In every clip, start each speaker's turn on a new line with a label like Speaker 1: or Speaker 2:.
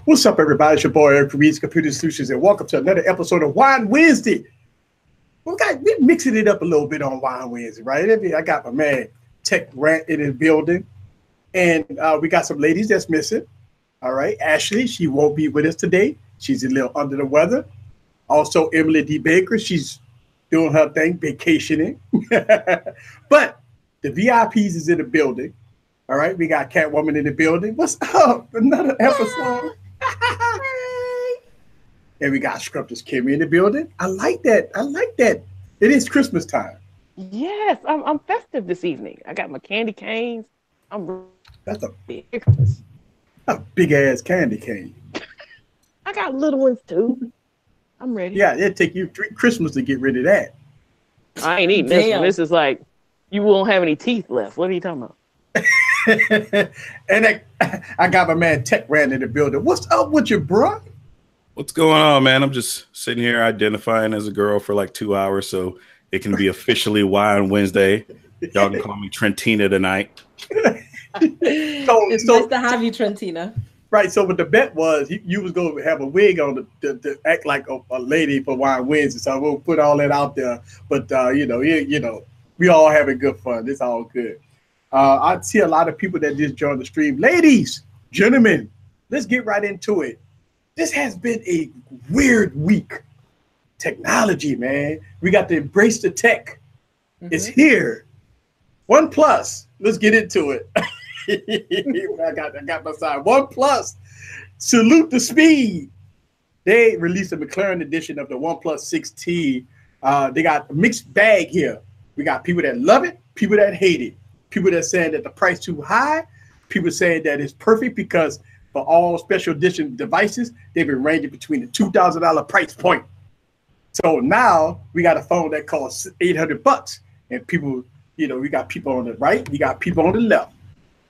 Speaker 1: What's up, everybody? It's your boy Eric from Reed's Computer Solutions, and welcome to another episode of Wine Wednesday. We're mixing it up a little bit on Wine Wednesday, right? I got my man Tech Rant in the building, and we got some ladies that's missing. All right, Ashley, she won't be with us today. She's a little under the weather. Also, Emily D. Baker, she's doing her thing, vacationing. But the VIPs is in the building. All right, we got Catwoman in the building. What's up? Another episode. And we got Scrumptious Kimmy in the building. I like that. It is Christmas time.
Speaker 2: Yes, I'm festive this evening. I got my candy canes.
Speaker 1: That's a
Speaker 2: big Christmas.
Speaker 1: A big ass candy cane.
Speaker 2: I got little ones too. I'm ready.
Speaker 1: Yeah, it'd take you 3 Christmas to get rid of that.
Speaker 2: I ain't eating this one. This is like you won't have any teeth left. What are you talking about?
Speaker 1: And I got my man Tech Rand in the building. What's up with you, bro?
Speaker 3: What's going on, man? I'm just sitting here identifying as a girl for like 2 hours, so it can be officially Wine Wednesday. Y'all can call me Trentina tonight.
Speaker 4: It's nice to have you, Trentina.
Speaker 1: Right. So what the bet was, you was going to have a wig on to act like a lady for Wine Wednesday. So we'll put all that out there. But we all having good fun. It's all good. I see a lot of people that just joined the stream. Ladies, gentlemen, let's get right into it. This has been a weird week. Technology, man. We got to embrace the tech. Mm-hmm. It's here. OnePlus. Let's get into it. I got my side. OnePlus. Salute the speed. They released a McLaren edition of the OnePlus 6T. They got a mixed bag here. We got people that love it, people that hate it. People that saying that the price too high, people saying that it's perfect because for all special edition devices, they've been ranging between the $2,000 price point. So now we got a phone that costs $800, and people, we got people on the right, we got people on the left.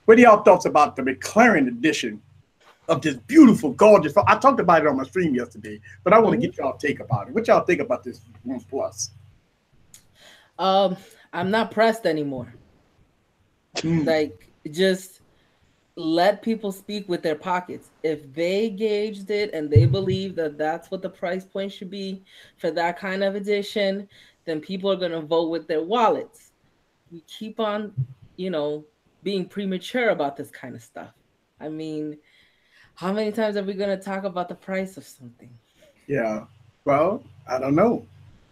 Speaker 1: What are y'all thoughts about the McLaren edition of this beautiful, gorgeous phone? I talked about it on my stream yesterday, but I want to get y'all take about it. What y'all think about this OnePlus?
Speaker 4: I'm not pressed anymore. Like, just let people speak with their pockets. If they gauged it and they believe that that's what the price point should be for that kind of edition, then people are going to vote with their wallets. We keep on, being premature about this kind of stuff. I mean, how many times are we going to talk about the price of something?
Speaker 1: Yeah. Well, I don't know. What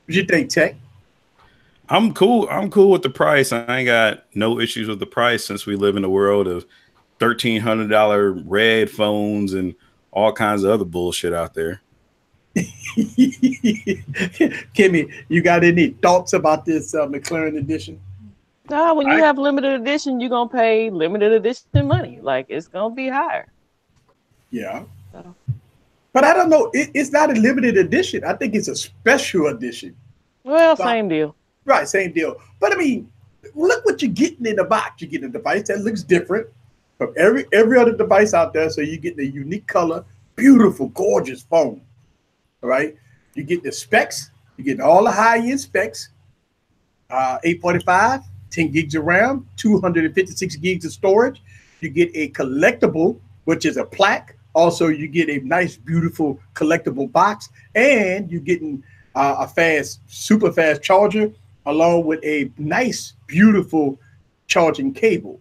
Speaker 1: do you think, Tech?
Speaker 3: I'm cool with the price. I ain't got no issues with the price since we live in a world of $1,300 red phones and all kinds of other bullshit out there.
Speaker 1: Kimmy, you got any thoughts about this McLaren edition?
Speaker 2: No, when you have limited edition, you're going to pay limited edition money. Like, it's going to be higher.
Speaker 1: Yeah. So. But I don't know. It's not a limited edition. I think it's a special edition.
Speaker 2: Well, same deal.
Speaker 1: Right, same deal. But I mean, look what you're getting in the box. You get a device that looks different from every other device out there. So you get the unique color, beautiful, gorgeous phone. All right. You get the specs. You get all the high-end specs. 845, 10 gigs of RAM, 256 gigs of storage. You get a collectible, which is a plaque. Also, you get a nice, beautiful collectible box, and you're getting a super fast charger, along with a nice, beautiful charging cable.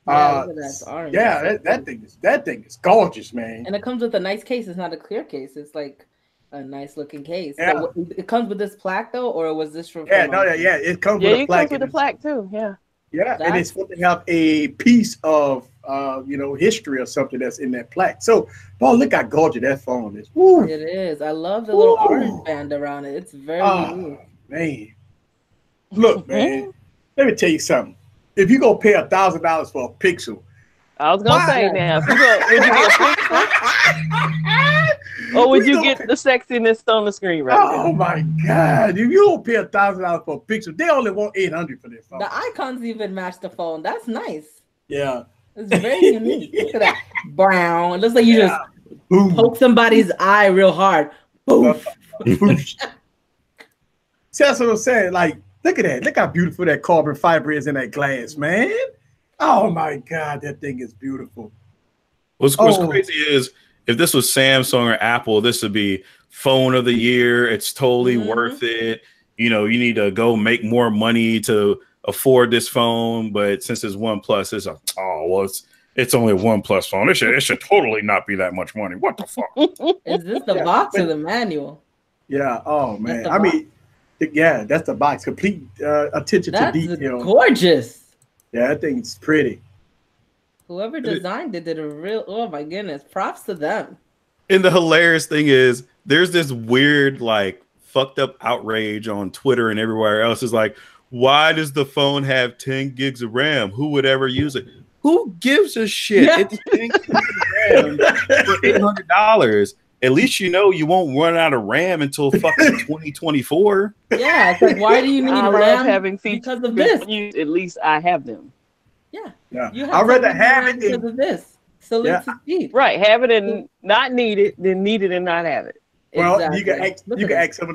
Speaker 4: Yeah, that's orange.
Speaker 1: Yeah, that thing is gorgeous, man.
Speaker 4: And it comes with a nice case. It's not a clear case. It's like a nice looking case.
Speaker 1: Yeah.
Speaker 4: So it comes with this plaque though, or was this from?
Speaker 1: Yeah, it comes with a plaque.
Speaker 2: Comes with a plaque too. Yeah.
Speaker 1: Yeah, and it's supposed to have a piece of history or something that's in that plaque. So, boy, look how gorgeous that phone is. Woo.
Speaker 4: It is. I love the little orange band around it. It's very unique.
Speaker 1: Man. Look, man, let me tell you something. If you go pay $1,000 for a Pixel,
Speaker 2: I was gonna say now, would you get a Pixel, or would you get the sexiness on the screen right now?
Speaker 1: Oh my God! If you don't pay $1,000 for a Pixel, they only want $800 for this phone.
Speaker 4: The icons even match the phone. That's nice.
Speaker 1: Yeah,
Speaker 4: it's very unique. Look at that brown. It looks like you just poke somebody's eye real hard. Boof.
Speaker 1: See, that's what I'm saying. Like, look at that. Look how beautiful that carbon fiber is in that glass, man. Oh my God, that thing is beautiful.
Speaker 3: What's crazy is if this was Samsung or Apple, this would be phone of the year. It's totally worth it. You know, you need to go make more money to afford this phone. But since it's OnePlus, it's like, oh, well, it's only a OnePlus phone. It should totally not be that much money. What the fuck?
Speaker 4: Is this the box or the manual?
Speaker 1: Yeah. Oh man. I mean, yeah, that's the box. Complete attention to detail.
Speaker 4: Gorgeous.
Speaker 1: Yeah, that thing's pretty.
Speaker 4: Whoever designed it did a real. Oh my goodness! Props to them.
Speaker 3: And the hilarious thing is, there's this weird, like, fucked up outrage on Twitter and everywhere else. Is like, why does the phone have 10 gigs of RAM? Who would ever use it? Who gives a shit?
Speaker 4: Yeah.
Speaker 3: It's 10 gigs of RAM for $800. At least you know you won't run out of RAM until fucking 2024.
Speaker 4: Yeah, it's like, why do you need RAM?
Speaker 2: Having features
Speaker 4: because of this.
Speaker 2: At least I have them.
Speaker 4: Yeah.
Speaker 1: I'd rather have it
Speaker 4: because of this. So let's succeed.
Speaker 2: Right, have it and not need it, then need it and not have it.
Speaker 1: Well,
Speaker 4: Exactly.
Speaker 1: you can ask some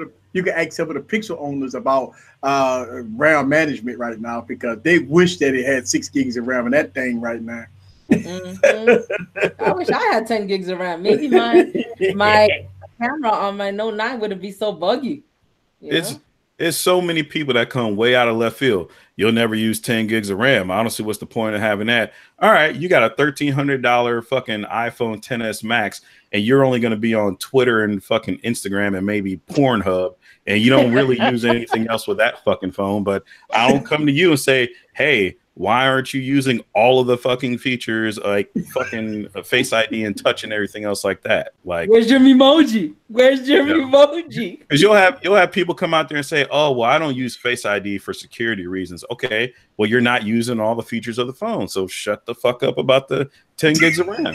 Speaker 1: of the Pixel owners about RAM management right now, because they wish that it had 6 gigs of RAM in that thing right now.
Speaker 4: I wish I had 10 gigs of RAM. Maybe my camera on my Note 9 wouldn't be so buggy.
Speaker 3: It's so many people that come way out of left field. You'll never use 10 gigs of RAM. I don't see what's the point of having that. All right, you got a $1,300 fucking iPhone XS Max, and you're only going to be on Twitter and fucking Instagram and maybe Pornhub, and you don't really use anything else with that fucking phone. But I don't come to you and say, hey, why aren't you using all of the fucking features like fucking Face ID and touch and everything else like that? Like,
Speaker 4: where's your emoji? Where's your emoji?
Speaker 3: Because you'll have people come out there and say, oh, well, I don't use Face ID for security reasons. Okay, well, you're not using all the features of the phone, so shut the fuck up about the 10 gigs of RAM.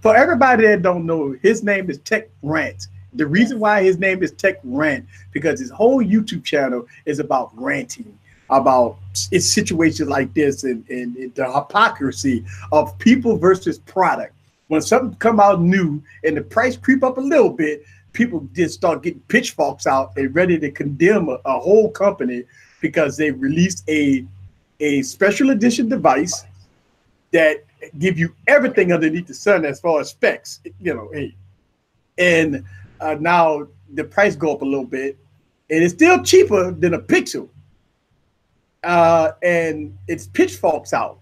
Speaker 1: For everybody that don't know, his name is Tech Rant. The reason why his name is Tech Rant, because his whole YouTube channel is about ranting about it's situations like this and the hypocrisy of people versus product. When something come out new and the price creep up a little bit, people just start getting pitchforks out and ready to condemn a whole company because they released a special edition device that give you everything underneath the sun as far as specs, and now the price go up a little bit, and it's still cheaper than a Pixel. And it's pitchforks out,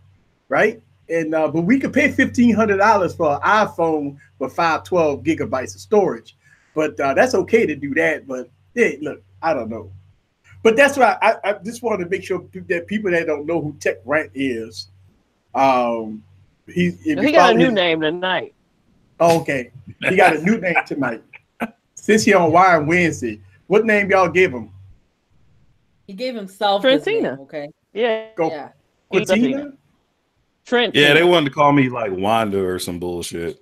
Speaker 1: right? And but we could pay $1,500 for an iPhone with 512 gigabytes of storage, but that's okay to do that. But hey, look, I don't know. But that's why I just wanted to make sure that people that don't know who Tech Rant is, he
Speaker 2: got a new name tonight.
Speaker 1: Oh, okay, he got a new name tonight. Since he on Wire Wednesday, what name y'all give him?
Speaker 4: He gave himself
Speaker 2: Trentina.
Speaker 4: Okay.
Speaker 2: Yeah.
Speaker 1: Yeah.
Speaker 2: Trent.
Speaker 3: Yeah, they wanted to call me like Wanda or some bullshit.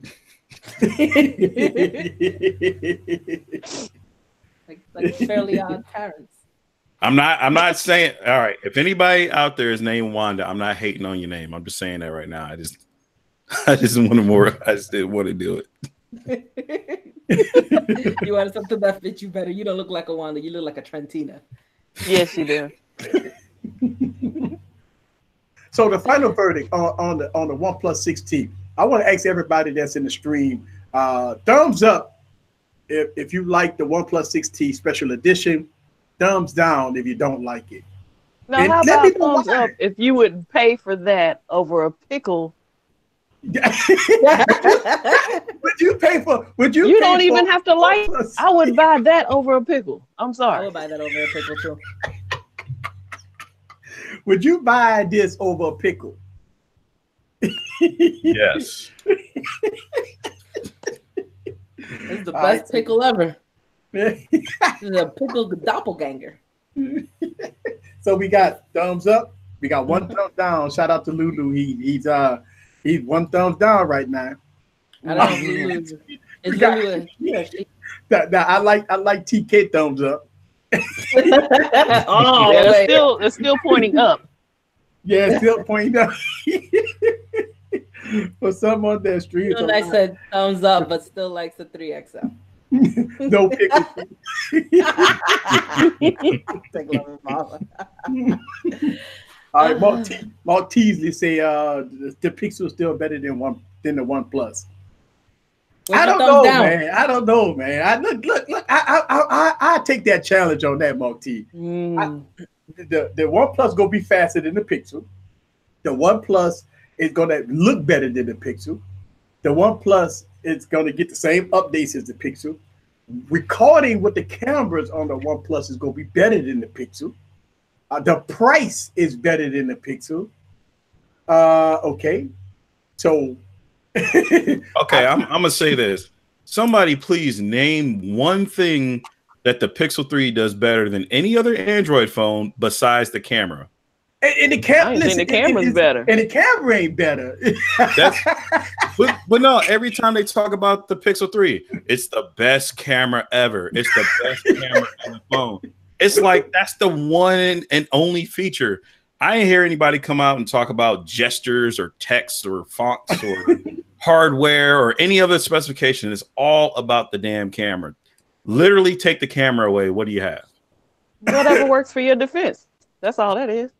Speaker 4: like Fairly Odd Parents.
Speaker 3: I'm not saying, all right, if anybody out there is named Wanda, I'm not hating on your name. I'm just saying that right now. I just didn't want to do it.
Speaker 4: You wanted something that fits you better. You don't look like a Wanda. You look like a Trentina.
Speaker 2: Yes, you do.
Speaker 1: So the final verdict on the OnePlus 6T. I want to ask everybody that's in the stream, thumbs up if you like the OnePlus 6T special edition. Thumbs down if you don't like it.
Speaker 2: Now,
Speaker 1: and
Speaker 2: how about thumbs up if you would pay for that over a pickle?
Speaker 1: Would you pay for?
Speaker 2: You don't even have to like. I would buy that over a pickle. I'm sorry.
Speaker 4: I would buy that over a pickle too.
Speaker 1: Would you buy this over a pickle?
Speaker 3: Yes.
Speaker 4: This is the best pickle ever. This is a pickle doppelganger.
Speaker 1: So we got thumbs up. We got one thumbs down. Shout out to Lulu. He's one thumbs down right now.
Speaker 4: I don't know Lulu. It's Lulu.
Speaker 1: I like TK thumbs up.
Speaker 2: Oh, yeah, it's still pointing up.
Speaker 1: Yeah, it's still pointing up. For some on that street.
Speaker 4: I said thumbs up, but still likes the 3XL.
Speaker 1: No pickle. All right, Maltese say the Pixel is still better than the OnePlus. I don't know, man. I don't know, man. Look. I take that challenge on that, Maltese. The OnePlus gonna be faster than the Pixel. The OnePlus is gonna look better than the Pixel. The OnePlus is gonna get the same updates as the Pixel. Recording with the cameras on the OnePlus is gonna be better than the Pixel. The price is better than the Pixel. Okay, so
Speaker 3: okay, I'm gonna say this. Somebody please name one thing that the Pixel 3 does better than any other Android phone besides the camera.
Speaker 1: And the camera,
Speaker 2: the camera's better.
Speaker 1: And the camera ain't better.
Speaker 3: But no, every time they talk about the Pixel 3, it's the best camera ever. It's the best camera on the phone. It's like that's the one and only feature. I ain't hear anybody come out and talk about gestures or text or fonts or hardware or any other specification. It's all about the damn camera. Literally take the camera away. What do you have?
Speaker 2: Whatever works for your defense. That's all that is.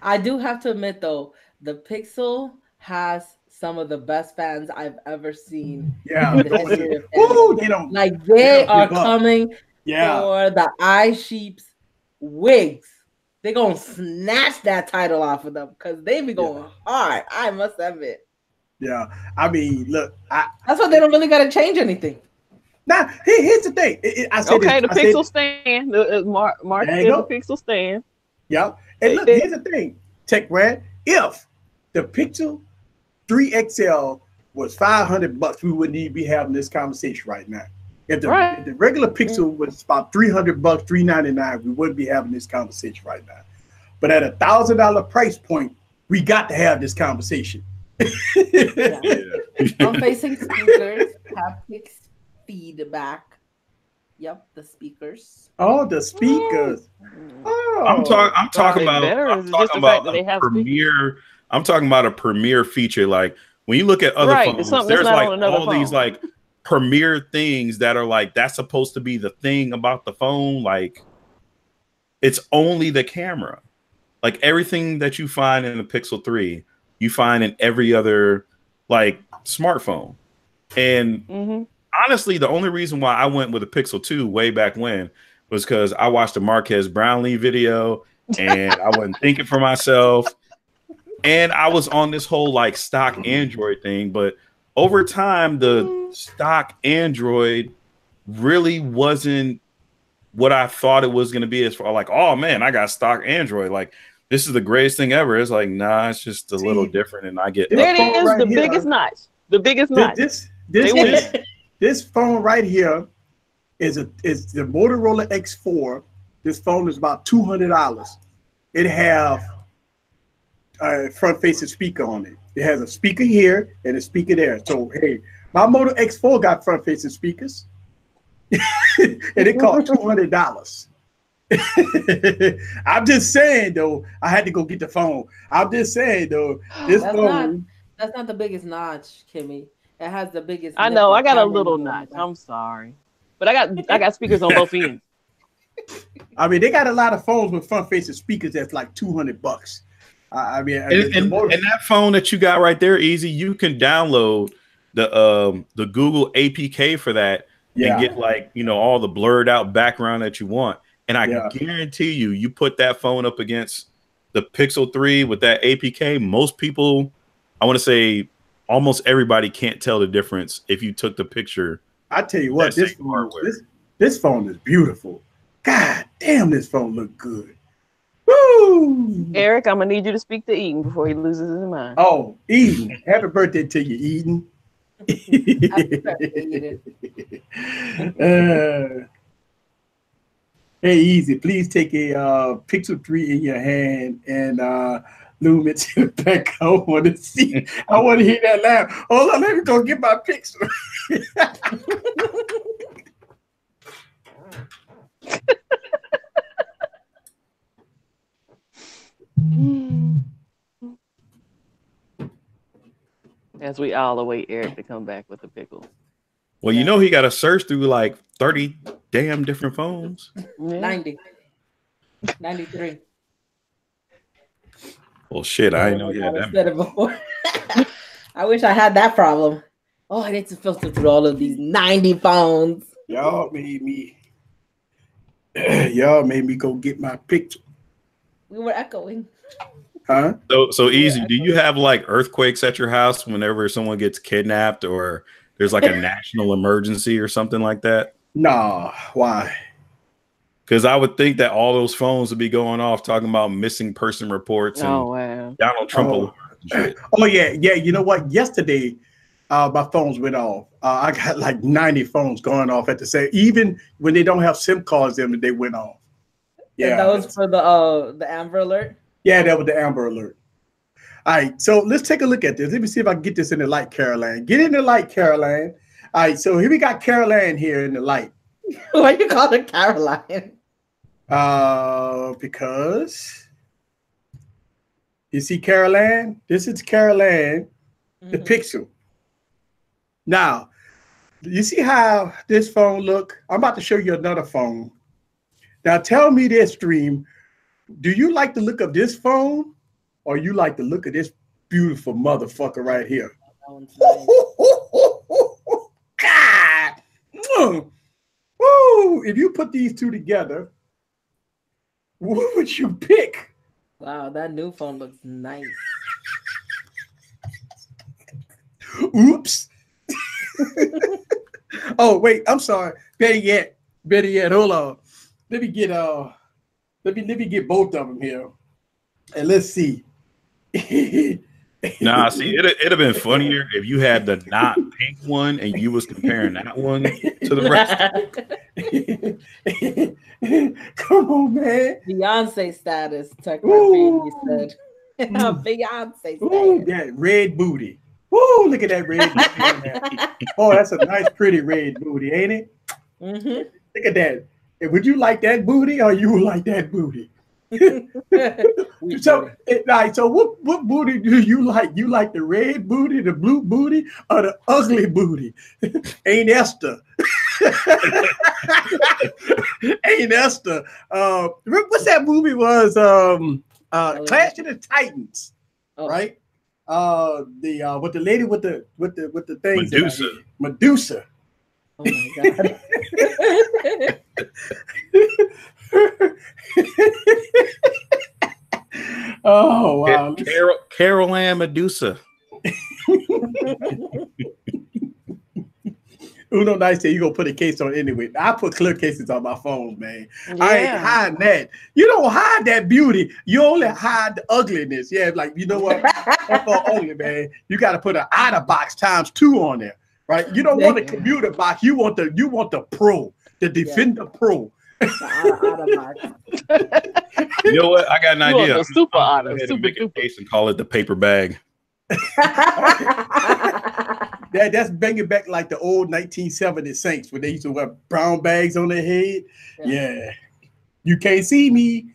Speaker 4: I do have to admit, though, the Pixel has some of the best fans I've ever seen.
Speaker 1: Yeah.
Speaker 4: Ooh, they are coming for the iSheep's wigs. They're going to snatch that title off of them because they be going hard. I must admit.
Speaker 1: Yeah. I mean, look.
Speaker 4: That's why they don't really got to change anything.
Speaker 1: Now, here's the thing.
Speaker 2: The Pixel stand. Mark said the Pixel stand.
Speaker 1: Yeah. And look, here's the thing, Tech Brand. If the Pixel 3 XL was $500, we wouldn't even be having this conversation right now. If the regular Pixel was about $300, $399, we wouldn't be having this conversation right now. But at $1,000 price point, we got to have this conversation.
Speaker 4: Front-facing speakers, haptic feedback. Yep, the speakers.
Speaker 1: Oh, the speakers. Oh,
Speaker 3: I'm talking about a premier feature. Like when you look at other phones, there's like all these like premier things that are like that's supposed to be the thing about the phone. Like it's only the camera. Like everything that you find in the Pixel 3, you find in every other like smartphone. And honestly, the only reason why I went with a Pixel 2 way back when was because I watched a Marquez Brownlee video and I wasn't thinking for myself. And I was on this whole like stock Android thing. But over time, the stock Android really wasn't what I thought it was going to be as far like, oh man, I got stock Android. Like this is the greatest thing ever. It's like, nah, it's just a little different. And I get
Speaker 2: there it is, the biggest notch. The biggest notch.
Speaker 1: This phone right here is the Motorola X4. This phone is about $200. It have a front-facing speaker on it. It has a speaker here and a speaker there. So hey, my Moto X4 got front-facing speakers, and it cost $200. I'm just saying though, I had to go get the phone. I'm just saying though,
Speaker 4: that's not the biggest notch, Kimmy. It has the biggest.
Speaker 2: I know. I got a little notch. I'm sorry, but I got speakers on both ends.
Speaker 1: I mean, they got a lot of phones with front-facing speakers that's like $200. I mean,
Speaker 3: and that phone that you got right there, Easy, you can download the Google APK for that and get like all the blurred out background that you want. And I guarantee you put that phone up against the Pixel 3 with that APK. Most people, I want to say, almost everybody can't tell the difference if you took the picture.
Speaker 1: I tell you what, this phone is beautiful. God damn, this phone look good. Woo!
Speaker 2: Eric, I'm gonna need you to speak to Eden before he loses his mind.
Speaker 1: Oh, Eden, happy birthday to you, Eden.
Speaker 4: Happy birthday, Eden.
Speaker 1: Hey, Easy, please take a Pixel 3 in your hand and loom it to the back. I want to see. I want to hear that laugh. Hold on, let me go get my Pixel.
Speaker 2: As we all await Eric to come back with the pickle.
Speaker 3: Well, he got to search through like 30 damn different phones.
Speaker 4: 90. 93.
Speaker 3: Well, shit, I
Speaker 4: Oh
Speaker 3: didn't know
Speaker 4: my
Speaker 3: you
Speaker 4: God,
Speaker 3: had
Speaker 4: I
Speaker 3: that.
Speaker 4: said it before. I wish I had that problem. Oh, I need to filter through all of these 90 phones.
Speaker 1: Y'all made me. Y'all made me go get my picture.
Speaker 4: We were echoing.
Speaker 1: Huh?
Speaker 3: So
Speaker 4: We were
Speaker 3: easy. Do you
Speaker 4: echoing.
Speaker 3: have like earthquakes at your house whenever someone gets kidnapped or there's like a national emergency or something like that?
Speaker 1: Nah. Why?
Speaker 3: Because I would think that all those phones would be going off talking about missing person reports and
Speaker 2: Oh wow.
Speaker 3: Donald Trump
Speaker 1: Oh.
Speaker 3: alerts and shit.
Speaker 1: Oh yeah. You know what? Yesterday, my phones went off. I got like 90 phones going off at the same. Even when they don't have SIM cards in them, they went off.
Speaker 4: And that
Speaker 1: Yeah.
Speaker 4: was for the Amber Alert.
Speaker 1: Yeah, that was the Amber Alert. All right, so let's take a look at this. Let me see if I can get this in the light, Caroline. Get in the light, Caroline. All right, so here we got Caroline here in the light.
Speaker 4: Why you call her Caroline?
Speaker 1: Because you see Caroline? This is Caroline, the Pixel. Now, you see how this phone look? I'm about to show you another phone. Now tell me this, Stream. Do you like the look of this phone or you like the look of this beautiful motherfucker right here?
Speaker 4: That one's nice.
Speaker 1: God. Woo. If you put these two together, what would you pick?
Speaker 4: Wow, that new phone looks nice.
Speaker 1: Oops. Oh, wait, I'm sorry. Better yet, hold on. Let me get both of them here. And let's see.
Speaker 3: Nah, see, it'd have been funnier if you had the not pink one and you was comparing that one to the rest.
Speaker 1: Come on, man.
Speaker 4: Beyonce status, Tech
Speaker 1: Ooh.
Speaker 4: said. Beyonce
Speaker 1: Ooh,
Speaker 4: status.
Speaker 1: that red booty. Woo, look at that red booty. Oh, that's a nice, pretty red booty, ain't it?
Speaker 4: Mm-hmm.
Speaker 1: Look at that. Would you like that booty or you would like that booty? So what booty do you like? You like the red booty, the blue booty, or the ugly booty? Ain't Esther. Ain't Esther. What's that movie was? Clash of the Titans, right? With the lady with the things. Medusa.
Speaker 4: Oh my God.
Speaker 1: Oh wow.
Speaker 3: Carol Ann Medusa.
Speaker 1: Uno Nice say you gonna put a case on anyway. I put clear cases on my phone, man.
Speaker 2: Yeah.
Speaker 1: I ain't hiding that. You don't hide that beauty. You only hide the ugliness. Yeah, like you know what? That's all ugly, man. You got to put an outer box ×2 on there, right? You don't want a commuter box. You want the Pro, the Defender Pro.
Speaker 3: You know what? I got an idea.
Speaker 2: Super auto,
Speaker 3: super
Speaker 2: super
Speaker 3: make a case and call it the paper bag.
Speaker 1: That's bringing back like the old 1970s Saints when they used to wear brown bags on their head. Yeah. You can't see me,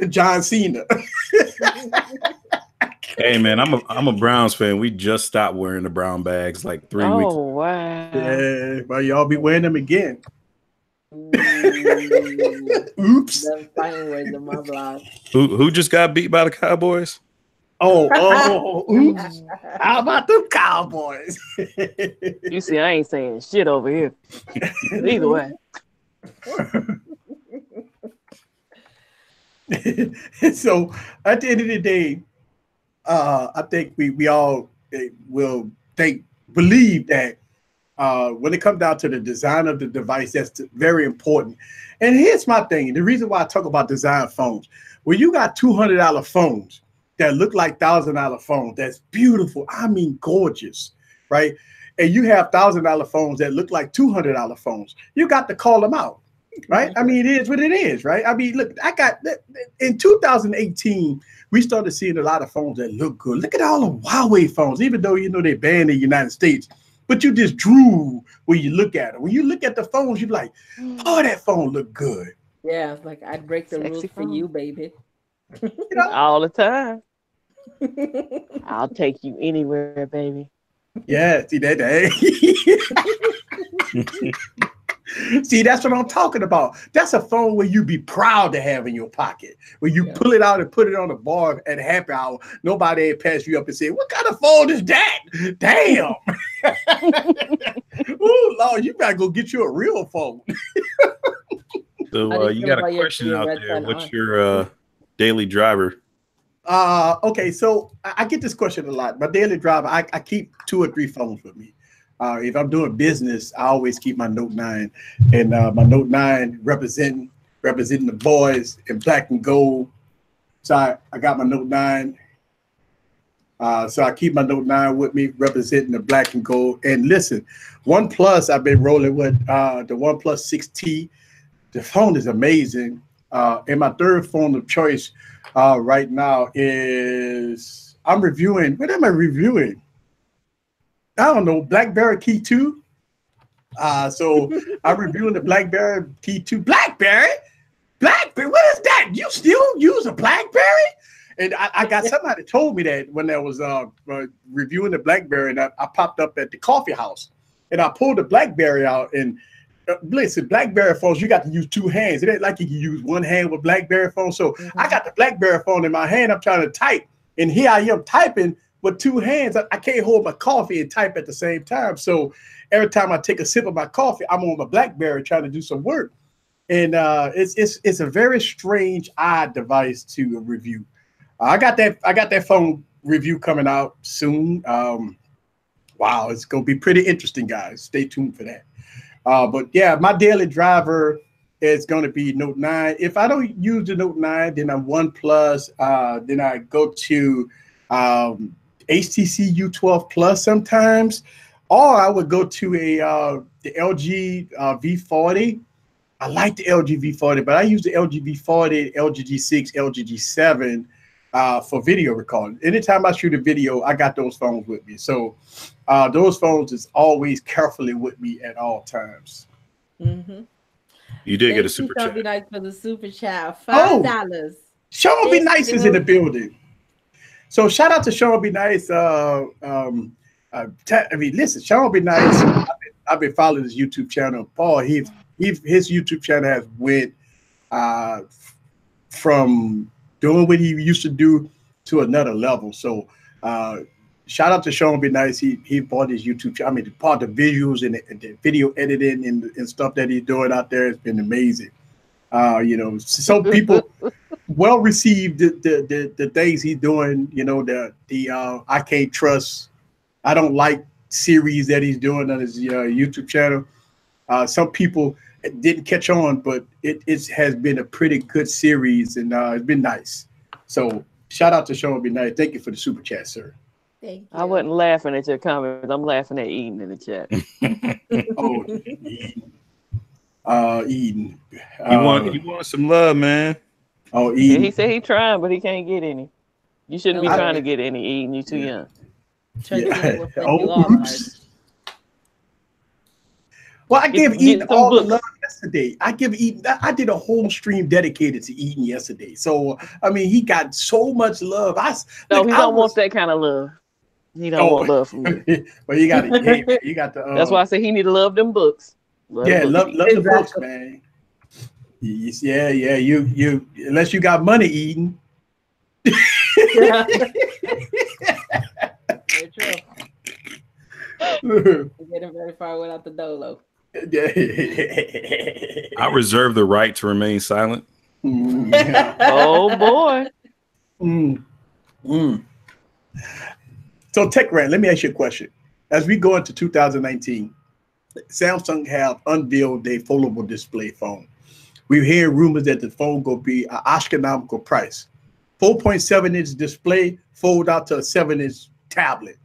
Speaker 1: John Cena.
Speaker 3: Hey man, I'm a Browns fan. We just stopped wearing the brown bags like 3 weeks.
Speaker 2: Oh wow.
Speaker 1: Yeah, well, y'all be wearing them again. Oops.
Speaker 4: Them fighting words in my blog.
Speaker 3: Who just got beat by the Cowboys?
Speaker 1: Oops. How about them Cowboys?
Speaker 2: You see, I ain't saying shit over here. Either way.
Speaker 1: So at the end of the day, I think we all will believe that when it comes down to the design of the device, that's very important. And here's my thing. The reason why I talk about design phones, when you got $200 phones that look like $1,000 phones, that's beautiful. I mean, gorgeous, right? And you have $1,000 phones that look like $200 phones. You got to call them out, right? I mean, it is what it is, right? I mean, look, in 2018, we started seeing a lot of phones that look good. Look at all the Huawei phones, even though, you know, they're banned in the United States. But you just drool when you look at it. When you look at the phones, you're like, oh, that phone look good.
Speaker 4: Yeah, it's like I'd break the rules for you, baby.
Speaker 2: You know? All the time. I'll take you anywhere, baby.
Speaker 1: Yeah, see that. See, that's what I'm talking about. That's a phone where you be proud to have in your pocket. When you pull it out and put it on the bar at happy hour, nobody ain't pass you up and say, "What kind of phone is that?" Damn. Ooh, Lord, you gotta go get you a real phone.
Speaker 3: So you got a question out there. What's your daily driver?
Speaker 1: Okay, so I get this question a lot. My daily driver, I keep 2 or 3 phones with me. If I'm doing business, I always keep my Note 9, and my Note 9 representing the boys in black and gold. So I got my Note 9. So I keep my Note 9 with me, representing the black and gold. And listen, OnePlus, I've been rolling with the OnePlus 6T. The phone is amazing. And my third phone of choice right now is I'm reviewing. What am I reviewing? I don't know, BlackBerry Key 2. So I'm reviewing the BlackBerry Key 2. BlackBerry? What is that? You still use a BlackBerry? And I got somebody told me that when I was reviewing the BlackBerry, and I popped up at the coffee house, and I pulled the BlackBerry out. And listen, BlackBerry phones, you got to use 2 hands. It ain't like you can use 1 hand with BlackBerry phone. So I got the BlackBerry phone in my hand. I'm trying to type, and here I am typing with 2 hands. I can't hold my coffee and type at the same time. So every time I take a sip of my coffee, I'm on my BlackBerry trying to do some work. And it's a very strange, odd device to review. I got that phone review coming out soon. Wow, it's gonna be pretty interesting, guys. Stay tuned for that. But yeah, my daily driver is gonna be Note 9. If I don't use the Note 9, then I'm OnePlus. Then I go to HTC U12 Plus sometimes, or I would go to the LG V40. I like the LG V40, but I use the LG V40, LG G6, LG G7 for video recording. Anytime I shoot a video, I got those phones with me. So those phones is always carefully with me at all times.
Speaker 3: You did get a super chat.
Speaker 4: Be nice for the super chat. $5.
Speaker 1: Sean Be Nice is in the building. So shout out to Sean Be Nice. I mean, listen, Sean Be Nice. I've been following his YouTube channel. Paul, his YouTube channel has went from doing what he used to do to another level. So shout out to Sean Be Nice. He bought his YouTube channel. I mean, part of the visuals and the video editing and stuff that he's doing out there has been amazing. You know, some people well received the things he's doing. You know, the I Can't Trust, I Don't Like series that he's doing on his YouTube channel. Some people didn't catch on, but it has been a pretty good series, and it's been nice. So shout out to Sean Be Nice. Thank you for the super chat, sir.
Speaker 4: Thank you.
Speaker 2: I wasn't laughing at your comments. I'm laughing at Eden in the chat.
Speaker 1: Oh, Eden.
Speaker 3: You want some love, man.
Speaker 1: Oh, Eden.
Speaker 2: He said he trying, but he can't get any. You shouldn't be trying to get any, Eden. You too young.
Speaker 1: Yeah. Well, I gave Eden all the love yesterday. I did a whole stream dedicated to Eden yesterday. So I mean, he got so much love.
Speaker 2: He don't want that kind of love. He don't want love from you.
Speaker 1: Well, you got it. You got the.
Speaker 2: That's why I say he need to love them books.
Speaker 1: Love the books, man. Yeah. You unless you got money, Eden.
Speaker 4: Very true. We're getting very far without the dolo.
Speaker 3: I reserve the right to remain silent.
Speaker 2: Oh boy.
Speaker 1: So Tech Rant, let me ask you a question. As we go into 2019, Samsung have unveiled their foldable display phone. We're hearing rumors that the phone will be an astronomical price. 4.7-inch display, fold out to a 7-inch tablet.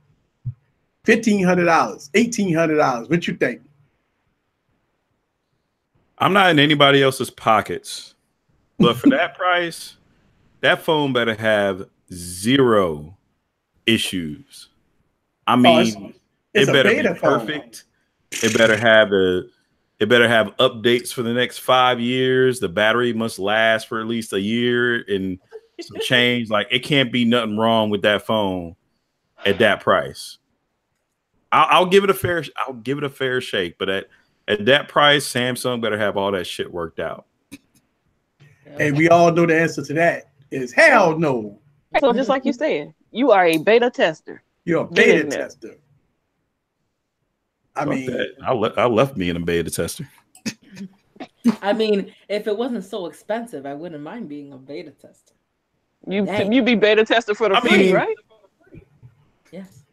Speaker 1: $1,500, $1,800. What you think?
Speaker 3: I'm not in anybody else's pockets, but for that price, that phone better have 0 issues. I mean, it better be perfect. It better have updates for the next 5 years. The battery must last for at least a year and some change. Like, it can't be nothing wrong with that phone at that price. I'll give it a fair shake, but at At that price, Samsung better have all that shit worked out.
Speaker 1: And we all know the answer to that is hell no.
Speaker 2: So just like you said, you are a beta tester.
Speaker 1: You're a beta tester. I mean,
Speaker 3: I left being a beta tester.
Speaker 4: I mean, if it wasn't so expensive, I wouldn't mind being a beta tester.
Speaker 2: You be beta tester for the free, right?
Speaker 4: Yes.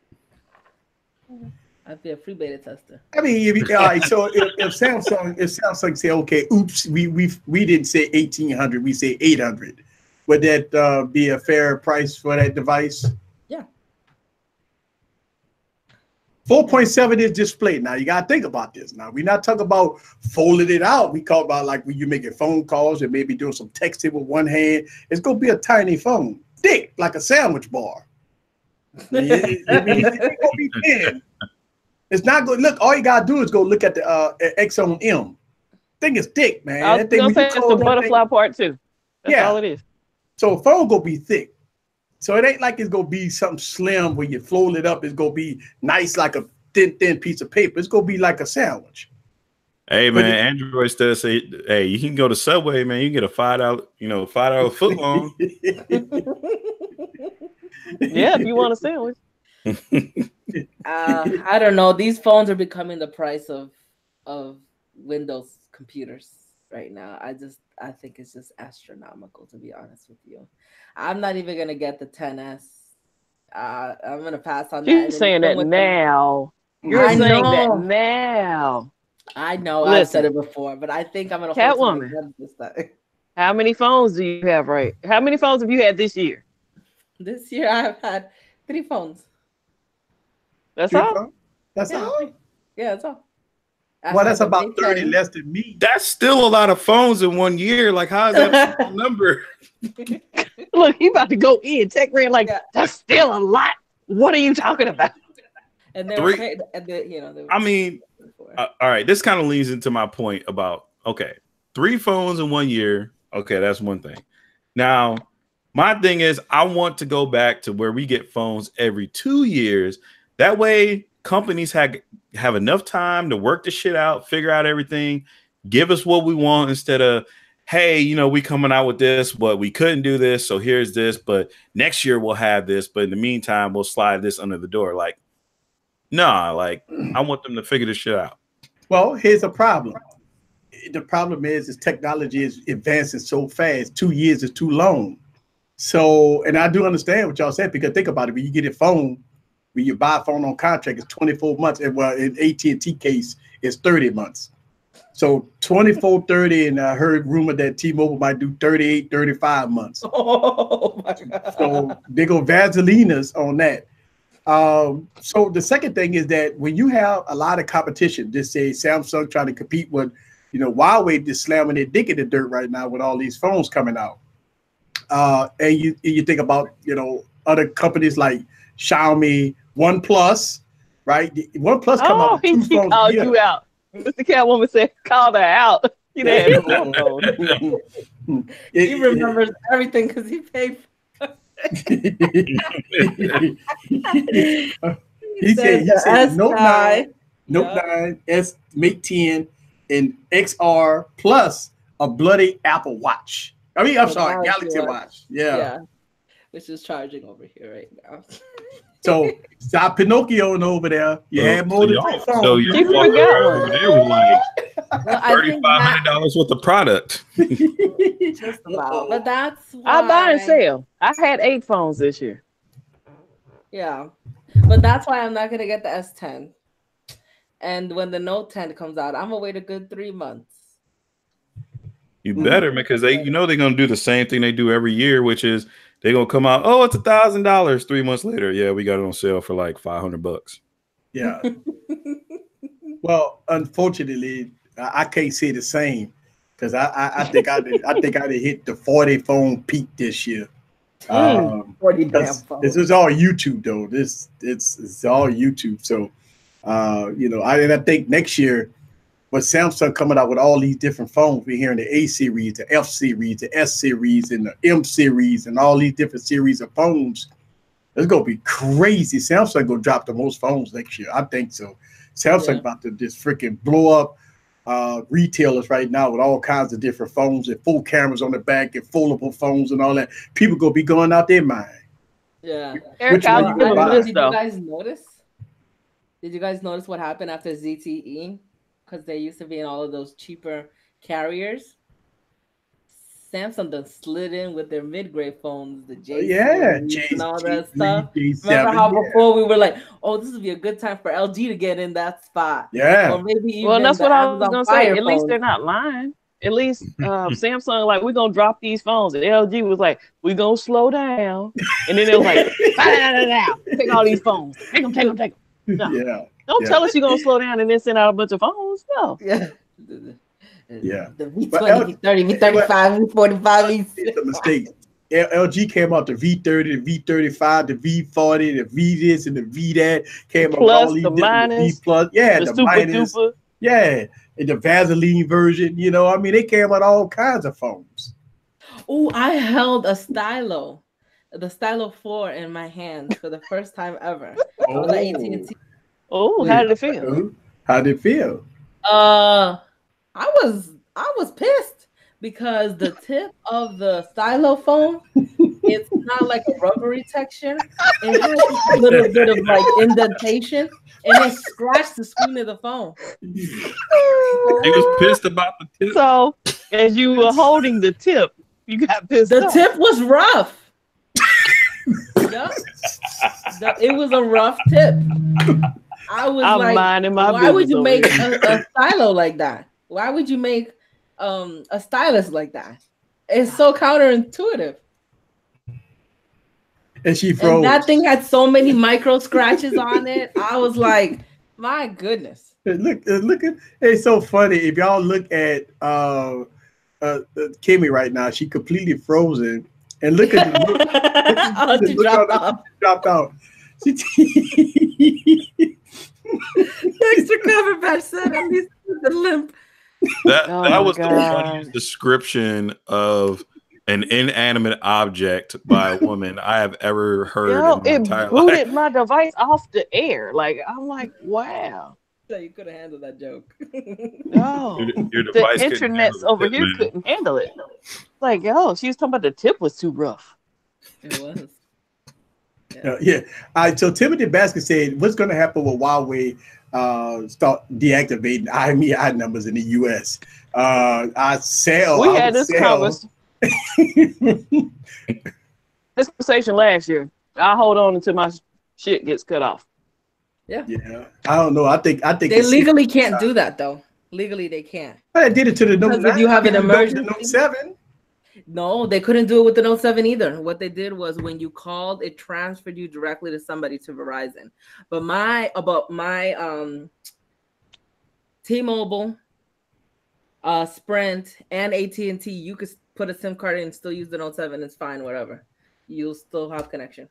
Speaker 4: I'd be a free beta tester.
Speaker 1: I mean, all right. So if Samsung say, okay, oops, we didn't say 1,800, we say 800, would that be a fair price for that device?
Speaker 4: Yeah.
Speaker 1: 4.7 inch display. Now you gotta think about this. Now we're not talking about folding it out. We talk about like when you're making phone calls and maybe doing some texting with one hand. It's gonna be a tiny phone, thick like a sandwich bar. It's gonna be thin. It's not good. Look, all you gotta do is go look at the X-On M. Thing is thick, man.
Speaker 2: I was gonna say it's the butterfly part too. That's all it is.
Speaker 1: So a phone gonna be thick. So it ain't like it's gonna be something slim where you fold it up. It's gonna be nice like a thin piece of paper. It's gonna be like a sandwich.
Speaker 3: Hey man, Android does say, hey, you can go to Subway, man. You can get a $5 foot long.
Speaker 2: Yeah, if you want a sandwich.
Speaker 4: I don't know. These phones are becoming the price of Windows computers right now. I think it's just astronomical, to be honest with you. I'm not even gonna get the 10s. I'm gonna pass on that.
Speaker 2: You're saying that now. You're saying that now.
Speaker 4: I know. Listen, I've said it before, but I think I'm gonna.
Speaker 2: Catwoman. How many phones do you have? Right? How many phones have you had this year?
Speaker 4: This year I've had 3 phones.
Speaker 2: That's all.
Speaker 1: That's all.
Speaker 4: Yeah, that's all.
Speaker 1: Well, that's about 30 less than me.
Speaker 3: That's still a lot of phones in 1 year. Like, how is that a number?
Speaker 2: Look, he about to go in. Tech ran like, that's still a lot. What are you talking about?
Speaker 4: And they're
Speaker 3: I mean, all right. This kind of leads into my point about, okay, 3 phones in 1 year. Okay, that's one thing. Now, my thing is I want to go back to where we get phones every 2 years. That way, companies have enough time to work the shit out, figure out everything, give us what we want instead of, hey, we coming out with this, but we couldn't do this, so here's this, but next year we'll have this, but in the meantime, we'll slide this under the door. Like, nah, like, I want them to figure this shit out.
Speaker 1: Well, here's a problem. The problem is technology is advancing so fast. 2 years is too long. So, and I do understand what y'all said, because think about it. When you get a phone, when you buy a phone on contract, it's 24 months. And well, in AT&T case, it's 30 months. So 24, 30, and I heard rumor that T-Mobile might do 38, 35 months.
Speaker 4: Oh my God.
Speaker 1: So they go Vaselinas on that. So the second thing is that when you have a lot of competition, just say Samsung trying to compete with, Huawei just slamming their dick in the dirt right now with all these phones coming out. And you think about, other companies like Xiaomi, OnePlus, right? OnePlus come out with 2
Speaker 2: he
Speaker 1: phones.
Speaker 2: called you out. Mr. Catwoman said, called her out. He
Speaker 4: remembers everything because he paid.
Speaker 1: He said Note 9, Note 9, Mate 10, and XR plus a bloody Apple Watch. I'm sorry, Galaxy Watch. Yeah.
Speaker 4: Which is charging over here right now.
Speaker 1: So stop Pinocchio over there. You had more than 3 phones.
Speaker 3: So you over there was like $3,500 worth of product.
Speaker 4: Just about. But that's why
Speaker 2: I buy and sell. I had 8 phones this year.
Speaker 4: Yeah. But that's why I'm not gonna get the S10. And when the Note 10 comes out, I'm gonna wait a good 3 months.
Speaker 3: You better, because they're gonna do the same thing they do every year, which is they're gonna come out, oh, it's $1,000. 3 months later, yeah, we got it on sale for like $500.
Speaker 1: Yeah. Well, unfortunately, I can't say the same, because I think I did hit the 40 phone peak this year.
Speaker 4: 40 damn phones.
Speaker 1: This is all YouTube though. It's all YouTube. So I think next year, with Samsung coming out with all these different phones, we're hearing the A series, the F series, the S series, and the M series, and all these different series of phones. It's gonna be crazy. Samsung gonna drop the most phones next year. I think so. Samsung about to just freaking blow up retailers right now with all kinds of different phones and full cameras on the back and foldable phones and all that. People gonna be going out their mind.
Speaker 4: Yeah.
Speaker 1: Which
Speaker 2: Eric,
Speaker 1: one
Speaker 2: I'll
Speaker 1: you
Speaker 2: give
Speaker 1: gonna
Speaker 2: him
Speaker 1: buy?
Speaker 2: this
Speaker 4: Did you
Speaker 2: though.
Speaker 4: guys notice? Did you guys notice what happened after ZTE? Because they used to be in all of those cheaper carriers. Samsung done slid in with their mid-grade phones, the J
Speaker 1: Yeah,
Speaker 4: series
Speaker 1: J,
Speaker 4: and all
Speaker 1: J3,
Speaker 4: that stuff.
Speaker 1: J7.
Speaker 4: Remember how
Speaker 1: Yeah.
Speaker 4: before we were like, "Oh, this would be a good time for LG to get in that spot,"
Speaker 1: Yeah.
Speaker 4: or maybe
Speaker 2: Well,
Speaker 4: even
Speaker 2: that's
Speaker 4: the
Speaker 2: what I was
Speaker 4: Amazon
Speaker 2: gonna say.
Speaker 4: Fire
Speaker 2: At least
Speaker 4: phones.
Speaker 2: they're not lying. At least Samsung, like, we're gonna drop these phones. And LG was like, we're gonna slow down. And then it was like, take all these phones. Take them, take them, take them. No.
Speaker 1: Yeah.
Speaker 2: Don't
Speaker 1: Yeah.
Speaker 2: tell us you're gonna slow down and then send out a bunch of phones. No.
Speaker 4: Yeah.
Speaker 1: Yeah.
Speaker 4: The
Speaker 1: But
Speaker 4: V20, V30, V35, V45.
Speaker 1: It's a mistake. LG came out the V30, the V35, the V40, the V this and the V that. Came out with all
Speaker 2: Plus,
Speaker 1: these
Speaker 2: the
Speaker 1: different V
Speaker 2: minus,
Speaker 1: plus. Yeah,
Speaker 2: the
Speaker 1: the
Speaker 2: super
Speaker 1: minus.
Speaker 2: duper.
Speaker 1: Yeah. And the Vaseline version. You know, I mean, they came out all kinds of phones.
Speaker 4: Oh, I held a stylo, the Stylo 4 in my hand for the first time ever. I was at AT&T.
Speaker 2: Oh, how did it feel?
Speaker 1: How did it feel?
Speaker 4: I was pissed because the tip of the stylo phone, it's not like a rubbery texture. It has a little bit of like indentation, and it scratched the screen of the phone.
Speaker 3: He was pissed about the tip.
Speaker 2: So, as you were holding the tip, you got pissed
Speaker 4: The
Speaker 2: off.
Speaker 4: tip was rough. Yep. It was a rough tip. I was
Speaker 2: I'm
Speaker 4: like,
Speaker 2: minding my
Speaker 4: why would you make
Speaker 2: business
Speaker 4: a stylo like that? Why would you make a stylus like that? It's so counterintuitive.
Speaker 1: And she froze.
Speaker 4: And that thing had so many micro scratches on it. I was like, my goodness.
Speaker 1: Look, it's so funny. If y'all look at Kimmy right now, she completely frozen. And look at
Speaker 4: She dropped off.
Speaker 1: Dropped out.
Speaker 4: Extra cover batch said at least the limp.
Speaker 3: That
Speaker 2: Oh
Speaker 3: was
Speaker 2: my
Speaker 3: the
Speaker 2: God.
Speaker 3: funniest description of an inanimate object by a woman I have ever heard
Speaker 2: Yo,
Speaker 3: in my
Speaker 2: it
Speaker 3: entire
Speaker 2: booted
Speaker 3: life.
Speaker 2: my device off the air. Like, I'm like, wow.
Speaker 4: So you could have handled that joke.
Speaker 2: No.
Speaker 3: Your
Speaker 2: The
Speaker 3: device couldn't
Speaker 2: internets
Speaker 3: handle
Speaker 2: over
Speaker 3: it,
Speaker 2: here
Speaker 3: man.
Speaker 2: couldn't handle it. Like, yo, she was talking about the tip was too rough.
Speaker 4: It was.
Speaker 1: Yeah. All right. So Timothy Baskin said, "What's going to happen with Huawei start deactivating IMEI numbers in the U.S.?" I sell.
Speaker 2: We had this conversation last year. I hold on until my shit gets cut off.
Speaker 4: Yeah.
Speaker 1: Yeah. I don't know. I think
Speaker 4: They
Speaker 1: it's-
Speaker 4: legally can't do that though. Legally they can't.
Speaker 1: I did it to the Note
Speaker 4: Because
Speaker 1: 9.
Speaker 4: if you have an
Speaker 1: The
Speaker 4: emergency-
Speaker 1: Note 7.
Speaker 4: No, they couldn't do it with the Note 7 either. What they did was when you called, it transferred you directly to somebody to Verizon. But my T-Mobile, Sprint, and AT&T, you could put a SIM card in and still use the Note 7. It's fine, whatever. You'll still have connection.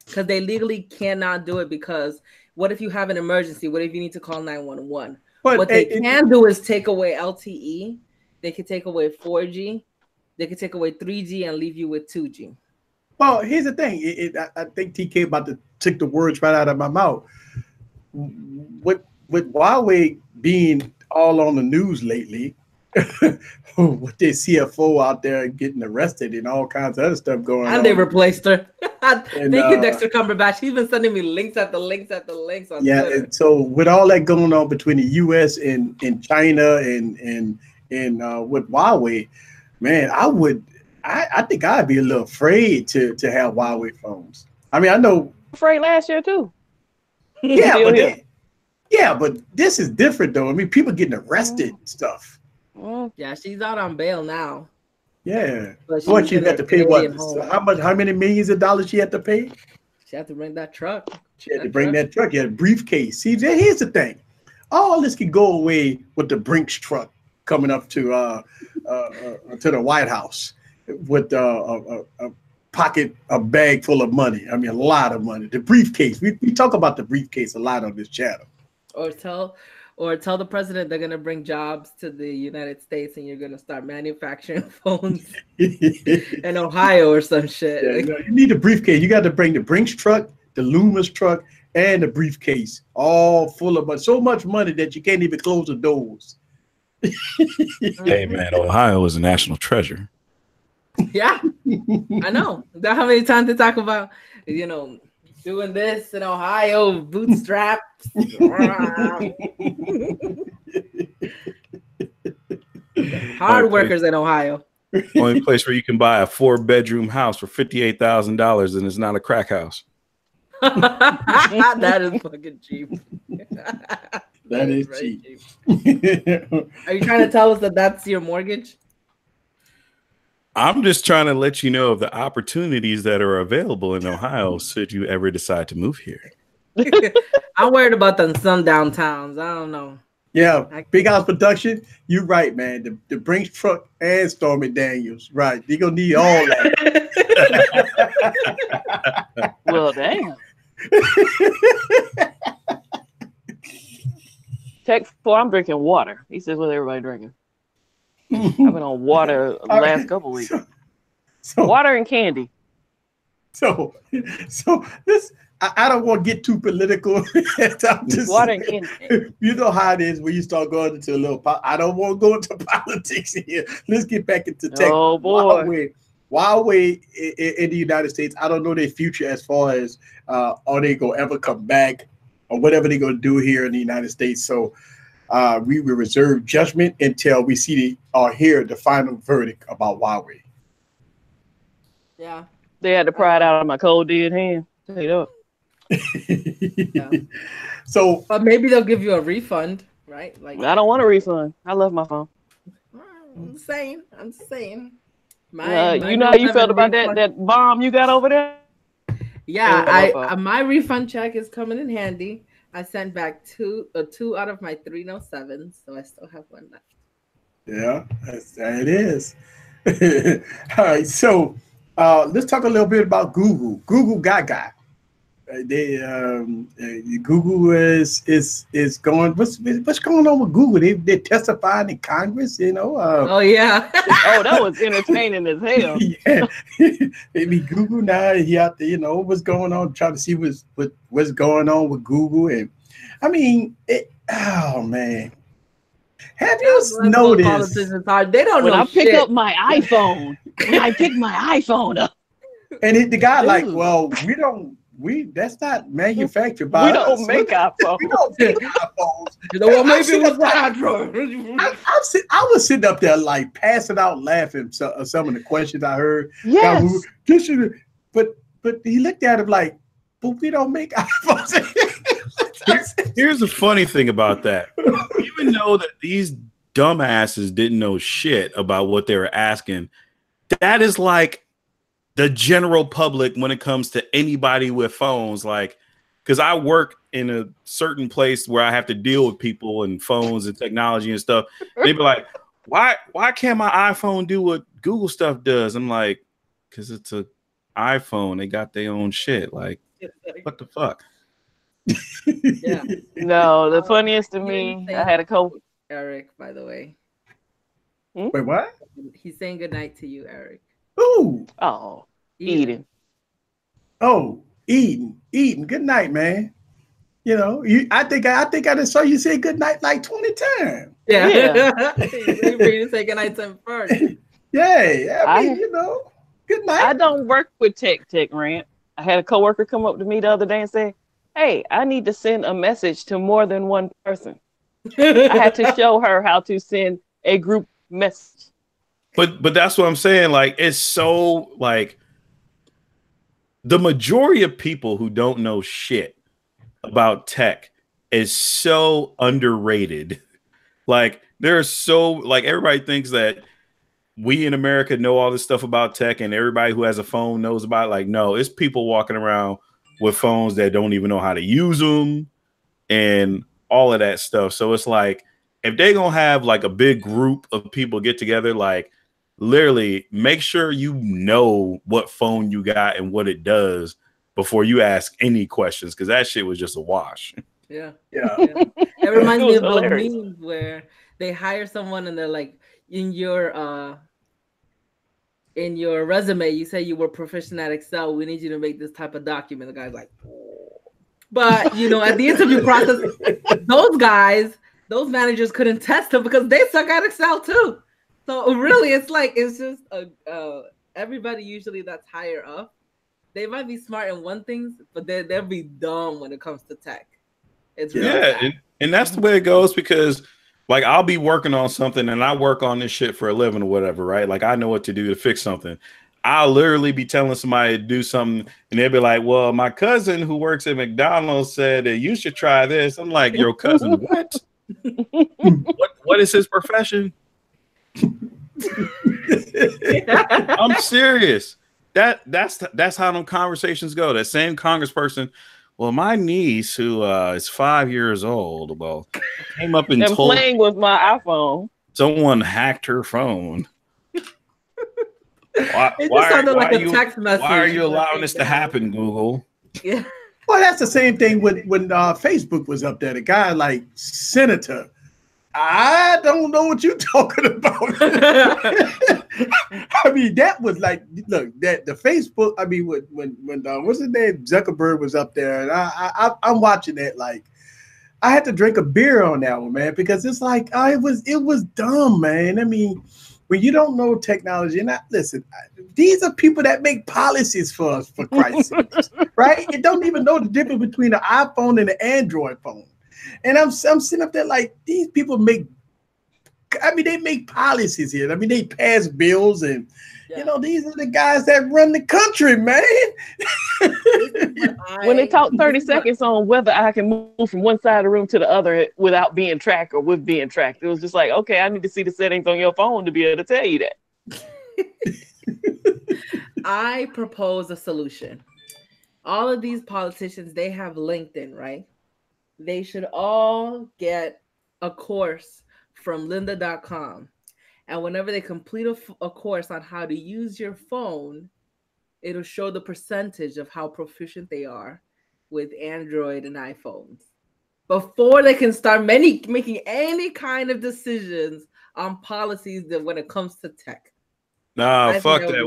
Speaker 4: Because they legally cannot do it because what if you have an emergency? What if you need to call 911?
Speaker 1: But
Speaker 4: What they can do is take away LTE. They can take away 4G. They can take away 3G and leave you with 2G.
Speaker 1: Well, here's the thing. I think TK about to take the words right out of my mouth. With Huawei being all on the news lately, with their CFO out there getting arrested and all kinds of other stuff going on.
Speaker 4: And they replaced her.
Speaker 1: And,
Speaker 4: Thank you, Dexter Cumberbatch. He's been sending me links at the links on Twitter.
Speaker 1: And so with all that going on between the U.S. and China and with Huawei, man, I think I'd be a little afraid to have Huawei phones. I mean, I know.
Speaker 2: Afraid last year too.
Speaker 1: Yeah, but this is different though. I mean, people getting arrested and stuff.
Speaker 4: Yeah, she's out on bail now.
Speaker 1: Yeah.
Speaker 4: But
Speaker 1: What she
Speaker 4: she's
Speaker 1: had to
Speaker 4: in
Speaker 1: pay?
Speaker 4: a
Speaker 1: What?
Speaker 4: Canadian home.
Speaker 1: How much? How many millions of dollars she had to pay?
Speaker 4: She had to bring that truck.
Speaker 1: She had to bring that truck. She had a briefcase. See, here's the thing. All this can go away with the Brinks truck coming up to the White House with a bag full of money. I mean, a lot of money. The briefcase. We talk about the briefcase a lot on this channel.
Speaker 4: Or tell the president they're gonna bring jobs to the United States and you're gonna start manufacturing phones in Ohio or some shit.
Speaker 1: Yeah, you need a briefcase. You got to bring the Brinks truck, the Loomis truck, and the briefcase, all full of money. So much money that you can't even close the doors.
Speaker 3: Hey man, Ohio is a national treasure.
Speaker 4: Yeah, I know. That how many times they talk about, doing this in Ohio, bootstraps. Hard workers in Ohio.
Speaker 3: Only place where you can buy a 4-bedroom house for $58,000 and it's not a crack house.
Speaker 4: That is fucking cheap.
Speaker 1: That is cheap.
Speaker 4: Are you trying to tell us that that's your mortgage?
Speaker 3: I'm just trying to let you know of the opportunities that are available in Ohio should you ever decide to move here.
Speaker 4: I'm worried about the sundown towns. I don't know.
Speaker 1: Yeah, Big House Production. You're right, man. The Brinks truck and Stormy Daniels. Right. You're going to need all that.
Speaker 2: Well, damn. Tech 4, I'm drinking water. He says, what everybody drinking? I've been on water the last couple weeks.
Speaker 1: So,
Speaker 2: water and candy.
Speaker 1: So this, I don't want to get too political.
Speaker 2: Water and candy.
Speaker 1: You know how it is when you start going into a little. I don't want to go into politics here. Let's get back into tech.
Speaker 2: Oh boy.
Speaker 1: Huawei in the United States, I don't know their future as far as are they going to ever come back or whatever they're going to do here in the United States. So we will reserve judgment until we see or hear the final verdict about Huawei.
Speaker 4: Yeah.
Speaker 2: They had to pry it out of my cold dead hand. Straight up.
Speaker 4: Yeah.
Speaker 1: So,
Speaker 4: but maybe they'll give you a refund, right? Like,
Speaker 2: I don't want a refund. I love my phone.
Speaker 4: I'm saying.
Speaker 2: You know how you felt about that bomb you got over there?
Speaker 4: Yeah, my refund check is coming in handy. I sent back two out of my 3 No 7s, so I still have one left.
Speaker 1: Yeah, it is. All right, so let's talk a little bit about Google. Google Gaga. Google is going. What's going on with Google? They're testifying in Congress.
Speaker 4: Oh yeah.
Speaker 2: Oh, that was entertaining as hell.
Speaker 1: Yeah. Maybe Google now. He out there. What's going on. Trying to see what's going on with Google. And I mean, oh man. Have you noticed?
Speaker 4: They don't
Speaker 2: when
Speaker 4: know
Speaker 2: I pick up my iPhone. When I pick my iPhone up.
Speaker 1: And the guy like, well, that's not manufactured by us.
Speaker 2: We don't make iPhones.
Speaker 1: We don't make iPhones.
Speaker 4: Maybe it was Android.
Speaker 1: I was sitting up there like passing out laughing some of the questions I heard.
Speaker 2: Yes.
Speaker 1: But he looked at him like, but we don't make iPhones.
Speaker 3: Here's the funny thing about that. Even though that these dumbasses didn't know shit about what they were asking, that is like the general public when it comes to anybody with phones. Like, because I work in a certain place where I have to deal with people and phones and technology and stuff. They be like, why can't my iPhone do what Google stuff does? I'm like, because it's an iPhone. They got their own shit. Like, what the fuck?
Speaker 4: Yeah.
Speaker 2: No, the funniest to me, I had a cold.
Speaker 4: Eric, by the way.
Speaker 1: Wait, what?
Speaker 4: He's saying goodnight to you, Eric.
Speaker 1: Ooh.
Speaker 2: Oh, Eden.
Speaker 1: Oh, Eden. Good night, man. I think I just saw you say good night like 20 times.
Speaker 4: Yeah. You need to say good night to him first.
Speaker 1: Yeah. I mean, good night.
Speaker 2: I don't work with tech rant. I had a coworker come up to me the other day and say, hey, I need to send a message to more than one person. I had to show her how to send a group message.
Speaker 3: But that's what I'm saying. Like, it's so like the majority of people who don't know shit about tech is so underrated. Like, everybody thinks that we in America know all this stuff about tech and everybody who has a phone knows about it. Like, no, it's people walking around with phones that don't even know how to use them and all of that stuff. So it's like, if they're going to have like a big group of people get together, like literally make sure you know what phone you got and what it does before you ask any questions. Cause that shit was just a wash.
Speaker 4: Yeah.
Speaker 2: It
Speaker 4: reminds me of those
Speaker 2: hilarious.
Speaker 4: memes where they hire someone and they're like, in your resume, you say you were proficient at Excel. We need you to make this type of document. The guy's like, but at the interview process, those guys those managers couldn't test them because they suck at Excel too. So really, it's just everybody usually that's higher up. They might be smart in one thing, but they'll be dumb when it comes to tech. It's really sad.
Speaker 3: And that's the way it goes because like I'll be working on something and I work on this shit for a living or whatever, right? Like I know what to do to fix something. I'll literally be telling somebody to do something and they'll be like, well, my cousin who works at McDonald's said that you should try this. I'm like, your cousin, what? What is his profession? I'm serious. That's how them conversations go. That same congressperson, well, my niece who is 5 years old, well, came up and told
Speaker 2: playing with my iPhone.
Speaker 3: Someone hacked her phone.
Speaker 4: Why
Speaker 3: are you allowing this to happen, Google?
Speaker 4: Yeah.
Speaker 1: Well, that's the same thing when Facebook was up there. The guy like Senator. I don't know what you're talking about. I mean, that was like, look, that the Facebook. I mean, when what's his name? Zuckerberg was up there, and I'm watching that. Like, I had to drink a beer on that one, man, because it's like, it was dumb, man. I mean, when you don't know technology, and listen, these are people that make policies for us, for Christ's sake, right? You don't even know the difference between an iPhone and an Android phone. And I'm sitting up there like, these people they make policies here. I mean, they pass bills and, you know, these are the guys that run the country, man.
Speaker 2: When they talk 30 seconds on whether I can move from one side of the room to the other without being tracked or with being tracked, it was just like, okay, I need to see the settings on your phone to be able to tell you that.
Speaker 4: I propose a solution. All of these politicians, they have LinkedIn, right? They should all get a course from lynda.com. And whenever they complete a course on how to use your phone, it'll show the percentage of how proficient they are with Android and iPhones before they can start making any kind of decisions on policies that when it comes to tech.
Speaker 3: Nah, fuck that.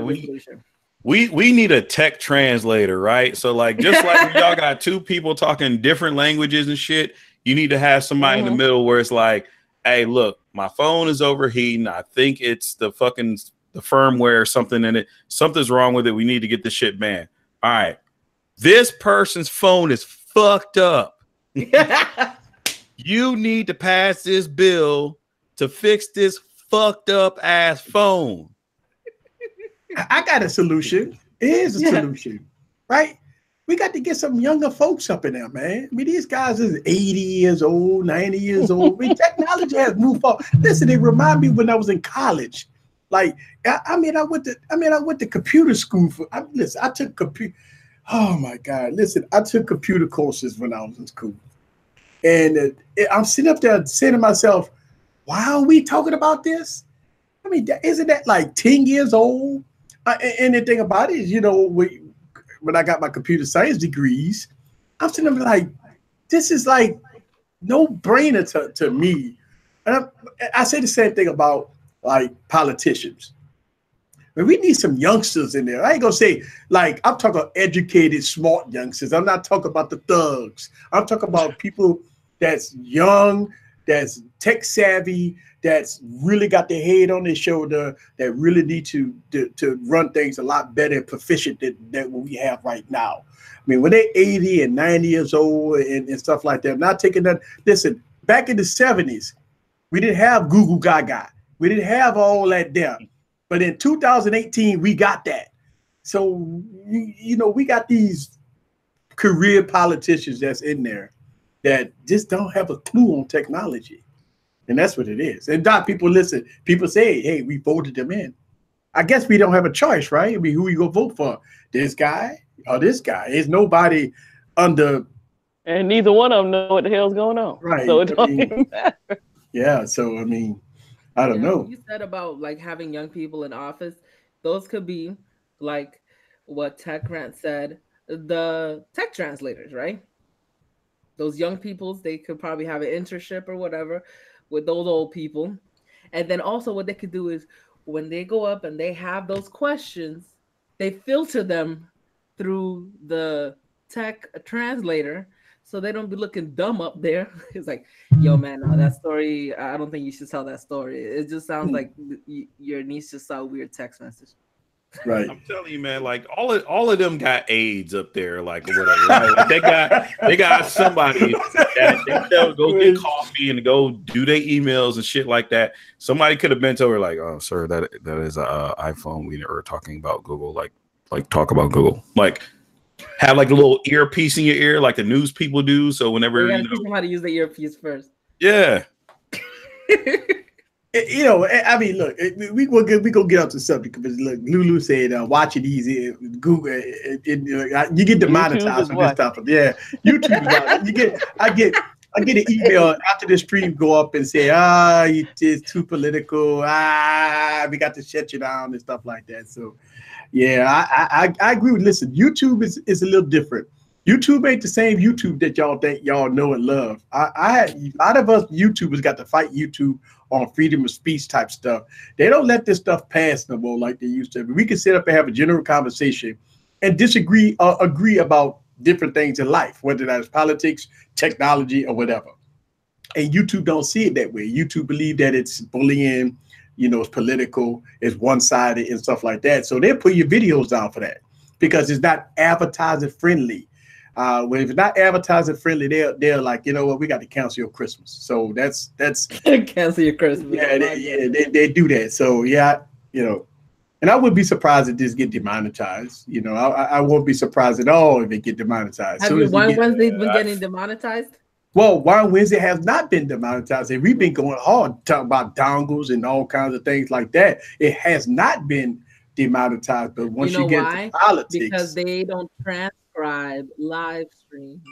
Speaker 3: We need a tech translator, right? So like, just like y'all got two people talking different languages and shit, you need to have somebody in the middle where it's like, hey, look, my phone is overheating. I think it's the firmware or something in it. Something's wrong with it. We need to get this shit banned. All right. This person's phone is fucked up. You need to pass this bill to fix this fucked up ass phone.
Speaker 1: I got a solution. Here's a solution, right? We got to get some younger folks up in there, man. I mean, these guys is 80 years old, 90 years old. I mean, technology has moved forward. Listen, it remind me when I was in college. Like, I went to computer school I took computer. Oh my God! Listen, I took computer courses when I was in school, and I'm sitting up there saying to myself, "Why are we talking about this? I mean, isn't that like 10 years old?" And the thing about it is, you know, when I got my computer science degrees, I'm sitting there like, this is like no brainer to me. And I say the same thing about like politicians. But we need some youngsters in there. I ain't gonna say like, I'm talking educated, smart youngsters. I'm not talking about the thugs. I'm talking about people that's young, that's tech savvy, that's really got their head on their shoulder, that really need to run things a lot better and proficient than what we have right now. I mean, when they're 80 and 90 years old and stuff like that, not taking that. Listen, back in the 70s, we didn't have Google Gaga. We didn't have all that there. But in 2018, we got that. So, you know, we got these career politicians that's in there that just don't have a clue on technology. And that's what it is. And people listen, people say, hey, we voted them in. I guess we don't have a choice, right? I mean, who you gonna vote for? This guy or this guy? There's nobody under.
Speaker 2: And neither one of them know what the hell's going on.
Speaker 1: Right.
Speaker 2: So it don't even matter.
Speaker 1: Yeah. So, I mean, I don't know.
Speaker 4: You said about like having young people in office. Those could be like what Tech Rant said, the tech translators, right? Those young people, they could probably have an internship or whatever with those old people. And then also what they could do is when they go up and they have those questions, they filter them through the tech translator so they don't be looking dumb up there. It's like, yo, man, no, that story, I don't think you should tell that story. It just sounds like your niece just saw a weird text message.
Speaker 1: Right.
Speaker 3: I'm telling you, man, like all of them got AIDS up there, like or whatever. Right? Like, they got somebody that they tell go get coffee and go do their emails and shit like that. Somebody could have been to her like, oh, sir, that is an iPhone. We are talking about Google, like talk about Google, like have like a little earpiece in your ear, like the news people do. So whenever
Speaker 4: you teach them how to use the earpiece first.
Speaker 3: Yeah.
Speaker 1: You know, I mean, look, we go get off the subject because look, Lulu said watching these Google, you get demonetized for this stuff. Yeah, YouTube. I get an email after the stream go up and say, it's too political. We got to shut you down and stuff like that. So, yeah, I agree with. Listen, YouTube is a little different. YouTube ain't the same YouTube that y'all think y'all know and love. I had a lot of us YouTubers got to fight YouTube on freedom of speech type stuff. They don't let this stuff pass no more like they used to. We can sit up and have a general conversation and disagree or agree about different things in life, whether that's politics, technology, or whatever. And YouTube don't see it that way. YouTube believe that it's bullying, it's political, it's one-sided and stuff like that. So they put your videos down for that because it's not advertising friendly. When if it's not advertising friendly, they're like, you know what, we got to cancel your Christmas. So that's
Speaker 4: cancel your Christmas.
Speaker 1: Yeah, they do that. So yeah, and I wouldn't be surprised if this get demonetized. I won't be surprised at all if it get demonetized.
Speaker 4: Have Wine Wednesday been getting demonetized?
Speaker 1: Well, Wine Wednesday has not been demonetized. And we've been going hard talking about dongles and all kinds of things like that. It has not been demonetized, but once you get into politics,
Speaker 4: because they don't transcribe live stream.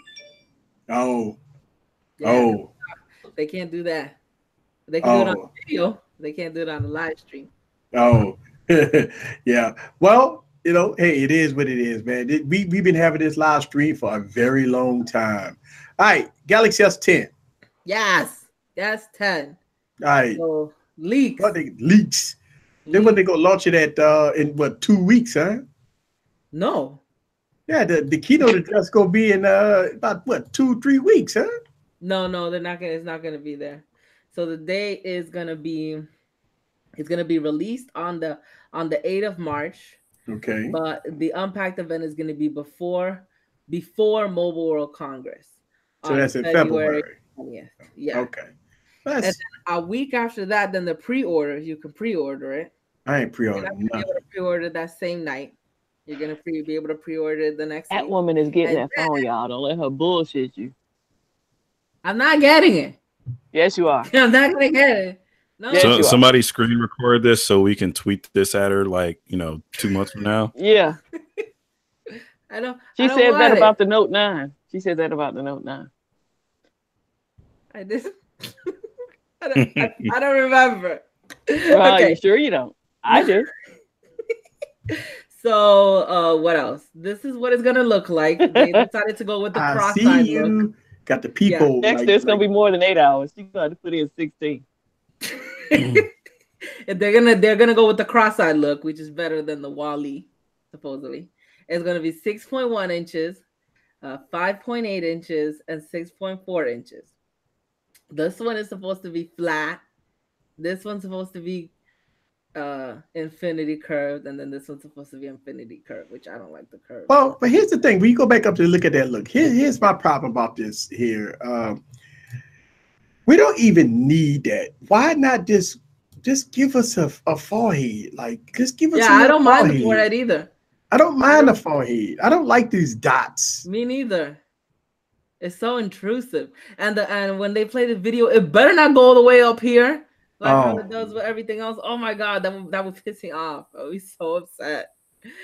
Speaker 1: Oh,
Speaker 4: they can't do that. They can do it on video. They can't do it on the live stream.
Speaker 1: Oh, yeah. Well, hey, it is what it is, man. We've been having this live stream for a very long time. All right, Galaxy S10.
Speaker 4: Yes, S10.
Speaker 1: All right.
Speaker 4: So, leaks.
Speaker 1: Leaks. Then when they go launch it in 2 weeks, huh?
Speaker 4: No.
Speaker 1: Yeah, the keynote address gonna be in about 2-3 weeks, huh?
Speaker 4: No, they're not gonna. It's not gonna be there. So the day is gonna be. It's gonna be released on the 8th of March.
Speaker 1: Okay.
Speaker 4: But the Unpacked event is gonna be before Mobile World Congress.
Speaker 1: So that's in February.
Speaker 4: 20th. Yeah.
Speaker 1: Okay.
Speaker 4: And then a week after that, then the pre-order, you can pre-order it.
Speaker 1: I ain't pre-ordering nothing.
Speaker 4: Be able to pre-order that same night. You're gonna be able to pre-order it the next
Speaker 2: That
Speaker 4: week.
Speaker 2: woman is getting that phone, y'all. Don't let her bullshit you.
Speaker 4: I'm not getting it.
Speaker 2: Yes, you are.
Speaker 4: I'm not gonna get it. No.
Speaker 3: So somebody screen record this so we can tweet this at her 2 months from now.
Speaker 2: Yeah.
Speaker 4: She
Speaker 2: said that about the Note 9. She said that about the Note 9.
Speaker 4: I did. I don't remember.
Speaker 2: Okay. You sure you don't? I do.
Speaker 4: So what else? This is what it's gonna look like. They decided to go with the cross-eyed look.
Speaker 1: Got the people.
Speaker 2: Yeah. Next, it's gonna be more than 8 hours. You got to put in 16.
Speaker 4: They're gonna go with the cross-eyed look, which is better than the Wall-E, supposedly. It's gonna be 6.1 inches, 5.8 inches, and 6.4 inches. This one is supposed to be flat. This one's supposed to be infinity curved, and then this one's supposed to be infinity curved, which I don't like the curve.
Speaker 1: Well, but here's the thing: when you go back up to look at that look, here's my problem about this here. We don't even need that. Why not just give us a forehead? Like, just give us.
Speaker 4: Yeah, I don't mind the forehead either.
Speaker 1: I don't mind the forehead. I don't like these dots.
Speaker 4: Me neither. It's so intrusive. And when they play the video, it better not go all the way up here like how it does with everything else. Oh my god, that would piss me off. I was so upset.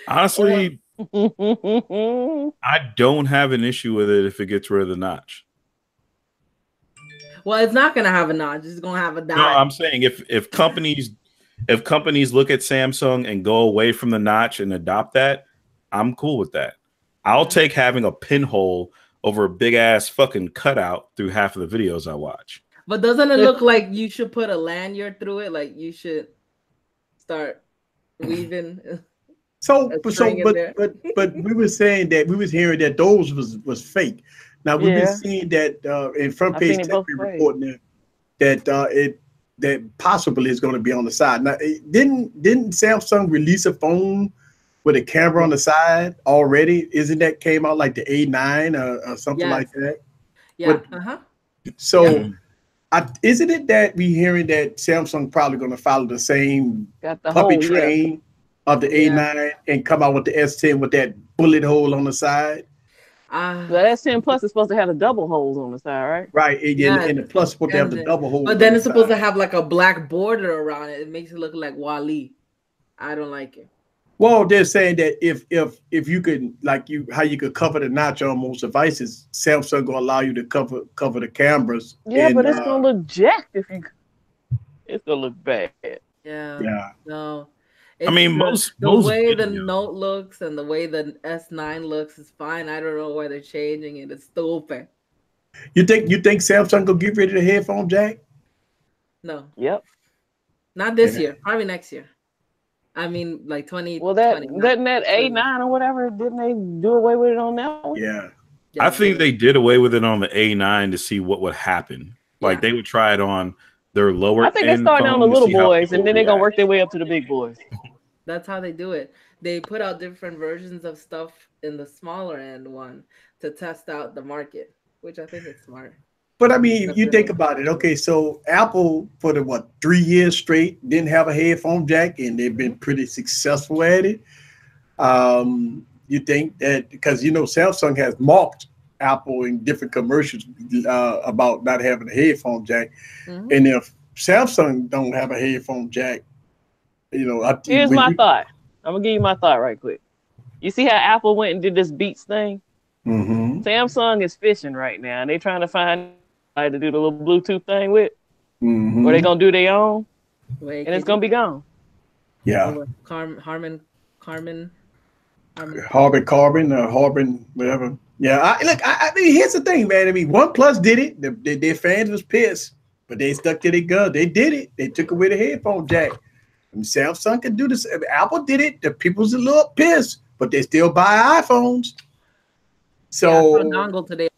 Speaker 3: Honestly, I don't have an issue with it if it gets rid of the notch.
Speaker 4: Well, it's not gonna have a notch. It's gonna have a dot.
Speaker 3: No, I'm saying if companies look at Samsung and go away from the notch and adopt that, I'm cool with that. I'll take having a pinhole over a big ass fucking cutout through half of the videos I watch.
Speaker 4: But doesn't it look like you should put a lanyard through it? Like you should start weaving.
Speaker 1: But we were saying that we was hearing that those was fake. Now we've been seeing that in front
Speaker 2: I've
Speaker 1: page
Speaker 2: seen it
Speaker 1: tech
Speaker 2: both
Speaker 1: be
Speaker 2: ways.
Speaker 1: reporting that possibly is going to be on the side. Now, didn't Samsung release a phone with a camera on the side already? Isn't that came out like the A9 or something like that?
Speaker 4: Yeah.
Speaker 1: So, isn't it that we hearing that Samsung probably going to follow the same puppy train of the A9 and come out with the S10 with that bullet hole on the side?
Speaker 2: The S10 Plus is supposed to have the double holes on the side, right?
Speaker 1: Right, and the Plus supposed to have the double holes.
Speaker 4: But then it's supposed to have like a black border around it. It makes it look like Wally. I don't like it.
Speaker 1: Well, they're saying that if you could how you could cover the notch on most devices, Samsung gonna allow you to cover the cameras.
Speaker 2: Yeah, but it's gonna look jacked if you. It's gonna look bad.
Speaker 4: Yeah. No.
Speaker 3: I mean, most
Speaker 4: way the Note looks and the way the S9 looks is fine. I don't know why they're changing it. It's stupid.
Speaker 1: You think Samsung gonna get rid of the headphone jack?
Speaker 4: No.
Speaker 2: Yep.
Speaker 4: Not this year. Probably next year. I mean, like 20.
Speaker 2: Well, that A9 or whatever, didn't they do away with it on that one?
Speaker 1: Yeah.
Speaker 3: I think they did away with it on the A9 to see what would happen. Like they would try it on their lower.
Speaker 2: I think they started on the little boys, and then they're gonna work their way up to the big boys.
Speaker 4: That's how they do it. They put out different versions of stuff in the smaller end one to test out the market, which I think is smart.
Speaker 1: But I mean, you think about it. Okay, so Apple for the 3 years straight didn't have a headphone jack, and they've been pretty successful at it. You think that because Samsung has mocked Apple in different commercials about not having a headphone jack, and if Samsung don't have a headphone jack,
Speaker 2: here's my thought. I'm gonna give you my thought right quick. You see how Apple went and did this Beats thing?
Speaker 1: Mm-hmm.
Speaker 2: Samsung is fishing right now, and they trying to find somebody to do the little Bluetooth thing with, or they gonna do their own, and it's gonna be gone.
Speaker 1: Yeah.
Speaker 4: Harbin,
Speaker 1: whatever. Yeah. I mean, here's the thing, man. I mean, OnePlus did it. Their fans was pissed, but they stuck to their gun. They did it. They took away the headphone jack. And Samsung can do this. Apple did it. The people's a little pissed, but they still buy iPhones. So
Speaker 4: I saw a dongle today.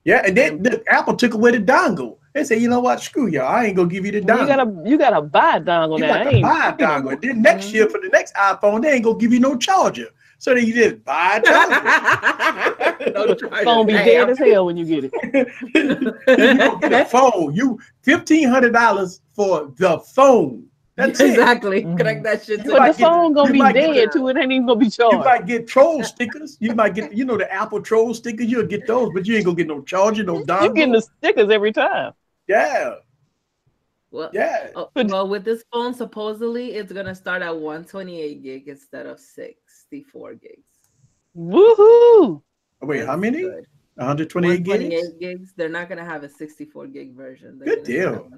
Speaker 1: Yeah, and then Apple took away the dongle. They said, you know what? Screw y'all. I ain't gonna give you the dongle.
Speaker 2: You gotta buy a dongle now.
Speaker 1: You got to buy a dongle. And then next year for the next iPhone, they ain't gonna give you no charger. So then you just buy a charger.
Speaker 2: The phone be dead as hell when you get it.
Speaker 1: You don't get a phone. You $1,500 for the phone. That's
Speaker 4: exactly. Connect that shit.
Speaker 2: But the phone gonna be dead too. It ain't even gonna be charged.
Speaker 1: You might get troll stickers. You might get, the Apple troll stickers. You'll get those, but you ain't gonna get no charger, no dongle.
Speaker 2: You getting the stickers every time.
Speaker 1: Yeah.
Speaker 4: Well,
Speaker 1: yeah.
Speaker 4: Well, with this phone, supposedly it's gonna start at 128 gig instead of 64 gigs.
Speaker 2: Woohoo!
Speaker 1: Wait, how many? 128 gigs.
Speaker 4: 128 gigs. They're not gonna have a 64 gig version.
Speaker 1: Good deal.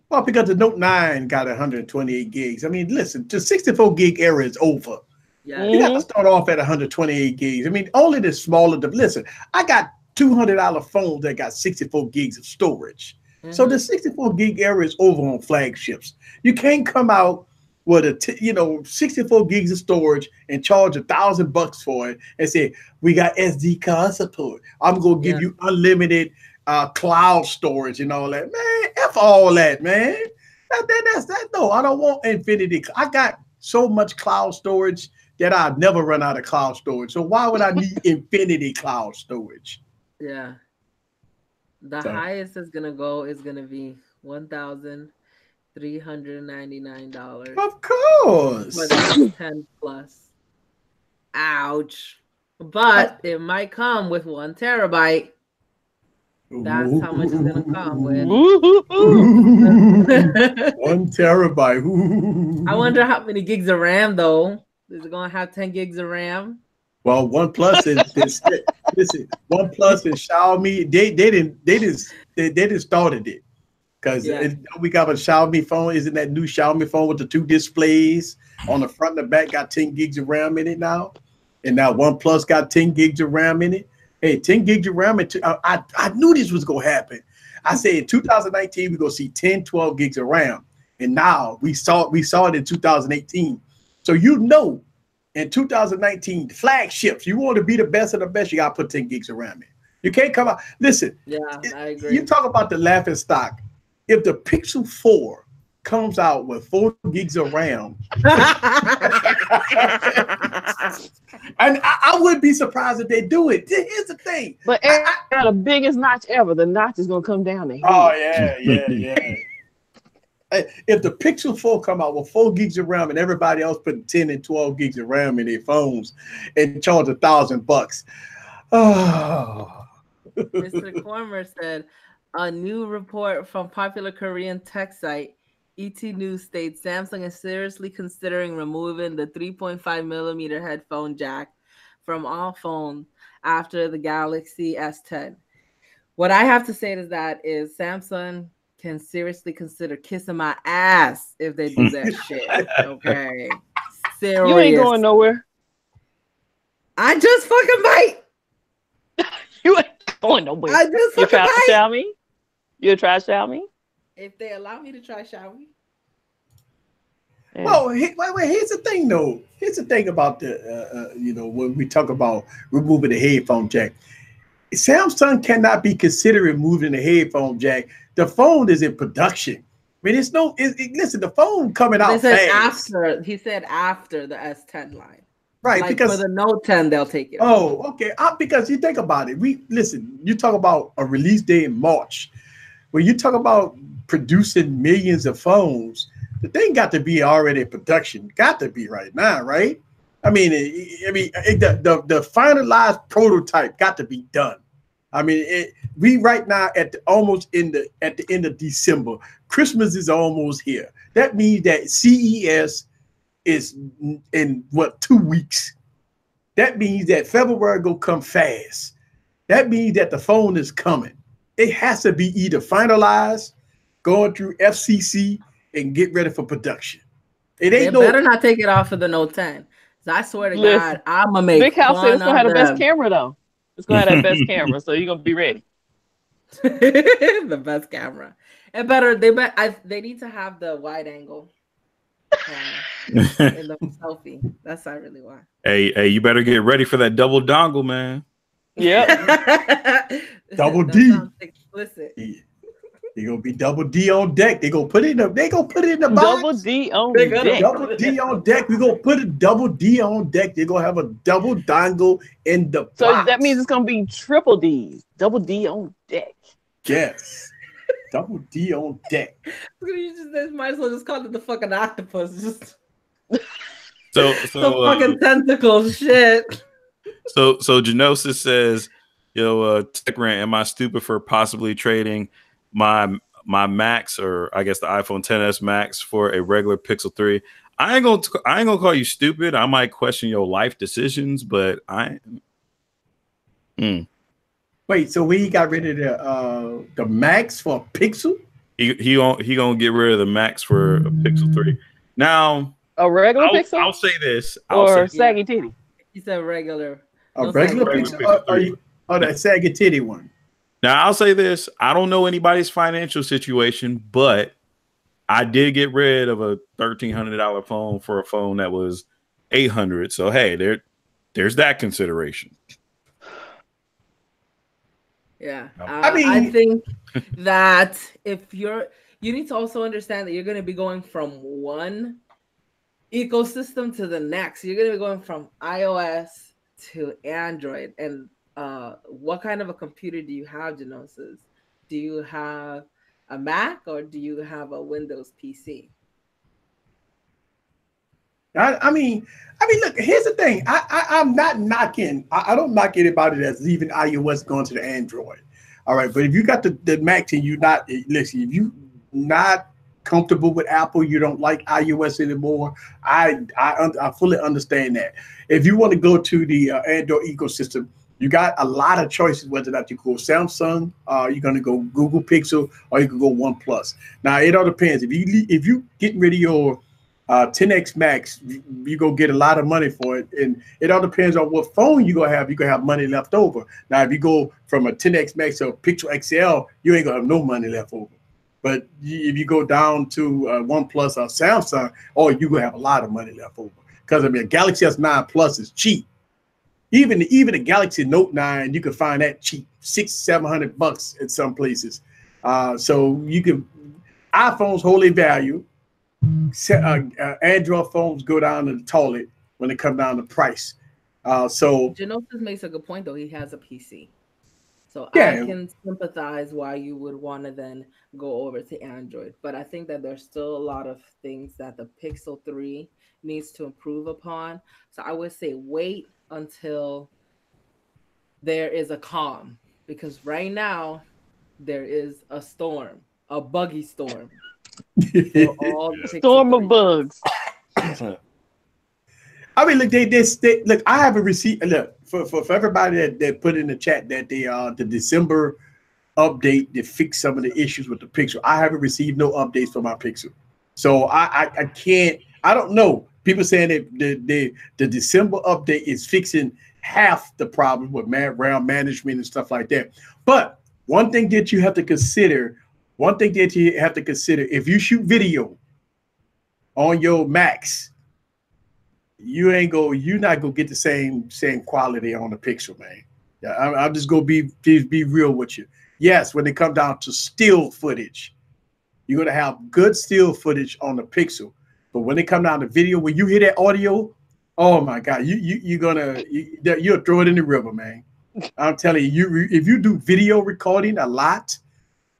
Speaker 1: Well, because the Note 9 got 128 gigs. I mean, listen, the 64 gig era is over.
Speaker 4: Yeah.
Speaker 1: You got to start off at 128 gigs. I mean, only the smaller. Listen, I got $200 phones that got 64 gigs of storage. So the 64 gig era is over on flagships. You can't come out with 64 gigs of storage and charge $1,000 for it and say we got SD card support. I'm gonna give you unlimited cloud storage and all that. Man, F all that, man. That's that. No, I don't want infinity. I got so much cloud storage that I'll never run out of cloud storage. So why would I need infinity cloud storage?
Speaker 4: Yeah. The highest is gonna be $1,399.
Speaker 1: Of course.
Speaker 4: For the 10 plus. Ouch. But it might come with 1 terabyte. That's how much it's gonna come with.
Speaker 1: 1 terabyte.
Speaker 4: I wonder how many gigs of RAM though. Is it gonna have 10 gigs of RAM?
Speaker 1: Well, OnePlus is listen. OnePlus and Xiaomi, they didn't started it because we got a Xiaomi phone. Isn't that new Xiaomi phone with the 2 displays on the front and the back got 10 gigs of RAM in it now, and now OnePlus got 10 gigs of RAM in it. Hey, 10 gigs of RAM. I knew this was gonna happen. I said in 2019 we're gonna see 10, 12 gigs of RAM, and now we saw it in 2018. So in 2019, flagships, you want to be the best of the best, you got to put 10 gigs of RAM in. You can't come out. Listen,
Speaker 4: Yeah, I agree.
Speaker 1: you talk about the laughing stock. If the Pixel 4 comes out with 4 gigs of RAM, and I wouldn't be surprised if they do it. Here's the thing.
Speaker 2: But got the biggest notch ever. The notch is gonna come down there.
Speaker 1: Oh yeah. If the Pixel 4 come out with 4 gigs of RAM and everybody else putting 10 and 12 gigs of RAM in their phones and charge $1,000, oh.
Speaker 4: Mr. Kormer said, a new report from popular Korean tech site ET News states Samsung is seriously considering removing the 3.5 millimeter headphone jack from all phones after the Galaxy S10. What I have to say to that is Samsung can seriously consider kissing my ass if they do that shit. Okay. Serious.
Speaker 2: You ain't going nowhere.
Speaker 4: I just fucking bite.
Speaker 2: You ain't going nowhere.
Speaker 4: I just
Speaker 2: you
Speaker 4: fucking
Speaker 2: try
Speaker 4: bite.
Speaker 2: Xiaomi? You try Xiaomi?
Speaker 4: If they allow me to try Xiaomi.
Speaker 2: Yeah.
Speaker 1: Well, here's the thing, though. Here's the thing about the, when we talk about removing the headphone jack. Samsung cannot be considered removing the headphone jack. The phone is in production. I mean, listen, the phone coming out fast.
Speaker 4: He said after the S10 line.
Speaker 1: Right,
Speaker 4: like
Speaker 1: because
Speaker 4: for the Note 10, they'll take it.
Speaker 1: Oh, okay. Because you think about it. You talk about a release day in March. When you talk about producing millions of phones, the thing got to be already in production. Got to be right now, right? I mean, the finalized prototype got to be done. I mean, we right now at the end of December. Christmas is almost here. That means that CES is in 2 weeks. That means that February gonna come fast. That means that the phone is coming. It has to be either finalized, going through FCC, and get ready for production.
Speaker 4: They better not take it off of the Note 10. So I swear to God, I'm gonna make
Speaker 2: Big House said it's gonna have the best camera though. It's gonna have that best camera, so you're gonna be ready.
Speaker 4: The best camera. They need to have the wide angle in the selfie. That's not really why.
Speaker 3: Hey, you better get ready for that double dongle, man.
Speaker 2: Yeah.
Speaker 1: Double D.
Speaker 4: Explicit.
Speaker 1: They're gonna be double D on deck. They gonna put it in the box.
Speaker 2: Double D on deck.
Speaker 1: Double D on deck. We're gonna put a double D on deck. They're gonna have a double dongle in the box.
Speaker 2: So that means it's gonna be triple D's. Double D on deck.
Speaker 1: Yes. Double D on deck.
Speaker 4: You might as well just call it the fucking octopus. Just
Speaker 3: So
Speaker 4: fucking tentacles shit.
Speaker 3: So Genosis says, Tech Rant, am I stupid for possibly trading my Max, or I guess the iPhone XS Max, for a regular Pixel 3? I ain't gonna call you stupid. I might question your life decisions, but
Speaker 1: Wait, so we got rid of the Max for a Pixel?
Speaker 3: He gonna get rid of the Max for a Pixel 3. Now,
Speaker 2: a regular Pixel?
Speaker 3: I'll say this.
Speaker 2: Saggy titty.
Speaker 4: He said regular.
Speaker 1: A regular Pixel? That saggy titty one.
Speaker 3: Now, I'll say this. I don't know anybody's financial situation, but I did get rid of a $1,300 phone for a phone that was $800. So, hey, there's that consideration.
Speaker 4: Yeah. I think that if you need to also understand that you're going to be going from one ecosystem to the next. You're going to be going from iOS to Android. And what kind of a computer do you have, Genosis? Do you have a Mac or do you have a Windows PC?
Speaker 1: I mean, look, here's the thing. I'm not knocking. I don't knock anybody that's leaving iOS going to the Android. All right, but if you got the Mac and you if you not comfortable with Apple, you don't like iOS anymore, I fully understand that. If you want to go to the Android ecosystem, you got a lot of choices whether or not you go Samsung, you're going to go Google Pixel, or you can go OnePlus. Now, it all depends. If you getting rid of your 10X Max, you go get a lot of money for it, and it all depends on what phone you gonna have. You gonna have money left over. Now, if you go from a 10X Max to a Pixel XL, you ain't gonna have no money left over. But if you go down to OnePlus or Samsung, you gonna have a lot of money left over. Because a Galaxy S9 Plus is cheap. Even the Galaxy Note 9, you can find that cheap, $600-700 at some places. So you can iPhones wholly value. Android phones go down to the toilet when it comes down to price. So
Speaker 4: Genosis makes a good point though. He has a PC. So I
Speaker 1: yeah,
Speaker 4: can sympathize why you would want to then go over to Android. But I think that there's still a lot of things that the Pixel 3 needs to improve upon. So I would say wait until there is a calm, because right now there is a storm, a buggy storm for all the Pixel
Speaker 2: Storm of
Speaker 4: 3.
Speaker 2: bugs.
Speaker 1: I mean, look, they look. I have a receipt. Look for everybody that put in the chat that the December update to fix some of the issues with the Pixel. I haven't received no updates for my Pixel, so I can't. I don't know. People saying that the December update is fixing half the problem with RAM management and stuff like that. But one thing that you have to consider, if you shoot video on your Macs, you're not gonna get the same quality on the Pixel, man. Yeah, I'm just gonna be real with you. Yes, when it comes down to still footage, you're gonna have good still footage on the Pixel. But when it comes down to video, when you hear that audio, oh my God, you'll throw it in the river, man. I'm telling you, if you do video recording a lot,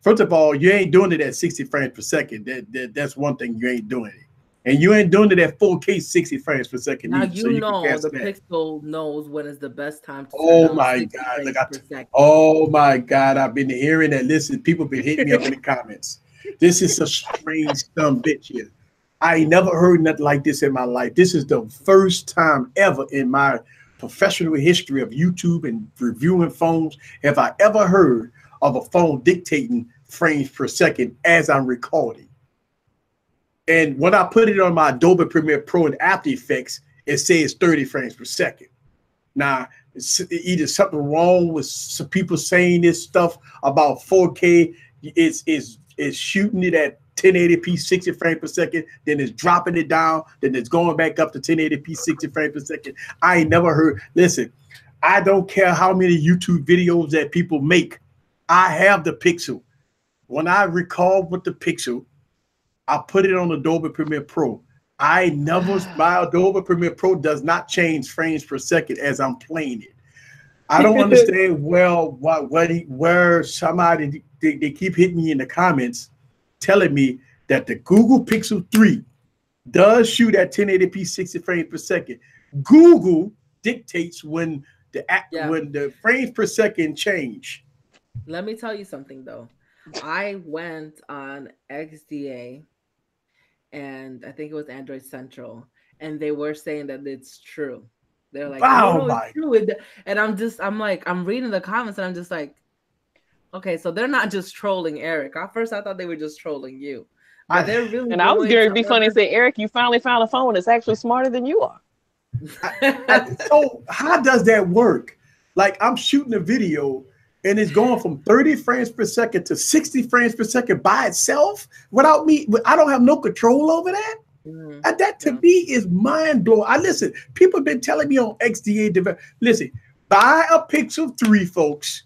Speaker 1: first of all, you ain't doing it at 60 frames per second. That's one thing you ain't doing it. And you ain't doing it at 4K 60 frames per second.
Speaker 4: Now
Speaker 1: either, so you
Speaker 4: know the
Speaker 1: that.
Speaker 4: Pixel knows when is the best time to turn
Speaker 1: Oh
Speaker 4: down
Speaker 1: my
Speaker 4: 60
Speaker 1: God!
Speaker 4: frames
Speaker 1: Look,
Speaker 4: per second.
Speaker 1: oh my God! I've been hearing that. Listen, people been hitting me up in the comments. This is a strange dumb bitch here. I ain't never heard nothing like this in my life. This is the first time ever in my professional history of YouTube and reviewing phones have I ever heard of a phone dictating frames per second as I'm recording. And when I put it on my Adobe Premiere Pro and After Effects, it says 30 frames per second. Now, it's either something wrong with some people saying this stuff about 4K. It's shooting it at 1080p 60 frames per second, then it's dropping it down, then it's going back up to 1080p 60 frames per second. I ain't never heard. Listen, I don't care how many YouTube videos that people make. I have the Pixel. When I record with the Pixel, I put it on Adobe Premiere Pro. My Adobe Premiere Pro does not change frames per second as I'm playing it. I don't understand where somebody they keep hitting me in the comments telling me that the Google Pixel 3 does shoot at 1080p 60 frames per second. Google dictates when the frames per second change.
Speaker 4: Let me tell you something though. I went on XDA and I think it was Android Central, and they were saying that it's true. They're like,
Speaker 1: oh,
Speaker 4: no, it's true. And I'm reading the comments and I'm just like, okay, so they're not just trolling Eric. At first I thought they were just trolling you. But they're really
Speaker 2: and I was going to be funny and say, Eric, you finally found a phone that's actually smarter than you are.
Speaker 1: So how does that work? Like I'm shooting a video and it's going from 30 frames per second to 60 frames per second by itself without me. I don't have no control over that. Mm-hmm. And that to me is mind blowing. Listen, people have been telling me on XDA, listen, buy a Pixel 3, folks,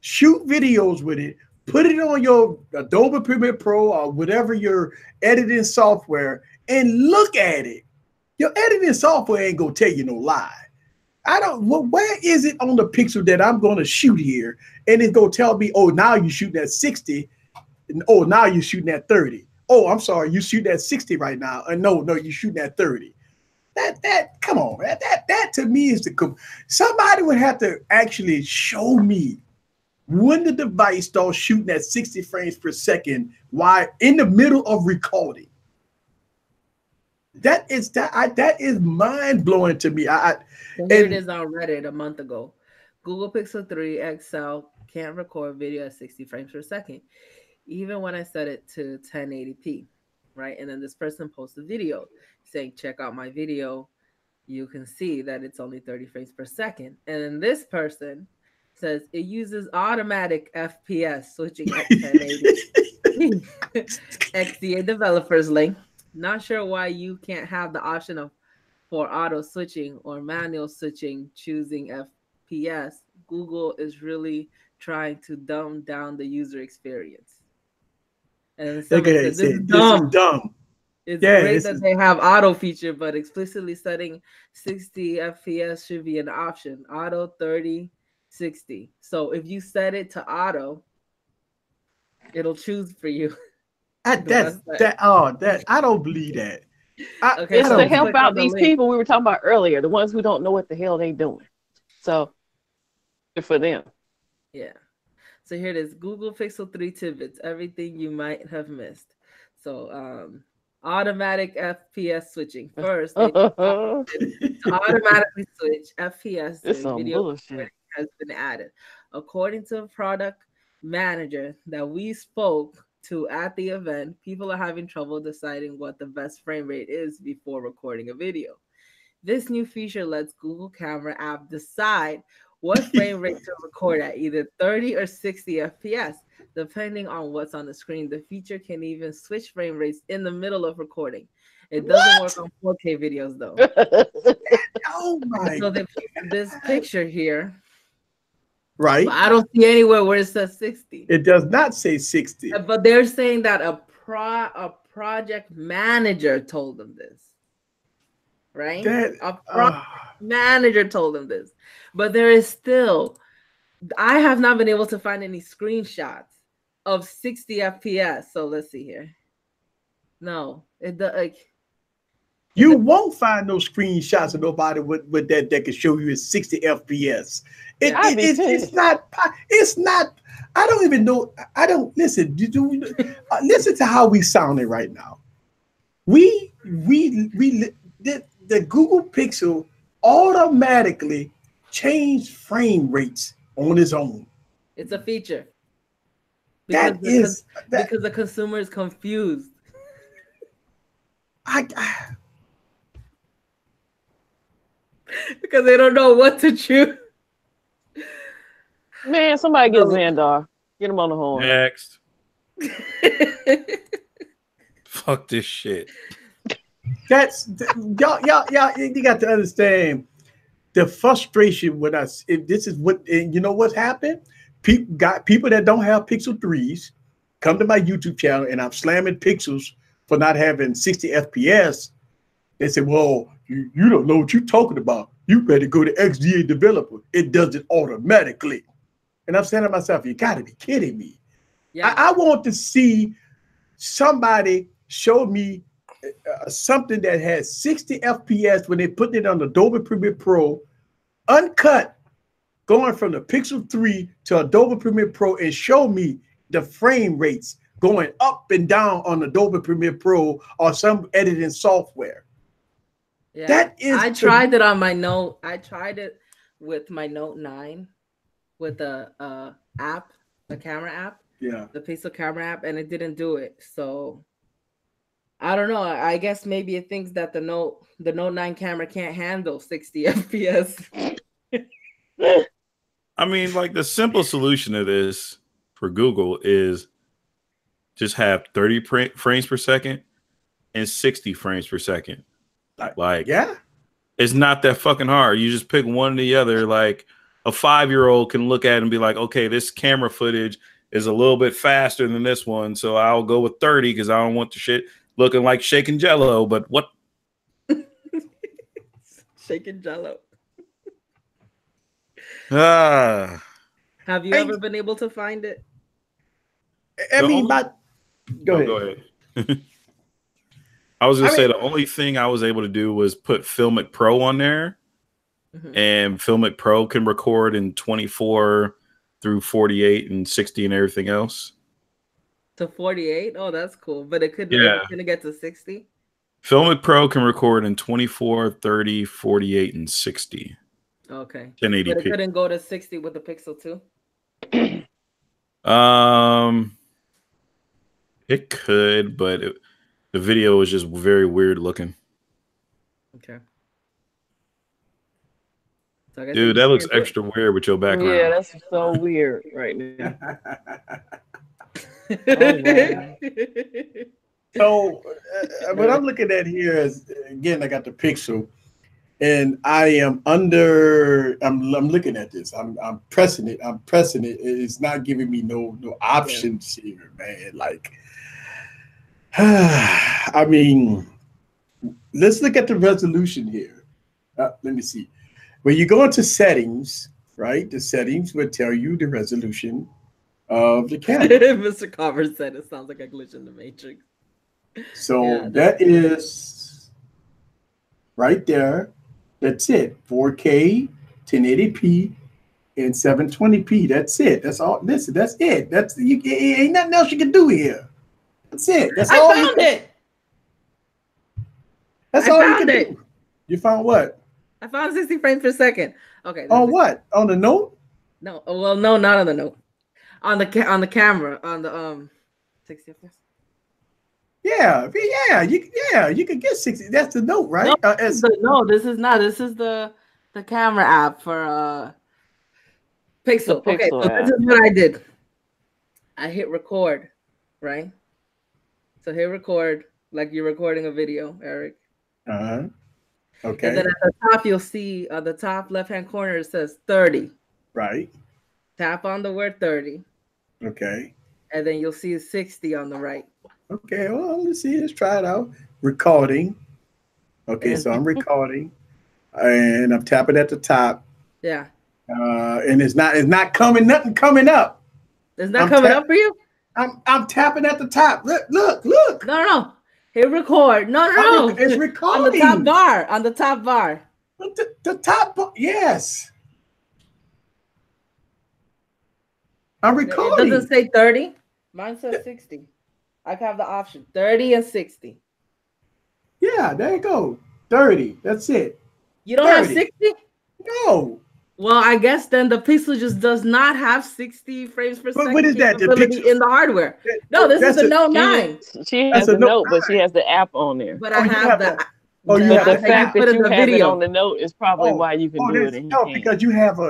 Speaker 1: shoot videos with it, put it on your Adobe Premiere Pro or whatever your editing software and look at it. Your editing software ain't gonna tell you no lie. Where is it on the Pixel that I'm going to shoot here? And it's going to tell me, oh, now you're shooting at 60. And, oh, now you're shooting at 30. Oh, I'm sorry, you're shooting at 60 right now. And no, you're shooting at 30. Come on, man. That to me is somebody would have to actually show me when the device starts shooting at 60 frames per second while in the middle of recording. That is mind blowing to me.
Speaker 4: Here it is on Reddit a month ago. Google Pixel 3 XL can't record video at 60 frames per second, even when I set it to 1080p, right? And then this person posts a video saying, check out my video. You can see that it's only 30 frames per second. And then this person says it uses automatic FPS switching at 1080. XDA developers link. Not sure why you can't have the option of for auto switching or manual switching, choosing FPS, Google is really trying to dumb down the user experience. And then
Speaker 1: Look
Speaker 4: somebody
Speaker 1: at it.
Speaker 4: said, "This is
Speaker 1: This is
Speaker 4: dumb.
Speaker 1: dumb.
Speaker 4: It's
Speaker 1: Yeah,
Speaker 4: great
Speaker 1: this
Speaker 4: that
Speaker 1: is.
Speaker 4: they have auto feature, but explicitly setting 60 FPS should be an option. Auto 30, 60. So if you set it to auto, it'll choose for you the
Speaker 1: That's
Speaker 4: best way.
Speaker 1: that. Oh, that I don't believe that.
Speaker 4: Okay,
Speaker 1: I
Speaker 2: It's
Speaker 4: so
Speaker 2: to
Speaker 1: don't
Speaker 4: let's
Speaker 1: believe.
Speaker 2: help
Speaker 4: click on
Speaker 2: out
Speaker 4: the
Speaker 2: these
Speaker 4: link.
Speaker 2: people we were talking about earlier, the ones who don't know what the hell they doing. So for them.
Speaker 4: Yeah. So here it is. Google Pixel 3 tidbits, everything you might have missed. So automatic FPS switching. First, they to automatically switch FPS
Speaker 2: It's
Speaker 4: during
Speaker 2: some
Speaker 4: video
Speaker 2: bullshit.
Speaker 4: recording has been added. According to a product manager that we spoke to at the event, people are having trouble deciding what the best frame rate is before recording a video. This new feature lets Google Camera app decide what frame rate to record at, either 30 or 60 FPS, depending on what's on the screen. The feature can even switch frame rates in the middle of recording. It doesn't work
Speaker 1: What?
Speaker 4: on 4K videos though.
Speaker 1: Oh my
Speaker 4: So they put this
Speaker 1: God.
Speaker 4: picture here, but
Speaker 1: Right.
Speaker 4: I don't see anywhere where it says 60.
Speaker 1: It does not say 60.
Speaker 4: But they're saying that a project manager told them this, right?
Speaker 1: That.
Speaker 4: A project manager told them this. But there is still, I have not been able to find any screenshots of 60 FPS. So let's see here. No,
Speaker 1: You won't find no screenshots of nobody with that can show you it's 60 FPS.
Speaker 4: Yeah.
Speaker 2: I'd be
Speaker 1: It's
Speaker 2: pissed.
Speaker 1: not. It's not. I don't even know. I don't listen. Listen to how we sounding right now. The Google Pixel automatically changed frame rates on its own.
Speaker 4: it's a feature.
Speaker 1: That
Speaker 4: Because
Speaker 1: is that.
Speaker 4: because the consumer is confused.
Speaker 1: I
Speaker 4: Because they don't know what to choose.
Speaker 2: Man, somebody get Xandar. Get him on the horn.
Speaker 3: Next. Fuck this shit.
Speaker 1: That's y'all. You got to understand the frustration with us. If this is what and you know what's happened. People that don't have Pixel 3s come to my YouTube channel, and I'm slamming Pixels for not having 60 FPS. They say, "Well, you don't know what you're talking about. You better go to XDA Developer. It does it automatically." And I'm saying to myself, "You got to be kidding me."
Speaker 4: Yeah.
Speaker 1: I want to see somebody show me something that has 60 FPS when they put it on the Adobe Premiere Pro, uncut, going from the Pixel 3 to Adobe Premiere Pro, and show me the frame rates going up and down on Adobe Premiere Pro or some editing software.
Speaker 4: Yeah.
Speaker 1: That is.
Speaker 4: I tried it on my Note. I tried it with my Note 9 with the app, the camera app,
Speaker 1: Yeah.
Speaker 4: the Pixel camera app, and it didn't do it. So I don't know. I guess maybe it thinks that the Note 9 camera can't handle 60 FPS.
Speaker 3: I mean, like the simple solution to this for Google is just have 30 frames per second and 60 frames per second. Like,
Speaker 1: yeah,
Speaker 3: it's not that fucking hard. You just pick one or the other. Like a 5-year-old can look at it and be like, okay, this camera footage is a little bit faster than this one, so I'll go with 30 because I don't want the shit looking like shaking Jello. But what?
Speaker 4: Shaking Jello. Have you
Speaker 1: Hey.
Speaker 4: ever been able to find it?
Speaker 1: I mean, but go ahead.
Speaker 3: Go ahead. I was gonna say the only thing I was able to do was put Filmic Pro on there, and Filmic Pro can record in 24 through 48 and 60 and everything else.
Speaker 4: To 48? Oh, that's cool. But it couldn't get to 60?
Speaker 3: Filmic Pro can record in 24, 30, 48, and 60.
Speaker 4: Okay.
Speaker 3: 1080p.
Speaker 4: But it couldn't go to 60 with the Pixel 2?
Speaker 3: It could, but the video was just very weird looking.
Speaker 4: Okay. So I guess
Speaker 3: Dude, that looks extra weird with your background.
Speaker 2: Yeah, that's so weird right now.
Speaker 1: So what I'm looking at here is, again, I got the Pixel, and I am under. I'm looking at this. I'm pressing it. I'm pressing it. It's not giving me no options here, man. Like, I mean, let's look at the resolution here. Let me see. When you go into settings, right? The settings will tell you the resolution of the camera.
Speaker 4: Mr. Carver said it sounds like a glitch in the matrix.
Speaker 1: So that is right there. That's it. 4K, 1080p, and 720p. That's it. That's all. Listen, that's it. That's ain't nothing else you can do here. That's it. That's all.
Speaker 4: I found it.
Speaker 1: That's all you can do. You found what?
Speaker 4: I found 60 frames per second. Okay.
Speaker 1: On what? On the Note?
Speaker 4: No. Well, no, not on the Note. On the camera. On the 60 frames.
Speaker 1: Yeah, you can get 60. That's the Note, right?
Speaker 4: No, this is not. This is the camera app for Pixel. Okay, so this is what I did. I hit record, right? So hit record like you're recording a video, Eric.
Speaker 1: Okay.
Speaker 4: And then at the top, you'll see the top left-hand corner, it says 30.
Speaker 1: Right.
Speaker 4: Tap on the word 30.
Speaker 1: Okay.
Speaker 4: And then you'll see 60 on the right.
Speaker 1: Okay, well, let's see. Let's try it out. Recording. Okay, so I'm recording. And I'm tapping at the top.
Speaker 4: Yeah.
Speaker 1: And it's not coming, nothing coming up.
Speaker 4: It's not coming up for you?
Speaker 1: I'm tapping at the top. Look.
Speaker 4: No. Hit record. No.
Speaker 1: It's recording.
Speaker 4: On the top bar.
Speaker 1: The top bar. Yes. I'm recording.
Speaker 4: It doesn't say 30. Mine says 60. I have the option 30 and 60.
Speaker 1: Yeah, there you go. 30. That's it.
Speaker 4: You don't have 60?
Speaker 1: No.
Speaker 4: Well, I guess then the Pixel just does not have 60 frames per second.
Speaker 1: What is that? The Pixel
Speaker 4: in the hardware? No, this is the Note 9.
Speaker 2: She has the Note, but she has the app on there.
Speaker 4: But I have the.
Speaker 2: But the fact that you have it on the Note is probably why you can do it.
Speaker 1: No, because you have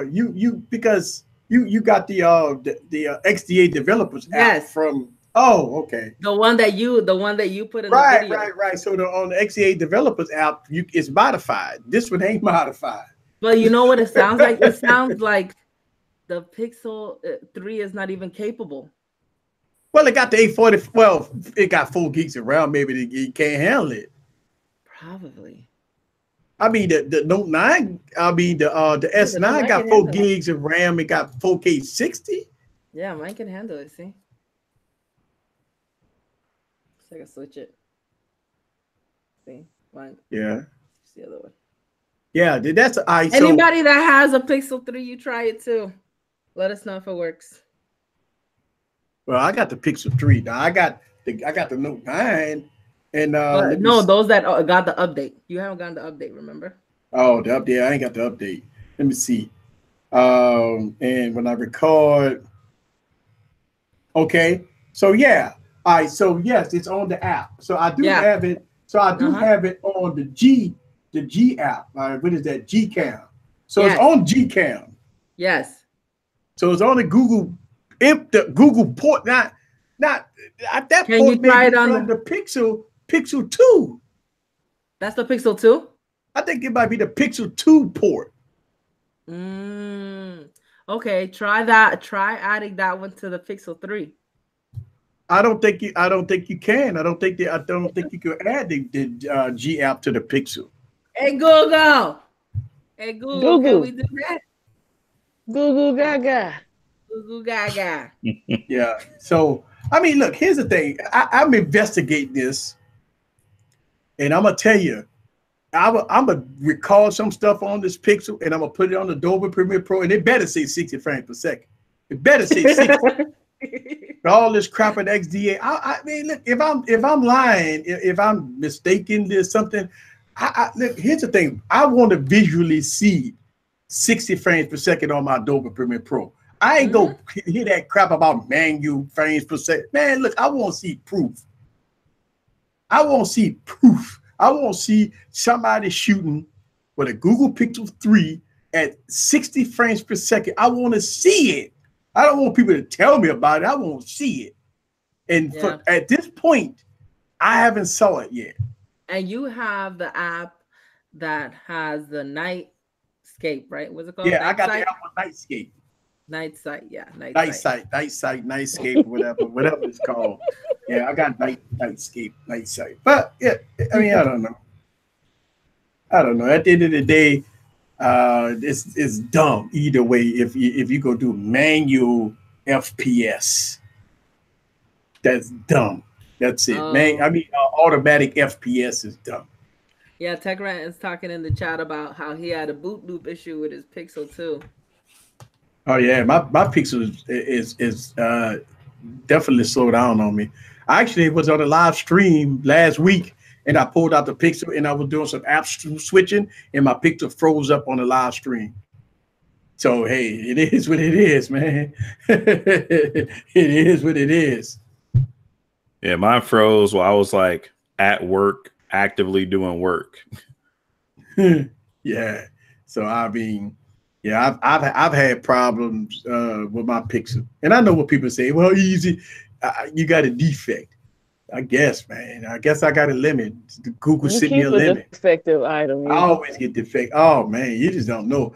Speaker 1: because you got the XDA developers app from. Oh, okay.
Speaker 4: The one that you put in
Speaker 1: the
Speaker 4: video.
Speaker 1: Right. So on the XDA developers app, it's modified. This one ain't modified.
Speaker 4: But you know what it sounds like? It sounds like the Pixel 3 is not even capable.
Speaker 1: Well, it got the 840. Well, it got 4 gigs of RAM. Maybe it can't handle it.
Speaker 4: Probably.
Speaker 1: I mean, the Note 9. I mean, the S9 got 4 gigs of RAM. It got 4K 60.
Speaker 4: Yeah, mine can handle it. See. So I can switch it. See, mine.
Speaker 1: Yeah.
Speaker 4: It's the other one.
Speaker 1: Yeah, that's
Speaker 4: anybody that has a Pixel 3, you try it too. Let us know if it works.
Speaker 1: Well, I got the Pixel 3. Now I got the Note 9, and
Speaker 4: those that got the update. You haven't gotten the update, remember?
Speaker 1: Oh, the update. I ain't got the update. Let me see. And when I record, okay. So yeah, all right. So yes, it's on the app. So I do have it. So I do have it on the G app. What is that? Gcam. So it's on Gcam.
Speaker 4: Yes.
Speaker 1: So it's on the Google port. Not at that
Speaker 4: Can
Speaker 1: point.
Speaker 4: You try it on
Speaker 1: the Pixel 2.
Speaker 4: That's the Pixel 2?
Speaker 1: I think it might be the Pixel 2 port.
Speaker 4: Okay, try that. Try adding that one to the Pixel 3.
Speaker 1: I don't think you can. I don't think you can add the G app to the Pixel.
Speaker 4: Hey Google. Can we do that?
Speaker 2: Google Gaga.
Speaker 1: Yeah. So I mean, look. Here's the thing. I'm investigating this, and I'm gonna tell you, I'm gonna record some stuff on this Pixel, and I'm gonna put it on the Adobe Premiere Pro, and it better say 60 frames per second. It better say 60. All this crap at XDA. I mean, look. If I'm lying, if I'm mistaken, there's something. Look, here's the thing. I want to visually see 60 frames per second on my Adobe Premiere Pro. I ain't go hear that crap about manual frames per second. Man, look, I want to see proof. I want to see somebody shooting with a Google Pixel 3 at 60 frames per second. I want to see it. I don't want people to tell me about it. I want to see it. And at this point, I haven't saw it yet.
Speaker 4: And you have the app that has the nightscape, right? What's it called?
Speaker 1: Yeah, I
Speaker 4: Night
Speaker 1: got the
Speaker 4: sight?
Speaker 1: Apple Nightscape.
Speaker 4: Night sight, yeah, night
Speaker 1: Night
Speaker 4: sight.
Speaker 1: sight, night sight, nightscape, whatever it's called. Yeah, I got nightscape, night sight. But yeah, I mean, I don't know. I don't know. At the end of the day, it's dumb either way. If you go do manual FPS, that's dumb. That's it, man.
Speaker 4: Oh,
Speaker 1: I mean, automatic FPS is dumb.
Speaker 4: yeah, Tech Rant is talking in the chat about how he had a boot loop issue with his Pixel 2.
Speaker 1: Oh yeah, my Pixel is definitely slowed down on me. I actually was on a live stream last week, and I pulled out the Pixel, and I was doing some app switching, and my Pixel froze up on the live stream. So hey, it is what it is, man. It is what it is.
Speaker 3: Yeah, mine froze while I was like at work, actively doing work.
Speaker 1: Yeah. So I mean, yeah, I've had problems with my Pixel, and I know what people say. Well, easy, you got a defect. I guess, man. I guess I got a limit. Google
Speaker 2: You
Speaker 1: sent me
Speaker 2: keep
Speaker 1: a
Speaker 2: a
Speaker 1: limit.
Speaker 2: defective item.
Speaker 1: I always get defect. Oh man, you just don't know.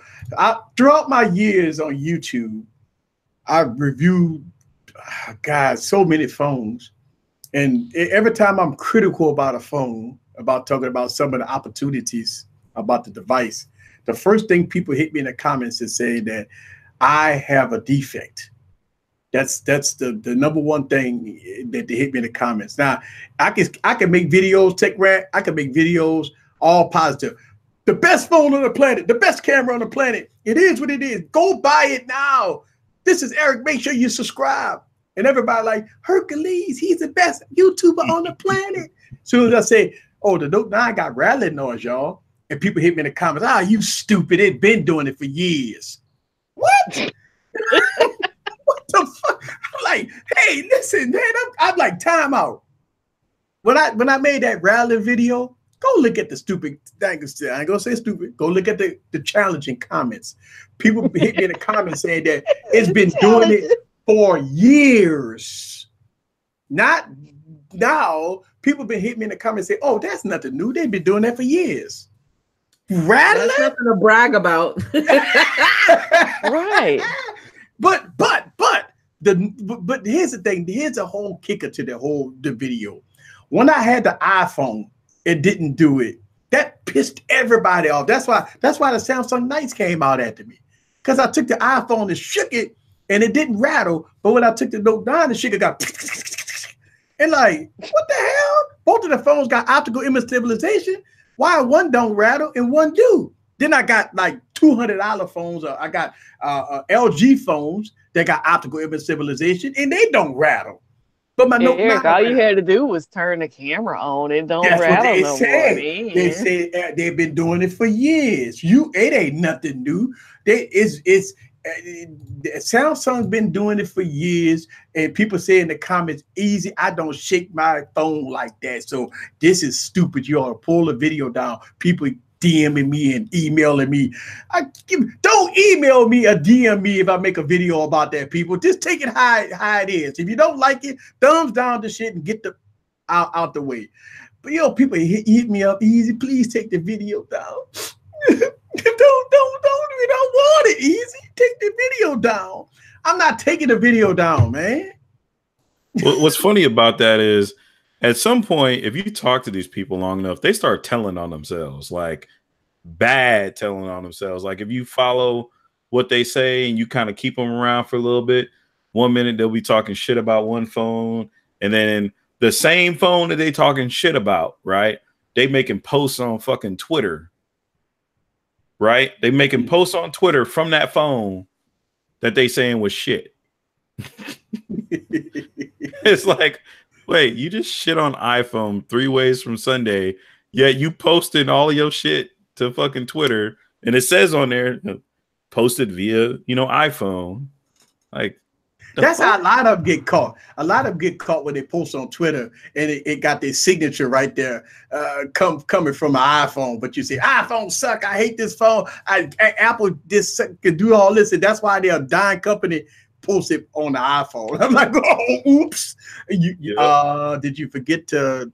Speaker 1: Throughout my years on YouTube, I've reviewed, God, so many phones, and every time I'm critical about a phone, about talking about some of the opportunities about the device, the first thing people hit me in the comments is saying that I have a defect. That's the number one thing that they hit me in the comments. Now, I can make videos, Tech Rat. I can make videos all positive. The best phone on the planet, the best camera on the planet. It is what it is. Go buy it now. This is Eric. Make sure you subscribe. And everybody like, Hercules, he's the best YouTuber on the planet. As soon as I say, oh, the Note 9 got rattling noise, y'all. And people hit me in the comments, you stupid. It's been doing it for years. What? What the fuck? I'm like, hey, listen, man, I'm like, time out. When I made that rattling video, go look at the stupid thing. I ain't gonna say stupid. Go look at the challenging comments. People hit me in the comments saying that it's been doing it for years. Not now. People been hitting me in the comments saying, oh, that's nothing new. They've been doing that for years. Rattling?
Speaker 4: That's nothing to brag about.
Speaker 2: Right.
Speaker 1: But here's the thing. Here's a whole kicker to the video. When I had the iPhone, it didn't do it. That pissed everybody off. That's why the Samsung Nights came out after me. Because I took the iPhone and shook it and it didn't rattle. But when I took the Note 9 and shook it, got and like, what the hell? Both of the phones got optical image stabilization. Why one don't rattle and one do? Then I got like $200 phones. I got LG phones that got optical image stabilization and they don't rattle. But my Note 9,
Speaker 2: all you had to do was turn the camera on. It don't
Speaker 1: that's
Speaker 2: rattle
Speaker 1: what they
Speaker 2: no
Speaker 1: say.
Speaker 2: more. Man.
Speaker 1: They say they've been doing it for years. It ain't nothing new. Samsung's been doing it for years, and people say in the comments, easy, I don't shake my phone like that. So this is stupid. You ought to pull the video down. People DMing me and emailing me. Don't email me or DM me if I make a video about that, people. Just take it how it is. If you don't like it, thumbs down the shit and get the out the way. But people hit me up, easy, please take the video down. We don't want it, easy. Take the video down. I'm not taking the video down, man.
Speaker 3: What's funny about that is at some point, if you talk to these people long enough, they start telling on themselves, like bad telling on themselves. Like if you follow what they say and you kind of keep them around for a little bit, 1 minute they'll be talking shit about one phone, and then the same phone that they talking shit about, right? They making posts on fucking Twitter, right? They making posts on Twitter from that phone that they saying was shit. It's like, wait, you just shit on iPhone 3 ways from Sunday, yet you posted all your shit to fucking Twitter, and it says on there, posted via, iPhone. Like,
Speaker 1: that's how a lot of them get caught. A lot of them get caught when they post on Twitter and it got their signature right there, coming from an iPhone. But you say, iPhone suck. I hate this phone. Apple can do all this, and that's why they're a dying company. Post it on the iPhone. I'm like, oh, oops. Did you forget to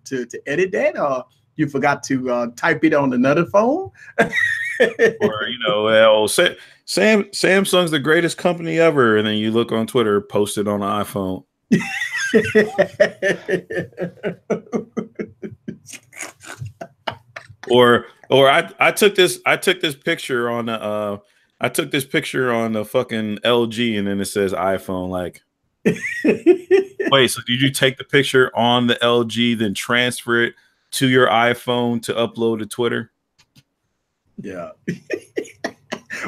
Speaker 1: edit that, or you forgot to type it on another phone.
Speaker 3: Or well, Samsung's the greatest company ever, and then you look on Twitter, posted on an iPhone. or I took this picture on the fucking LG, and then it says iPhone. Like, wait, so did you take the picture on the LG, then transfer it to your iPhone to upload to Twitter?
Speaker 1: Yeah.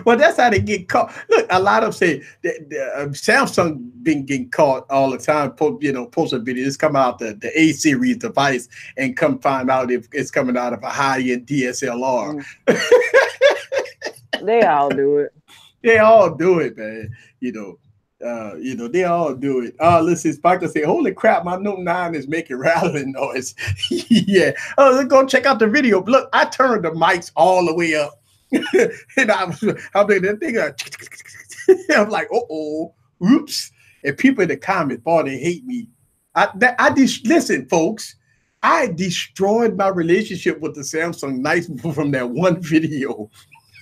Speaker 1: Well, that's how they get caught. Look, a lot of them say that Samsung been getting caught all the time. Post a video, it's come out the A series device, and come find out if it's coming out of a high-end DSLR.
Speaker 2: They all do it.
Speaker 1: They all do it, man. They all do it. Listen, Sparkle say, "Holy crap, my Note 9 is making rattling noise." Yeah. Oh, let's go check out the video. Look, I turned the mics all the way up. And I'm that thing. I'm like, oops. And people in the comments, boy, they hate me. Listen, folks, I destroyed my relationship with the Samsung Nice from that one video.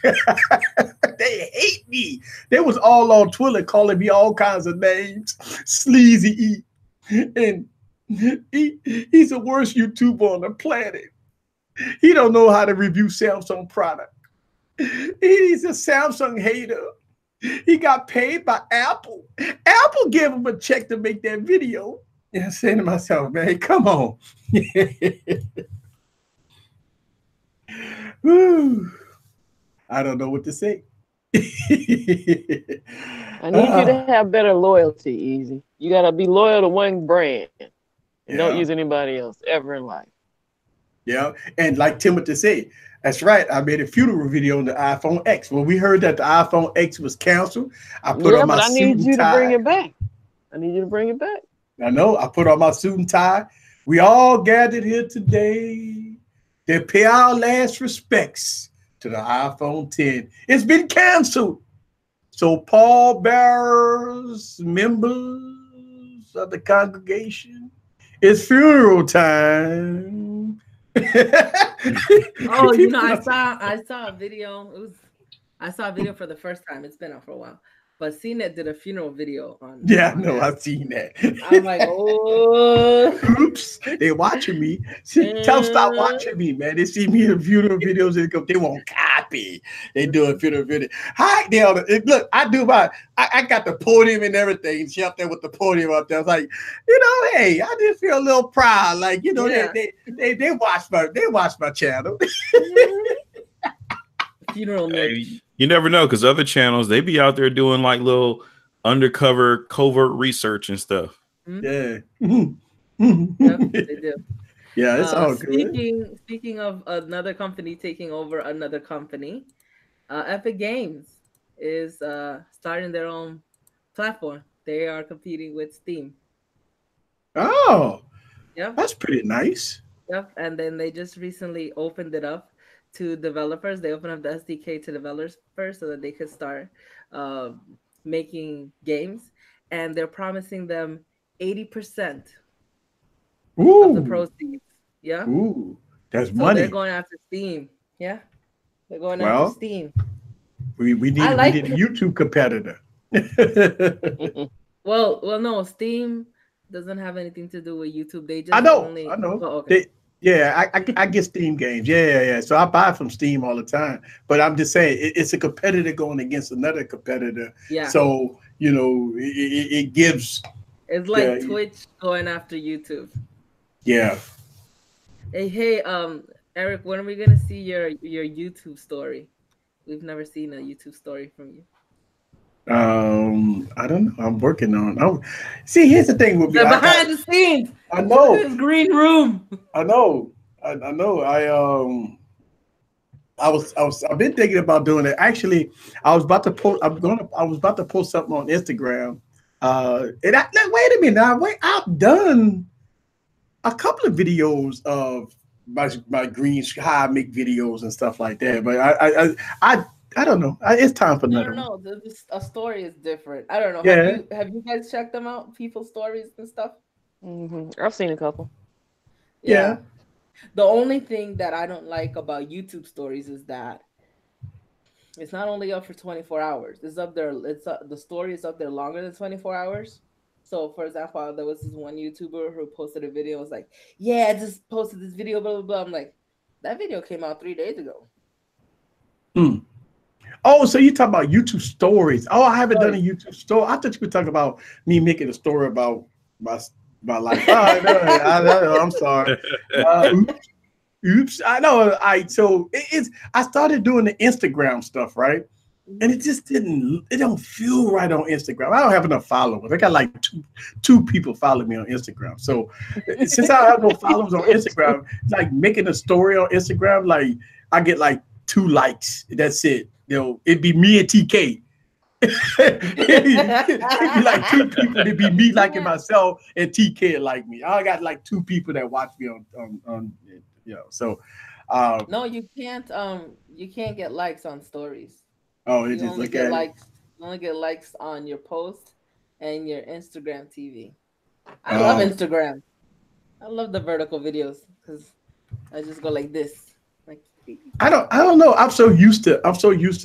Speaker 1: They hate me. They was all on Twitter calling me all kinds of names, Sleazy E. And he's the worst YouTuber on the planet. He don't know how to review Samsung product. He's a Samsung hater. He got paid by Apple. Apple gave him a check to make that video. And I'm saying to myself, man, come on. Woo. I don't know what to say.
Speaker 2: I need you to have better loyalty, Easy. You got to be loyal to one brand. And don't use anybody else ever in life.
Speaker 1: Yeah. And like Timothy said, that's right. I made a funeral video on the iPhone X. When we heard that the iPhone X was canceled, I put on my suit and tie. I need you to bring it back.
Speaker 2: I need you to bring it back.
Speaker 1: I know. I put on my suit and tie. We all gathered here today to pay our last respects to the iPhone 10. It's been canceled. So pallbearers, members of the congregation, it's funeral time.
Speaker 4: Oh, I saw a video. I saw a video for the first time. It's been out for a while. But CNET did a funeral video on.
Speaker 1: Yeah, no, I've seen that.
Speaker 4: I'm like, oh,
Speaker 1: oops, they watching me. Tell them stop watching me, man. They see me in funeral videos and they won't copy. They do a funeral video. Hi, look, I got the podium and everything. She up there with the podium up there. I was like, hey, I just feel a little proud. Like, they watch my channel.
Speaker 4: Funeral night.
Speaker 3: You never know, because other channels, they be out there doing like little undercover covert research and stuff.
Speaker 1: Yeah.
Speaker 4: Yep, they do.
Speaker 1: Yeah, it's all good.
Speaker 4: Speaking of another company taking over another company, Epic Games is starting their own platform. They are competing with Steam.
Speaker 1: Oh,
Speaker 4: yeah,
Speaker 1: that's pretty nice.
Speaker 4: Yep, and then they just recently opened it up to developers. They open up the SDK to developers first so that they could start making games. And they're promising them 80% of the proceeds. Yeah.
Speaker 1: Ooh, that's money.
Speaker 4: They're going after Steam. Yeah. They're going after Steam.
Speaker 1: We need a YouTube competitor.
Speaker 4: well, no, Steam doesn't have anything to do with YouTube. They just
Speaker 1: I know.
Speaker 4: Oh, okay.
Speaker 1: I get Steam games. Yeah. So I buy from Steam all the time. But I'm just saying, it's a competitor going against another competitor.
Speaker 4: Yeah.
Speaker 1: So, it gives.
Speaker 4: It's like Twitch going after YouTube.
Speaker 1: Yeah.
Speaker 4: Hey, Eric, when are we gonna see your YouTube story? We've never seen a YouTube story from you.
Speaker 1: I don't know. I'm working on. See, here's the thing with me.
Speaker 4: Behind the scenes.
Speaker 1: I know.
Speaker 4: This green room.
Speaker 1: I know. I've been thinking about doing it. Actually, I was about to post. I was about to post something on Instagram. And wait a minute. I've done a couple of videos of my green, how I make videos and stuff like that. But I don't know. It's time for another.
Speaker 4: I don't know. A story is different. I don't know.
Speaker 1: Yeah.
Speaker 4: Have you guys checked them out? People's stories and stuff.
Speaker 2: I've seen a couple.
Speaker 1: Yeah.
Speaker 4: The only thing that I don't like about YouTube stories is that it's not only up for 24 hours. It's up there. The story is up there longer than 24 hours. So, for example, there was this one YouTuber who posted a video. Was like, "Yeah, I just posted this video." Blah blah blah. I'm like, that video came out 3 days ago.
Speaker 1: Hmm. Oh, so you talk about YouTube stories? Oh, I haven't done a
Speaker 4: Stories.
Speaker 1: YouTube story. I thought you were talking about me making a story about my my life. Oh, no, I'm sorry. Oops, oops. I know. So it's. I started doing the Instagram stuff, right? And it just didn't. It don't feel right on Instagram. I don't have enough followers. I got like two people follow me on Instagram. So since I have no followers on Instagram, like making a story on Instagram, like I get like 2 likes. That's it. It'd be me and TK. It'd be like 2 people. It'd be me liking myself and TK like me. I got like 2 people that watch me on So, um,
Speaker 4: No, you can't. You can't get likes on stories.
Speaker 1: oh, it
Speaker 4: You
Speaker 1: just
Speaker 4: only
Speaker 1: look
Speaker 4: get
Speaker 1: at it.
Speaker 4: likes. You only get likes on your post and your Instagram TV. I love
Speaker 1: Oh,
Speaker 4: Instagram. I love the vertical videos because I just go like this, like.
Speaker 1: I don't know. I'm so used to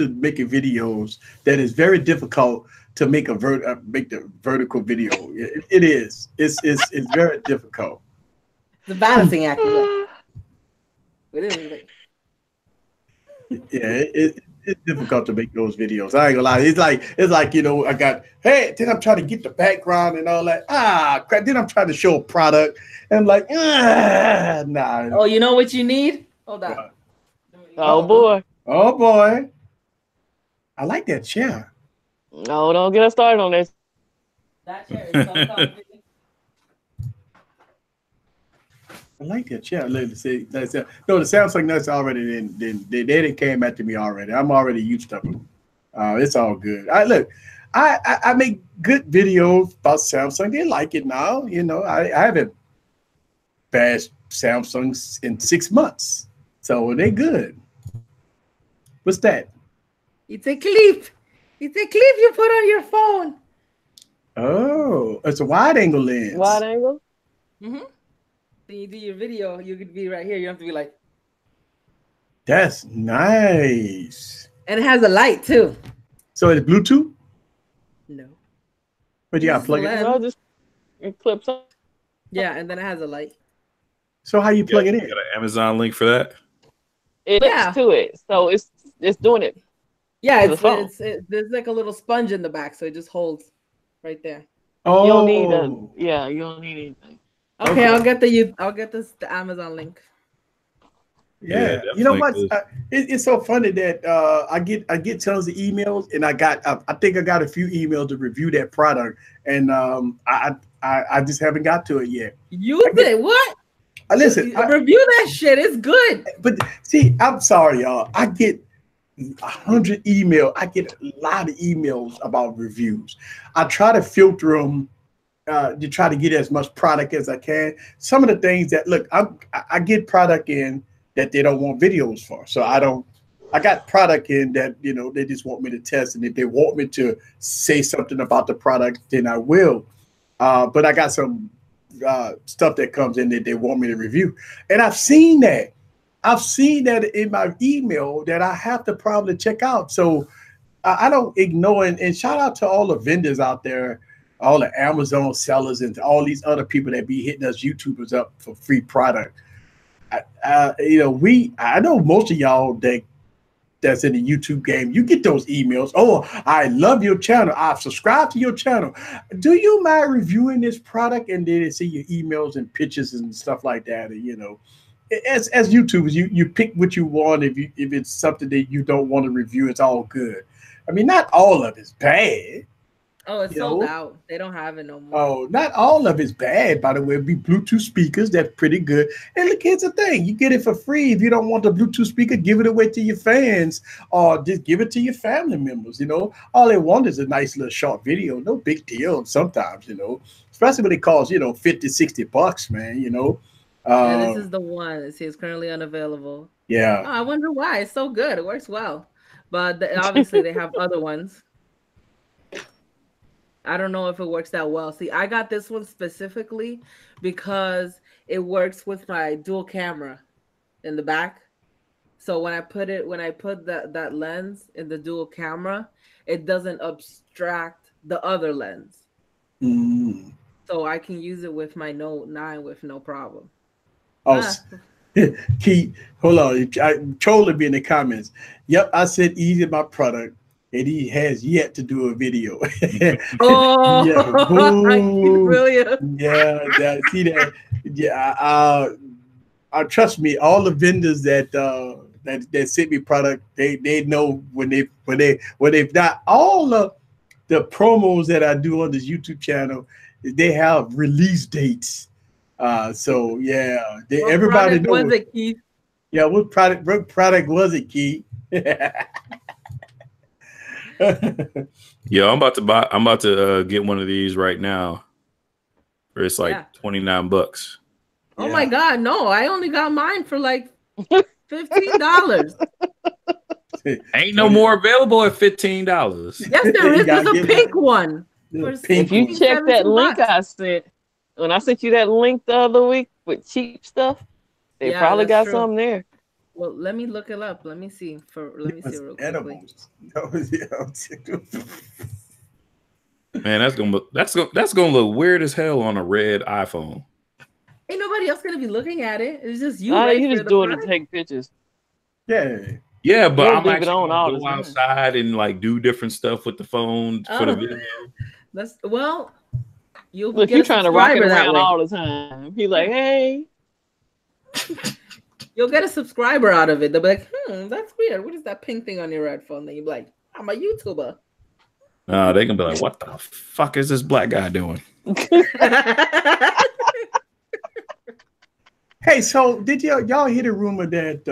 Speaker 1: making videos that it's very difficult to make the vertical video. It is. It's very difficult.
Speaker 4: The balancing act is like, it is like,
Speaker 1: Yeah, it's difficult to make those videos. I ain't gonna lie. It's like I got then I'm trying to get the background and all that. Crap. Then I'm trying to show a product and I'm like nah.
Speaker 4: oh, you know what you need? Hold on.
Speaker 1: Uh
Speaker 2: Oh
Speaker 1: oh.
Speaker 2: boy.
Speaker 1: Oh boy. I like that chair.
Speaker 2: No, don't get us started on this.
Speaker 4: That chair is so comfy.
Speaker 1: I like that chair. Let's see. No, the Samsung nuts already they didn't came after me already. I'm already used to them. It's all good. I make good videos about Samsung. They like it now. I haven't bashed Samsungs in 6 months, so they good. What's that?
Speaker 4: It's a clip. It's a clip you put on your phone.
Speaker 1: Oh, it's a wide angle
Speaker 2: Wide
Speaker 1: lens.
Speaker 2: angle.
Speaker 4: Mm-hmm. When you do your video, you could be right here. You don't have to be like,
Speaker 1: That's nice.
Speaker 4: and it has a light too.
Speaker 1: So it's Bluetooth,
Speaker 4: No.
Speaker 1: but you got to
Speaker 4: Uses a
Speaker 1: plug it.
Speaker 4: lens.
Speaker 2: No, just it clips on.
Speaker 4: Yeah, and then it has a light.
Speaker 1: So how you
Speaker 3: You got,
Speaker 1: plug it
Speaker 3: you
Speaker 1: in?
Speaker 3: got an Amazon link for that?
Speaker 2: It
Speaker 4: Yeah.
Speaker 2: links to it, so it's doing it
Speaker 4: Yeah,
Speaker 2: to the phone.
Speaker 4: there's like a little sponge in the back, so it just holds right there.
Speaker 2: You don't need
Speaker 1: Oh,
Speaker 2: you don't need anything.
Speaker 4: Okay,
Speaker 1: okay.
Speaker 4: I'll get the Amazon link.
Speaker 3: Yeah,
Speaker 1: Yeah, you know
Speaker 3: definitely.
Speaker 1: what?
Speaker 3: 'Cause
Speaker 1: It's so funny that I get tons of emails, and I think I got a few emails to review that product, and I just haven't got to it yet.
Speaker 4: Use
Speaker 1: I get
Speaker 4: it. What?
Speaker 1: listen,
Speaker 4: Review that shit. It's good.
Speaker 1: but see, I'm sorry, y'all. I get 100 email. I get a lot of emails about reviews. I try to filter them to try to get as much product as I can. Some of the things that look, I get product in that they don't want videos for, so I don't. I got product in that they just want me to test, and if they want me to say something about the product, then I will. But I got some stuff that comes in that they want me to review, and I've seen that. I've seen that in my email that I have to probably check out. So I don't ignore and shout out to all the vendors out there, all the Amazon sellers, and all these other people that be hitting us YouTubers up for free product. I know most of y'all that's in the YouTube game. You get those emails. Oh, I love your channel. I've subscribed to your channel. Do you mind reviewing this product? And then they see your emails and pictures and stuff like that. And, as YouTubers, you pick what you want. If it's something that you don't want to review, it's all good. I mean, not all of it's bad.
Speaker 4: Oh, it's
Speaker 1: You
Speaker 4: sold
Speaker 1: know?
Speaker 4: out. They don't have it no more.
Speaker 1: Oh, not all of it's bad, by the way. It'd be Bluetooth speakers. That's pretty good. And look, here's the thing. You get it for free. If you don't want the Bluetooth speaker, give it away to your fans or just give it to your family members. All they want is a nice little short video. No big deal sometimes, especially when it costs, 50, $60, man,
Speaker 4: Yeah, this
Speaker 1: Uh,
Speaker 4: is the one. It says currently unavailable. Oh,
Speaker 1: yeah.
Speaker 4: I wonder why. It's so good. It works well. But obviously they have other ones. I don't know if it works that well. See, I got this one specifically because it works with my dual camera in the back. So when I put that lens in the dual camera, it doesn't abstract the other lens.
Speaker 1: Mm.
Speaker 4: So I can use it with my Note 9 with no problem.
Speaker 1: Oh, Keith, hold on. Trolling me in the comments. Yep, I said easy my product, and he has yet to do a video.
Speaker 4: Oh,
Speaker 1: yeah, boom.
Speaker 4: Yeah,
Speaker 1: See that? Yeah, trust me. All the vendors that sent me product, they know when they've got all the promos that I do on this YouTube channel, they have release dates. So yeah, everybody knows.
Speaker 4: Was it, Keith?
Speaker 1: Yeah, what product was it, Keith?
Speaker 3: Yeah, I'm about to get one of these right now. Where it's like $29.
Speaker 4: Oh my God, no! I only got mine for like $15.
Speaker 3: Ain't no more available at $15.
Speaker 4: Yes, there is. There's a pink one.
Speaker 2: If you check that link I sent, when I sent you that link the other week with cheap stuff, they probably got something there.
Speaker 4: Well, let me look it up. Let me see. Let me see real quickly.
Speaker 3: Man, that's gonna look weird as hell on a red iPhone.
Speaker 4: Ain't nobody else gonna be looking at it. It's just you.
Speaker 2: You just do it to take pictures.
Speaker 3: Yeah, but I'm actually
Speaker 2: on
Speaker 3: gonna go outside and like do different stuff with the phone for the video.
Speaker 2: You're trying to rock it around all the time. He's like, hey.
Speaker 4: You'll get a subscriber out of it. They'll be like, that's weird. What is that pink thing on your red phone? Then you'll be like, I'm a YouTuber.
Speaker 3: They can be like, what the fuck is this black guy doing?
Speaker 1: Hey, so did y'all hear the rumor that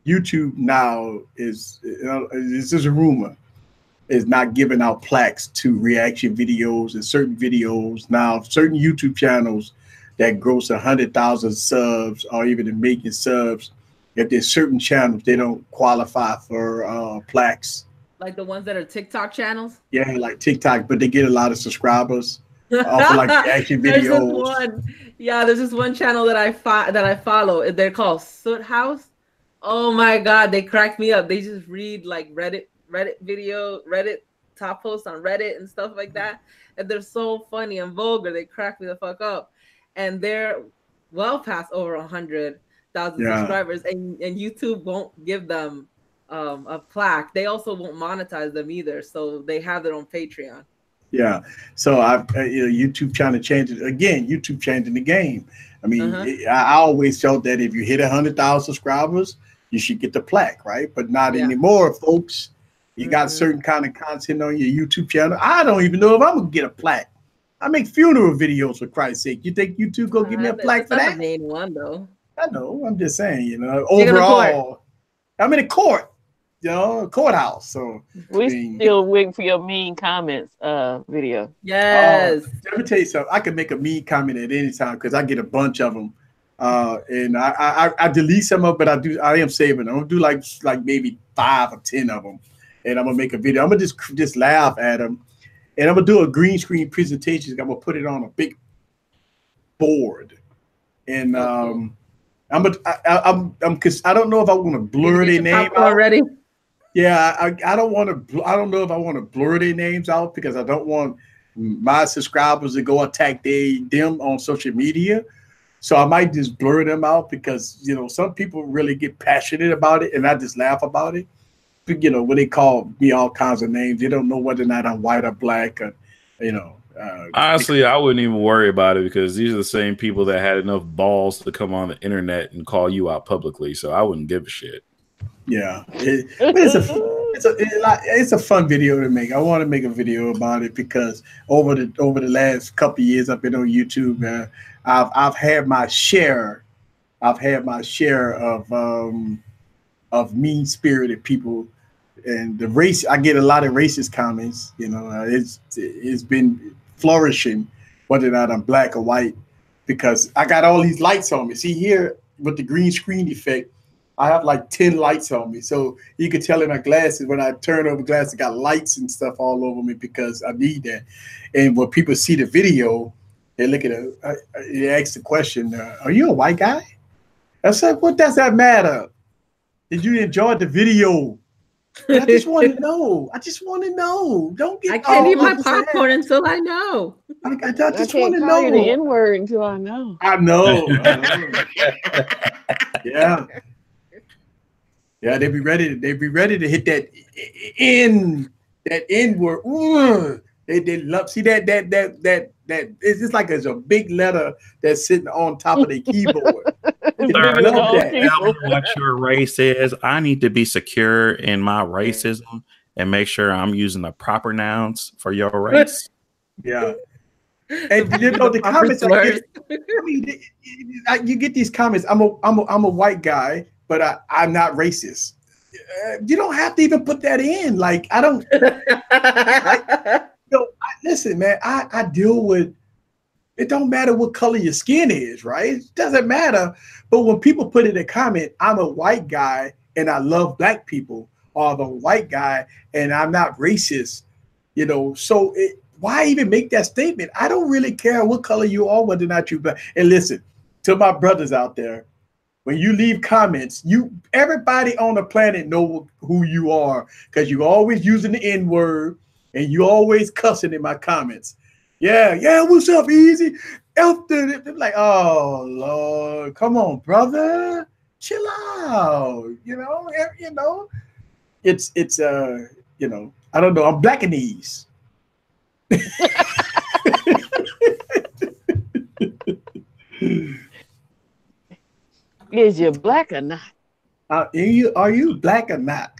Speaker 1: YouTube now is a rumor, is not giving out plaques to reaction videos and certain videos now, certain YouTube channels that gross 100,000 subs or even a million subs. If there's certain channels, they don't qualify for plaques.
Speaker 4: Like the ones that are TikTok channels?
Speaker 1: Yeah, like TikTok, but they get a lot of subscribers off of like reaction videos.
Speaker 4: There's this one channel that I follow. They're called Soot House. Oh my God, they crack me up. They just read like Reddit top posts on Reddit and stuff like that. And they're so funny and vulgar. They crack me the fuck up. And they're well past over 100,000 subscribers. And YouTube won't give them a plaque. They also won't monetize them either. So they have their own Patreon.
Speaker 1: Yeah. So YouTube trying to change it again. YouTube changing the game. I mean, I always felt that if you hit 100,000 subscribers, you should get the plaque, right? But not anymore, folks. You got certain kind of content on your YouTube channel. I don't even know if I'm gonna get a plaque. I make funeral videos, for Christ's sake. You think YouTube gonna give me a plaque for that?
Speaker 4: The main one, though.
Speaker 1: I know. I'm just saying, overall, I'm in a court, courthouse. So
Speaker 2: still waiting for your mean comments video.
Speaker 4: Yes.
Speaker 1: Let me tell you something. I can make a mean comment at any time because I get a bunch of them. And I delete some of them, but I am saving them. I'm gonna do like maybe 5 or 10 of them, and I'm gonna make a video. I'm gonna just laugh at them, and I'm gonna do a green screen presentation. I'm gonna put it on a big board, and because I don't know if I want to blur their name out
Speaker 4: already.
Speaker 1: Yeah, I don't want to. I don't know if I want to blur their names out because I don't want my subscribers to go attack them on social media. So I might just blur them out because, some people really get passionate about it and I just laugh about it. But, when they call me all kinds of names, they don't know whether or not I'm white or black or,
Speaker 3: Honestly, I wouldn't even worry about it because these are the same people that had enough balls to come on the internet and call you out publicly. So I wouldn't give a shit.
Speaker 1: Yeah, it's a fun video to make. I want to make a video about it because over the last couple of years I've been on YouTube. I've had my share. Of mean-spirited people, and the race. I get a lot of racist comments. It's been flourishing, whether or not I'm black or white, because I got all these lights on me. See here with the green screen effect. I have like 10 lights on me. So you can tell in my glasses, when I turn over glasses, got lights and stuff all over me because I need that. And when people see the video, they look at it, they ask the question, are you a white guy? I said, what does that matter? Did you enjoy the video? I just want to know. I just want to know. Don't get.
Speaker 5: I can't eat my popcorn until I know.
Speaker 1: I just
Speaker 2: can't
Speaker 1: want to
Speaker 2: call you the
Speaker 1: know.
Speaker 2: N-word until I know.
Speaker 1: I know. Yeah. Yeah, they be ready to hit that N word. They love see that it's just like it's a big letter that's sitting on top of the keyboard. They love that.
Speaker 3: What your race is. I need to be secure in my racism and make sure I'm using the proper nouns for your race.
Speaker 1: Yeah. And you know the comments you get these comments. I'm a white guy, but I'm not racist. You don't have to even put that in. Like I don't. Listen, man. I deal with. It don't matter what color your skin is, right? It doesn't matter. But when people put in a comment, I'm a white guy and I love black people, or I'm a white guy and I'm not racist, you know. So why even make that statement? I don't really care what color you are, whether or not you black. And listen, to my brothers out there, when you leave comments, everybody on the planet know who you are because you're always using the N-word and you always cussing in my comments. Yeah, what's up, Easy? After like, oh Lord, come on, brother, chill out. You know, it's you know, I don't know. I'm Blackanese.
Speaker 2: Is you black or not?
Speaker 1: Are you black or not?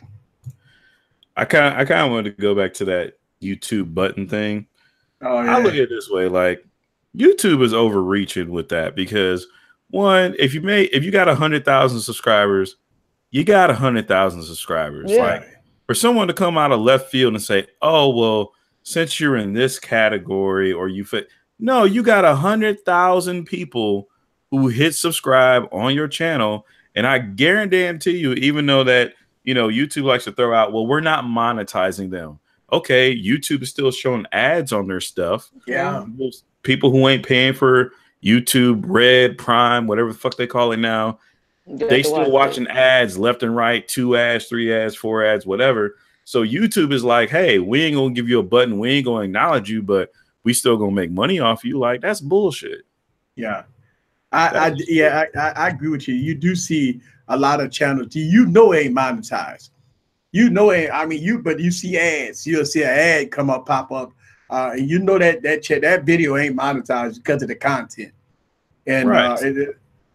Speaker 3: I kind of wanted to go back to that YouTube button thing.
Speaker 1: Oh, yeah.
Speaker 3: I look at it this way, like YouTube is overreaching with that because one, if you got 100,000 subscribers, you got 100,000 subscribers.
Speaker 2: Yeah.
Speaker 3: Like for someone to come out of left field and say, "Oh, well, since you're in this category or you fit," no, you got 100,000 people who hit subscribe on your channel, and I guarantee you, even though that YouTube likes to throw out, well, we're not monetizing them. Okay, YouTube is still showing ads on their stuff.
Speaker 1: Yeah.
Speaker 3: People who ain't paying for YouTube Red, Prime, whatever the fuck they call it now, they still watching ads left and right, 2 ads, 3 ads, 4 ads, whatever. So YouTube is like, hey, we ain't gonna give you a button, we ain't gonna acknowledge you, but we still gonna make money off you. Like, that's bullshit.
Speaker 1: Yeah. I agree with you. You do see a lot of channels, ain't monetized. But you see ads. You'll see an ad pop up, and that video ain't monetized because of the content. And
Speaker 3: right.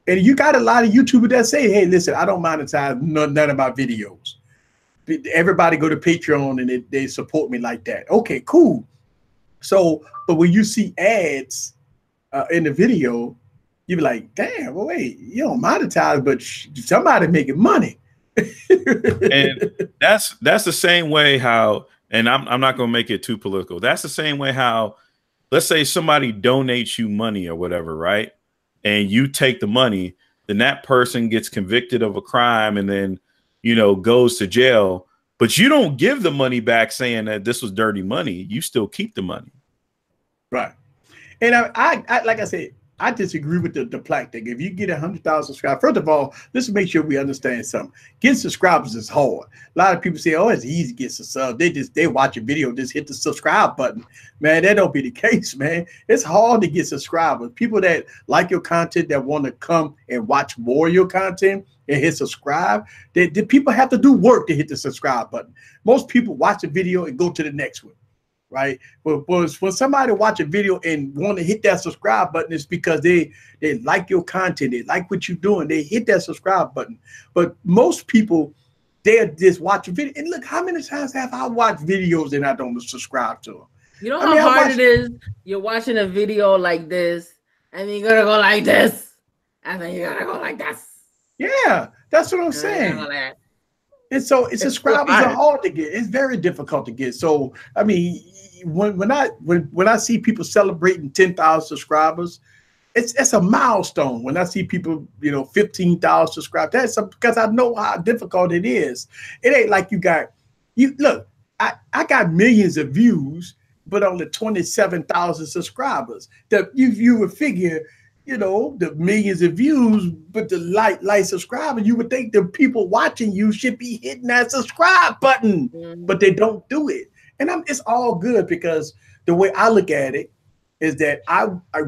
Speaker 1: And you got a lot of YouTubers that say, "Hey, listen, I don't monetize none of my videos. Everybody go to Patreon and they support me like that." Okay, cool. So, but when you see ads in the video, you be like, "Damn, well, wait, you don't monetize, but somebody making money."
Speaker 3: And that's the same way how, and I'm not gonna make it too political. That's the same way how, let's say somebody donates you money or whatever, right? And you take the money, then that person gets convicted of a crime and then goes to jail, but you don't give the money back saying that this was dirty money. You still keep the money.
Speaker 1: Right. And I like I said, I disagree with the plaque thing. If you get 100,000 subscribers, first of all, let's make sure we understand something. Getting subscribers is hard. A lot of people say, "Oh, it's easy to get a sub." They watch a video, just hit the subscribe button. Man, that don't be the case, man. It's hard to get subscribers. People that like your content, that want to come and watch more of your content and hit subscribe, the people have to do work to hit the subscribe button. Most people watch a video and go to the next one. Right, but when somebody watch a video and want to hit that subscribe button, it's because they like your content, they like what you're doing, they hit that subscribe button. But most people, they just watch a video. And look, how many times have I watched videos and I don't subscribe to them?
Speaker 5: You know how hard it is? You're watching a video like this, and then you're gonna go like this, and then you're gonna go like this.
Speaker 1: Yeah, that's what I'm saying. And so subscribers are hard to get. It's very difficult to get. So I mean, when I see people celebrating 10,000 subscribers, it's a milestone when I see people, 15,000 subscribers. That's because I know how difficult it is. It ain't like you look. I got millions of views, but only 27,000 subscribers. That you would figure, the millions of views, but the like subscriber, you would think the people watching you should be hitting that subscribe button, but they don't do it. And it's all good because the way I look at it is that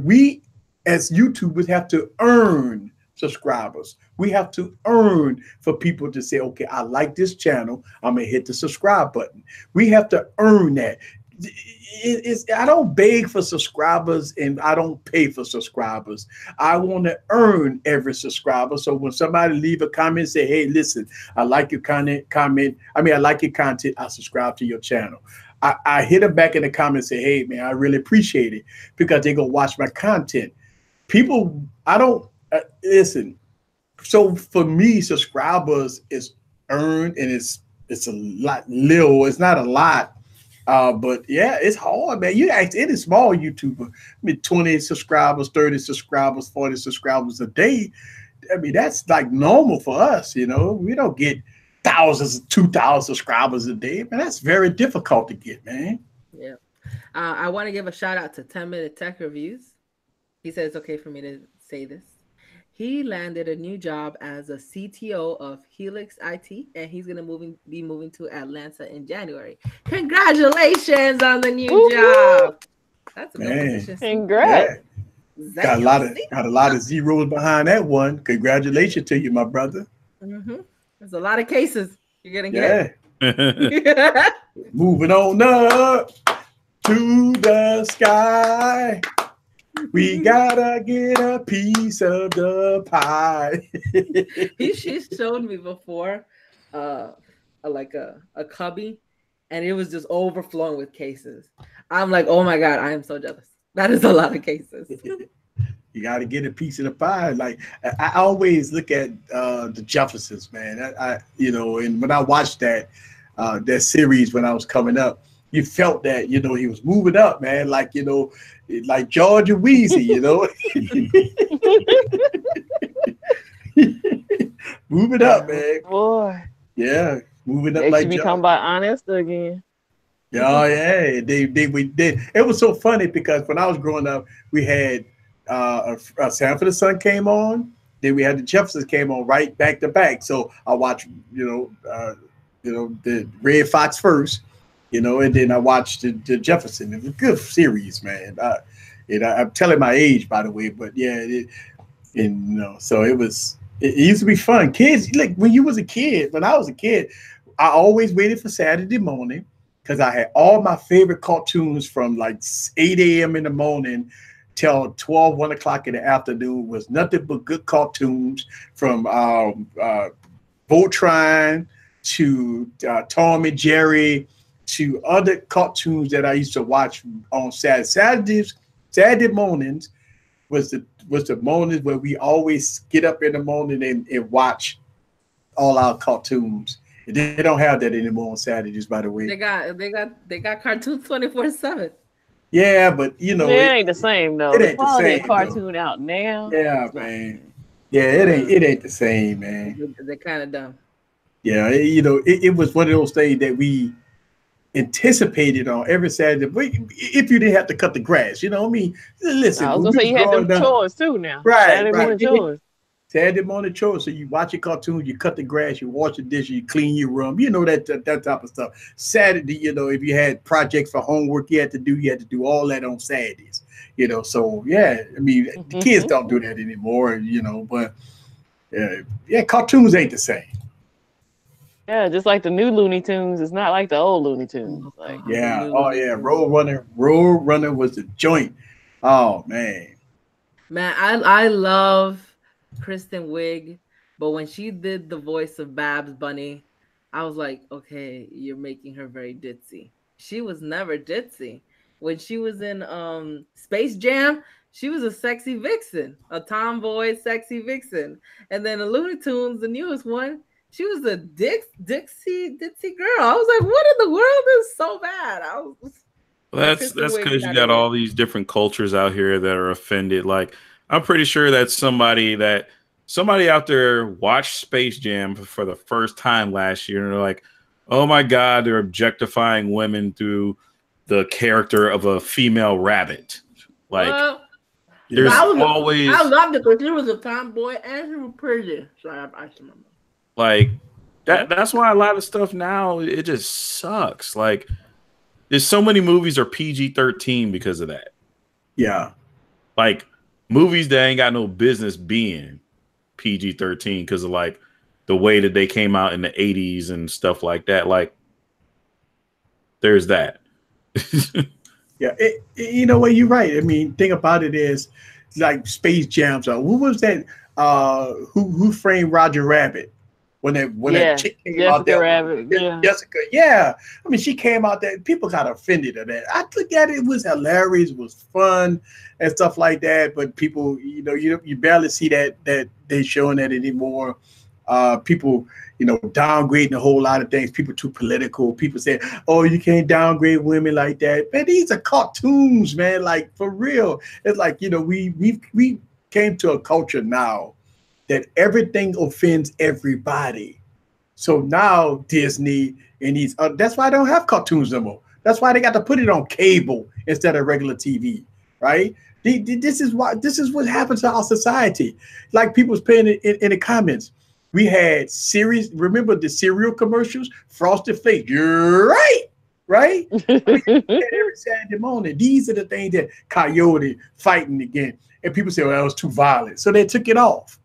Speaker 1: we as YouTubers have to earn subscribers. We have to earn for people to say, okay, I like this channel. I'm gonna hit the subscribe button. We have to earn that. I don't beg for subscribers and I don't pay for subscribers. I want to earn every subscriber. So when somebody leave a comment, say, hey, listen, I like your I like your content. I subscribe to your channel. I hit them back in the comments and say, hey, man, I really appreciate it because they go watch my content. People, I don't listen. So for me, subscribers is earned and it's a lot little. It's not a lot. But yeah, it's hard, man. You ask any small YouTuber, 20 subscribers, 30 subscribers, 40 subscribers a day. I mean, that's like normal for us, We don't get thousands, 2,000 subscribers a day. Man, that's very difficult to get, man.
Speaker 4: Yeah. I want to give a shout out to 10-Minute Tech Reviews. He said it's okay for me to say this. He landed a new job as a CTO of Helix IT, and he's going to be moving to Atlanta in January. Congratulations on the new job. That's a good position.
Speaker 2: Congrats.
Speaker 1: Yeah. Got a lot of zeros behind that one. Congratulations to you, my brother.
Speaker 4: There's a lot of cases you're going to get.
Speaker 1: Yeah. Moving on up to the sky. We gotta get a piece of the pie.
Speaker 4: She showed me before like a cubby, and it was just overflowing with cases. I'm like, oh my God, I am so jealous. That is a lot of cases.
Speaker 1: You got to get a piece of the pie. Like I always look at the Jeffersons, man. And when I watched that series when I was coming up, you felt that he was moving up, man. Like like George and Wheezy, moving up, man.
Speaker 2: Boy,
Speaker 1: yeah, moving up
Speaker 2: they
Speaker 1: like
Speaker 2: should become by honest again.
Speaker 1: Oh yeah, they did. It was so funny because when I was growing up, we had Sanford and Son came on, then we had the Jeffersons came on right back to back. So I watched, the Red Fox first, and then I watched the Jefferson. It was a good series, man. I'm telling my age, by the way, but yeah, so it used to be fun. Kids, like when I was a kid, I always waited for Saturday morning because I had all my favorite cartoons from like 8 a.m. in the morning till 12, 1 o'clock in the afternoon was nothing but good cartoons from Voltron to Tom and Jerry to other cartoons that I used to watch on Saturday mornings was the mornings where we always get up in the morning and watch all our cartoons. They don't have that anymore on Saturdays, by the way.
Speaker 4: They got cartoons 24/7.
Speaker 1: Yeah, but
Speaker 2: it ain't the same though.
Speaker 1: It ain't the same.
Speaker 2: Cartoon out now.
Speaker 1: Yeah, man. Yeah, it ain't the same, man.
Speaker 4: They're kind of dumb.
Speaker 1: Yeah, it was one of those things that we anticipated on every Saturday. But if you didn't have to cut the grass, listen.
Speaker 2: I was gonna say you had them chores too now.
Speaker 1: Right.
Speaker 2: Morning chores.
Speaker 1: Saturday morning chores. So you watch your cartoons, you cut the grass, you wash the dishes, you clean your room, that type of stuff. Saturday, if you had projects for homework you had to do all that on Saturdays. So yeah, the kids don't do that anymore, but cartoons ain't the same.
Speaker 2: Yeah, just like the new Looney Tunes, it's not like the old Looney Tunes. Like
Speaker 1: Road Runner was the joint. Oh man,
Speaker 4: I love Kristen Wiig, but when she did the voice of Babs Bunny, I was like, okay, you're making her very ditzy. She was never ditzy. When she was in Space Jam, she was a sexy vixen, a tomboy sexy vixen. And then the Looney Tunes, the newest one, she was a ditzy girl. I was like, what in the world is so bad?
Speaker 3: That's because you got all these different cultures out here that are offended. Like I'm pretty sure that somebody out there watched Space Jam for the first time last year, and they're like, "Oh my God, they're objectifying women through the character of a female rabbit." Like,
Speaker 5: Well,
Speaker 3: there's
Speaker 5: I
Speaker 3: always
Speaker 5: loved it because she was a tomboy and she was pretty. So I remember.
Speaker 3: like that's why a lot of stuff now it just sucks. Like, there's so many movies are PG-13 because of that.
Speaker 1: Yeah.
Speaker 3: Like, movies that ain't got no business being PG-13 because of like the way that they came out in the 80s and stuff like that. Like, there's that.
Speaker 1: Yeah, you know what? You're right. I mean, thing about it is, like Space Jam. So, who was that? Who framed Roger Rabbit? When that chick came out there,
Speaker 2: Rabbit. Yeah,
Speaker 1: Jessica. Yeah, I mean, she came out there. People got offended at that. I look at it was hilarious, it was fun, and stuff like that. But people, you barely see that they showing that anymore. People, downgrading a whole lot of things. People too political. People say, "Oh, you can't downgrade women like that." Man, these are cartoons, man. Like, for real. It's like, we came to a culture now that everything offends everybody. So now Disney and these, that's why I don't have cartoons no more. That's why they got to put it on cable instead of regular TV, right? This is what happens to our society. Like people was paying in the comments. We had remember the cereal commercials? Frosted Flakes. You're right. Right? I mean, every Saturday morning. These are the things that Coyote fighting again. And people say, well, that was too violent. So they took it off.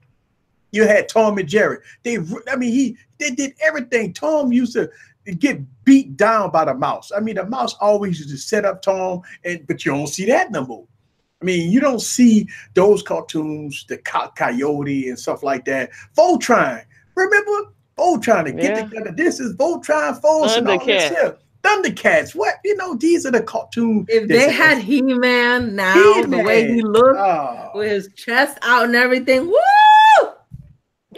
Speaker 1: You had Tom and Jerry. They did everything. Tom used to get beat down by the mouse. I mean, the mouse always used to set up Tom, but you don't see that no more. I mean, you don't see those cartoons, the Coyote and stuff like that. Voltron, remember Voltron to get together? This is Voltron Force and all this here. Thundercats. What? These are the cartoons.
Speaker 5: If they had He-Man now, the way he looked with his chest out and everything, woo!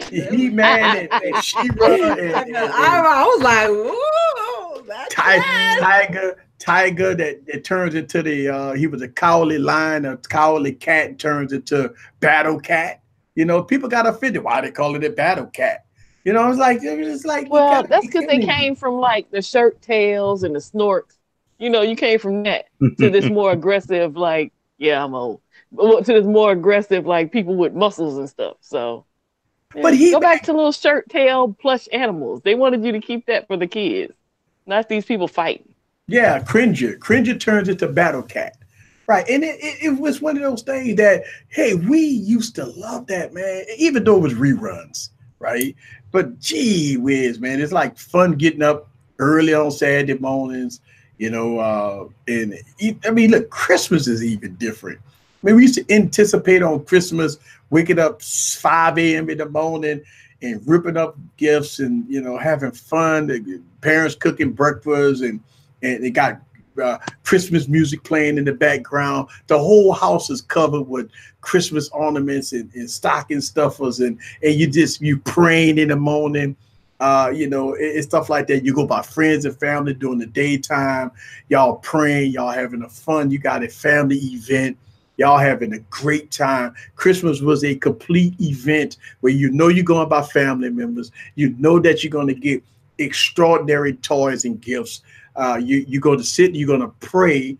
Speaker 1: He-Man and She-Ra and
Speaker 5: I was like, whoa, that's
Speaker 1: Tiger that turns into he was a cowardly lion, a cowardly cat turns into Battle Cat. People got offended. Why they call it a Battle Cat? It's like
Speaker 2: well, that's because they came from like the shirt tails and the snorks. You came from that to this more aggressive, like, yeah, I'm old, to this more aggressive, like people with muscles and stuff. So,
Speaker 1: but
Speaker 2: go back to little shirt tail plush animals. They wanted you to keep that for the kids, not these people fighting.
Speaker 1: Yeah, Cringer turns into Battle Cat. Right. And it was one of those things that, hey, we used to love that, man, even though it was reruns, right? But gee whiz, man, it's like fun getting up early on Saturday mornings, and I mean, look, Christmas is even different. I mean, we used to anticipate on Christmas, waking up 5 a.m. in the morning and ripping up gifts and, having fun, the parents cooking breakfast and they got Christmas music playing in the background. The whole house is covered with Christmas ornaments and stocking stuffers, and you praying in the morning. It's stuff like that. You go by friends and family during the daytime. Y'all praying, y'all having a fun. You got a family event. Y'all having a great time. Christmas was a complete event where you're going by family members. You know that you're going to get extraordinary toys and gifts. You're going to sit, you're going to pray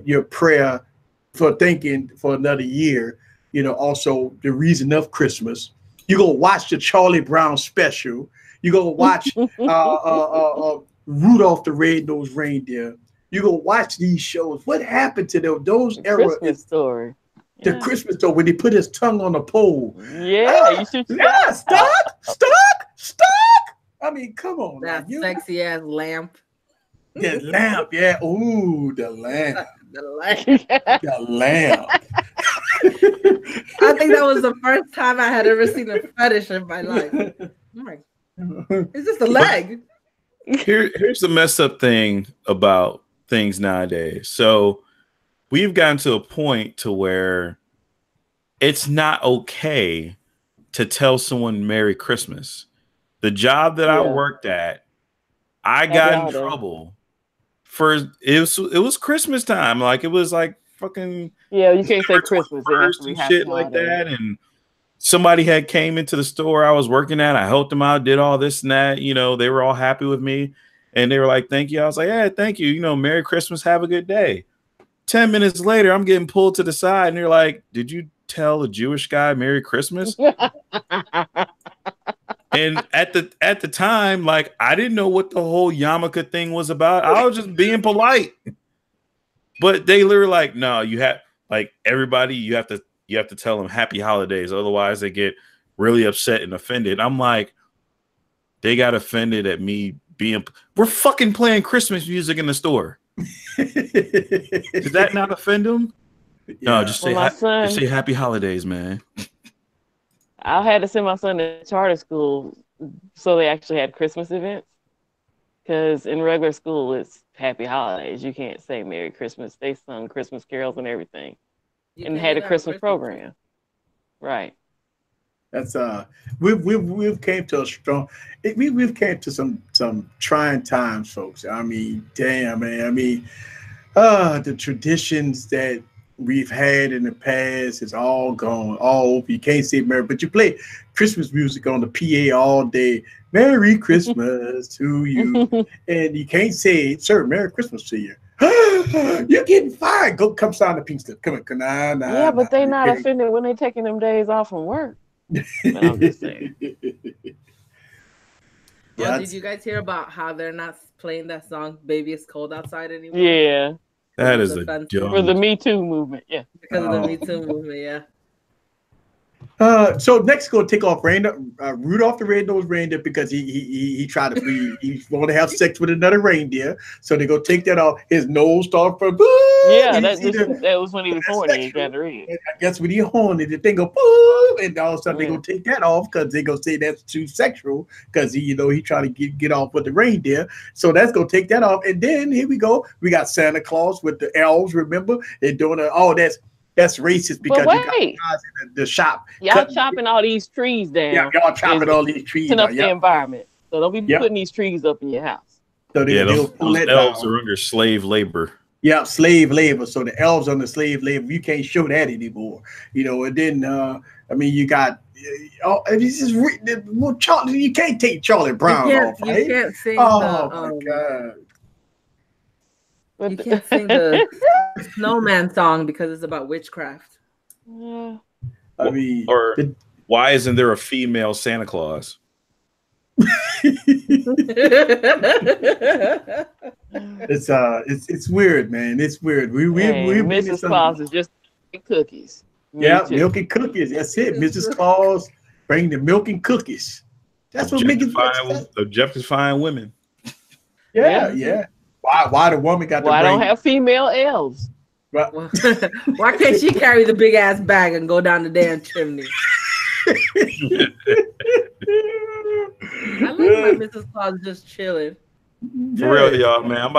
Speaker 1: your prayer for thinking for another year, also the reason of Christmas. You're going to watch the Charlie Brown special. You're going to watch Rudolph the Red-Nosed Reindeer. You're going to watch these shows. What happened to those era?
Speaker 2: Christmas Story.
Speaker 1: The Christmas Story, when they put his tongue on the pole.
Speaker 2: Yeah, you should
Speaker 1: stuck. I mean, come on.
Speaker 5: That sexy ass lamp.
Speaker 1: The lamp, yeah. Ooh, the lamp.
Speaker 5: The lamp.
Speaker 1: The lamp.
Speaker 5: I think that was the first time I had ever seen a fetish in my life. I'm like, is this a leg?
Speaker 3: Here's the messed up thing about things nowadays. So we've gotten to a point to where it's not okay to tell someone Merry Christmas. The job that I worked at, I got in trouble for it was Christmas time. Like it was like fucking
Speaker 2: Yeah, you can't say
Speaker 3: December
Speaker 2: Christmas. It has to
Speaker 3: 21st
Speaker 2: be
Speaker 3: and
Speaker 2: happy
Speaker 3: shit like
Speaker 2: holidays.
Speaker 3: that. And somebody had came into the store I was working at. I helped them out, did all this and that. You know, they were all happy with me. And they were like, thank you. I was like, yeah, thank you. You know, Merry Christmas. Have a good day. 10 minutes later, I'm getting pulled to the side. And they're like, did you tell a Jewish guy Merry Christmas? And at the time, like, I didn't know what the whole yarmulke thing was about. I was just being polite. But they literally like, no, you have like everybody, you have to tell them happy holidays. Otherwise they get really upset and offended. I'm like, they got offended at me we're fucking playing Christmas music in the store. Did that not offend them? Yeah. No, just say just say happy holidays, man.
Speaker 2: I had to send my son to charter school, so they actually had Christmas events. Because in regular school, it's happy holidays. You can't say Merry Christmas. They sung Christmas carols and everything, and had a Christmas program. Right.
Speaker 1: That's we've came to a strong. We've came to some trying times, folks. I mean, damn, man. I mean, the traditions that we've had in the past is all gone, all over. You can't say Merry, but you play Christmas music on the PA all day. Merry Christmas to you, and you can't say, "Sir, Merry Christmas to you." You're getting fired. Go, come sign the pink slip. Come on,
Speaker 2: yeah, but they not offended when they taking them days off from work. But I'm just saying.
Speaker 4: Well, did you guys hear about how they're not playing that song "Baby It's Cold Outside" anymore?
Speaker 2: Yeah,
Speaker 3: that is
Speaker 2: for the Me Too movement. Yeah,
Speaker 4: because of the Me Too movement. Yeah.
Speaker 1: So next, go take off Rudolph the Red-Nosed Reindeer because he tried to he wanted to have sex with another reindeer. So they go take that off. His nose started from
Speaker 2: yeah. That was when he was horny. He got red.
Speaker 1: I guess when he horny, the thing go boom, and all of a sudden they go take that off because they go say that's too sexual because he trying to get off with the reindeer. So that's gonna take that off, and then here we go. We got Santa Claus with the elves. Remember they're doing that's racist because you got guys in the shop.
Speaker 2: Y'all chopping all these trees down.
Speaker 1: Yeah, y'all chopping all these trees
Speaker 2: down. The environment. So don't be putting these trees up in your house.
Speaker 1: So
Speaker 3: those elves are under slave labor.
Speaker 1: Yeah, slave labor. So the elves under slave labor, you can't show that anymore. And then I mean you got this is you can't take Charlie Brown off.
Speaker 4: You can't sing
Speaker 1: my God.
Speaker 4: You can't sing the snowman song because it's about witchcraft.
Speaker 1: I mean,
Speaker 3: or why isn't there a female Santa Claus?
Speaker 1: It's weird, man. It's weird. We
Speaker 2: Mrs. Claus is just cookies.
Speaker 1: Milk and cookies. That's it. Mrs. Claus bring the milk and cookies. That's what makes it
Speaker 3: objectifying women.
Speaker 1: Yeah. Why the woman got?
Speaker 2: Why don't have female elves?
Speaker 4: Why can't she carry the big ass bag and go down the damn chimney? I like my Mrs. Claus just chilling.
Speaker 3: For real, y'all, man. I'm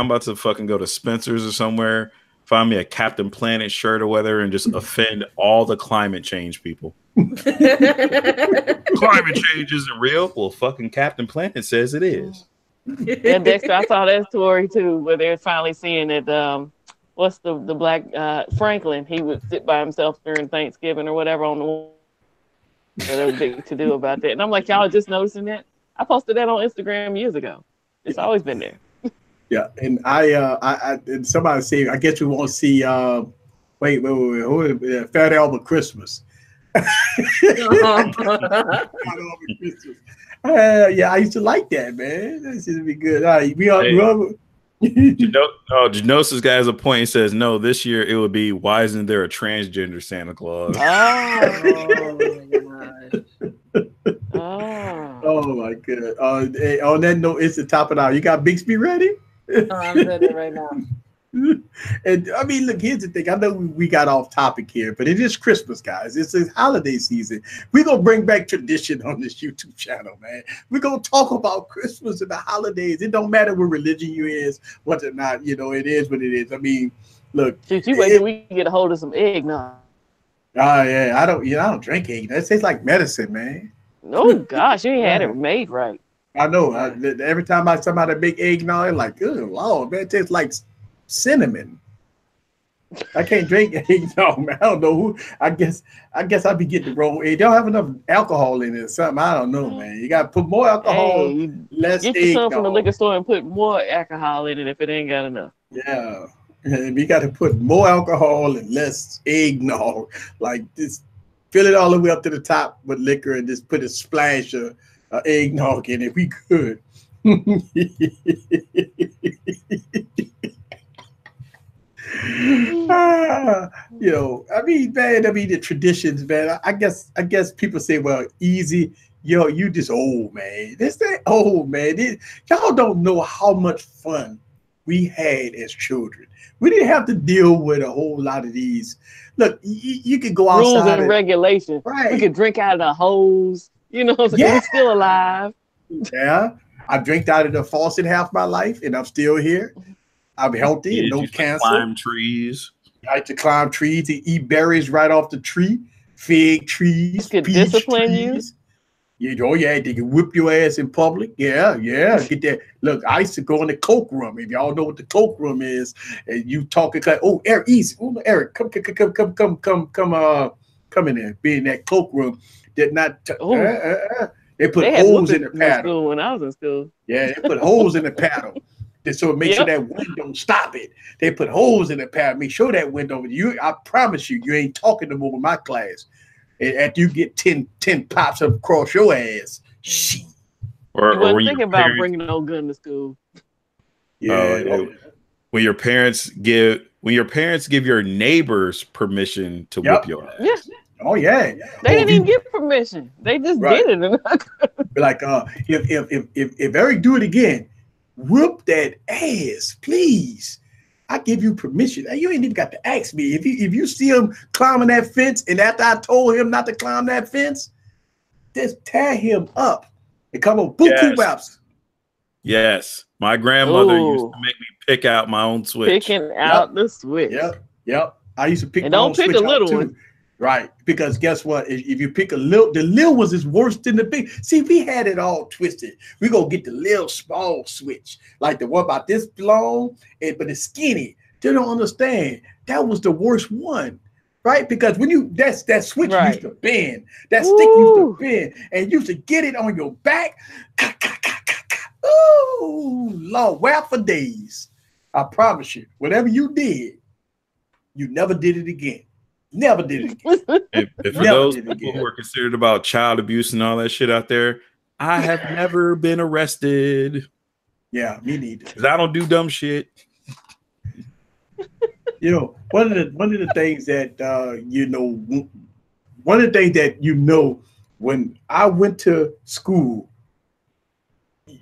Speaker 3: about to fucking go to Spencer's or somewhere, find me a Captain Planet shirt or whatever, and just offend all the climate change people. Climate change isn't real. Well, fucking Captain Planet says it is.
Speaker 2: Yeah, Dexter, I saw that story too, where they're finally seeing that what's the black Franklin, he would sit by himself during Thanksgiving or whatever on the wall. So there was big to do about that. And I'm like, y'all are just noticing that? I posted that on Instagram years ago. It's always been there.
Speaker 1: Yeah, and I and somebody say, I guess we won't see wait, Fat Albert Christmas. Yeah, I used to like that, man. That used to be good.
Speaker 3: Janosis guy has a point. He says, no, this year it would be, why isn't there a transgender Santa Claus?
Speaker 1: Oh my God. Hey, on that note, it's the top of the hour. You got Bixby ready?
Speaker 4: I'm ready right now.
Speaker 1: And I mean, look, here's the thing. I know we got off topic here, but it is Christmas, guys. It's a holiday season. We're gonna bring back tradition on this YouTube channel, man. We're gonna talk about Christmas and the holidays. It don't matter what religion you is, what's it not, it is what it is. I mean, look.
Speaker 2: Shoot, you wait till we get a hold of some eggnog.
Speaker 1: Oh yeah, I don't drink eggnog. It tastes like medicine, man.
Speaker 2: Oh gosh, you ain't had it made right.
Speaker 1: I know. Every time somebody make eggnog, like, good Lord, man, it tastes like cinnamon. I can't drink eggnog, man. I don't know who. I guess I'd be getting the wrong egg. They don't have enough alcohol in it or something. I don't know, man. You got to put more alcohol,
Speaker 2: Hey,
Speaker 1: less
Speaker 2: get you some from the
Speaker 1: eggnog.
Speaker 2: liquor store and put more alcohol in it if it ain't got enough.
Speaker 1: Yeah. And we got to put more alcohol and less eggnog. Like this, fill it all the way up to the top with liquor and just put a splash of eggnog in it. We could. I mean, man, the traditions, man. I guess people say, well, easy. Yo, you just old, man. This ain't old, man. Y'all don't know how much fun we had as children. We didn't have to deal with a whole lot of these. Look, you could go
Speaker 2: Rules
Speaker 1: outside
Speaker 2: and regulations.
Speaker 1: right.
Speaker 2: We could drink out of the hose. You know,
Speaker 1: Yeah.
Speaker 2: we're still alive.
Speaker 1: Yeah, I've drank out of the faucet half my life, and I'm still here. I'm healthy and no cancer.
Speaker 3: Climb trees.
Speaker 1: I like to climb trees and eat berries right off the tree. Fig trees,
Speaker 2: Could
Speaker 1: peach
Speaker 2: discipline
Speaker 1: trees. Oh yeah, they can whip your ass in public. Yeah. Get that. Look, I used to go in the cloakroom. If y'all know what the cloakroom is, and you talking like, oh, Eric, easy. Oh, Eric, come in there. Be in that cloakroom. Did not. They put holes in the paddle.
Speaker 2: When I was in school.
Speaker 1: Yeah, they put holes in the paddle. So make sure that wind don't stop it. They put holes in the paddle. Make sure that wind don't. I promise you ain't talking no more with my class. And after you get 10 pops up across your ass, shit.
Speaker 2: Or when thinking about bringing no gun to school.
Speaker 1: Yeah.
Speaker 3: When your parents give your neighbors permission to whip your ass.
Speaker 2: Yeah.
Speaker 1: Oh yeah.
Speaker 2: They didn't even get permission. They just did it.
Speaker 1: Be like, if Eric do it again, whoop that ass, please. I give you permission. You ain't even got to ask me. If you see him climbing that fence, and after I told him not to climb that fence, just tear him up and come on buku waps.
Speaker 3: Yes, my grandmother used to make me pick out my own switch.
Speaker 2: Picking out the switch.
Speaker 1: Yep. I used to pick.
Speaker 2: And don't pick a little one.
Speaker 1: Right, because guess what? If you pick the little ones is worse than the big. See, we had it all twisted. We gonna get the little small switch, like the one about this long, but it's skinny. They don't understand. That was the worst one, right? Because when that switch used to bend, that stick used to bend, and you used to get it on your back. Ooh, Lord, whap for days. I promise you, whatever you did, you never did it again. Never did it again.
Speaker 3: If for those people who are considered about child abuse and all that shit out there, I have never been arrested.
Speaker 1: Yeah, me neither.
Speaker 3: Because I don't do dumb shit.
Speaker 1: One of the things that when I went to school,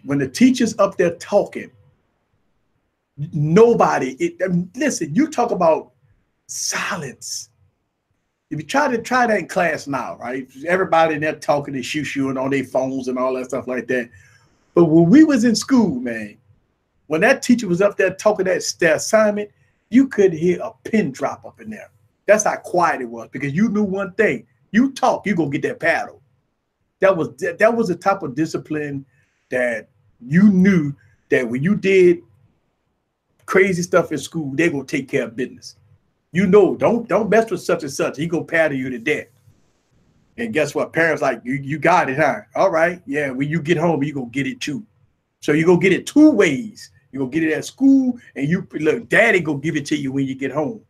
Speaker 1: when the teacher's up there talking, listen, you talk about silence. If you try that in class now, right? Everybody in there talking and shooing on their phones and all that stuff like that. But when we was in school, man, when that teacher was up there talking that assignment, you could hear a pin drop up in there. That's how quiet it was, because you knew one thing: you talk, you gonna get that paddle. That was the type of discipline that you knew that when you did crazy stuff in school, they're gonna take care of business. Don't mess with such and such. He gonna paddle you to death. And guess what? Parents like, you got it, huh? All right. Yeah, when you get home, you gonna get it too. So you gonna get it two ways. You gonna get it at school, and daddy gonna give it to you when you get home.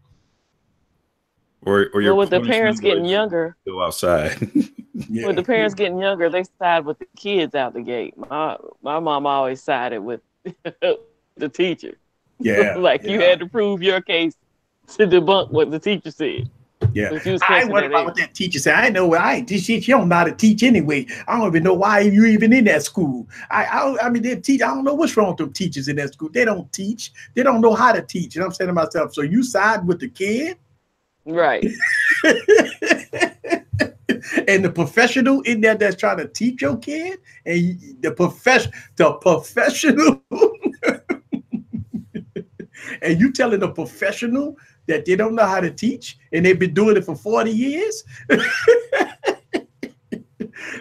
Speaker 3: Or your
Speaker 2: with the parents getting younger,
Speaker 3: go outside.
Speaker 2: With the parents getting younger, they side with the kids out the gate. My mom always sided with the teacher.
Speaker 1: Yeah.
Speaker 2: You had to prove your case to debunk what the teacher said.
Speaker 1: Yeah, I ain't worried about what that teacher said. I know she don't know how to teach anyway. I don't even know why you even in that school. I mean, they teach. I don't know what's wrong with them teachers in that school. They don't teach. They don't know how to teach. And I'm saying to myself, so you side with the kid,
Speaker 2: right?
Speaker 1: And the professional in there that's trying to teach your kid, and the professional, and you telling the professional that they don't know how to teach, and they've been doing it for 40 years.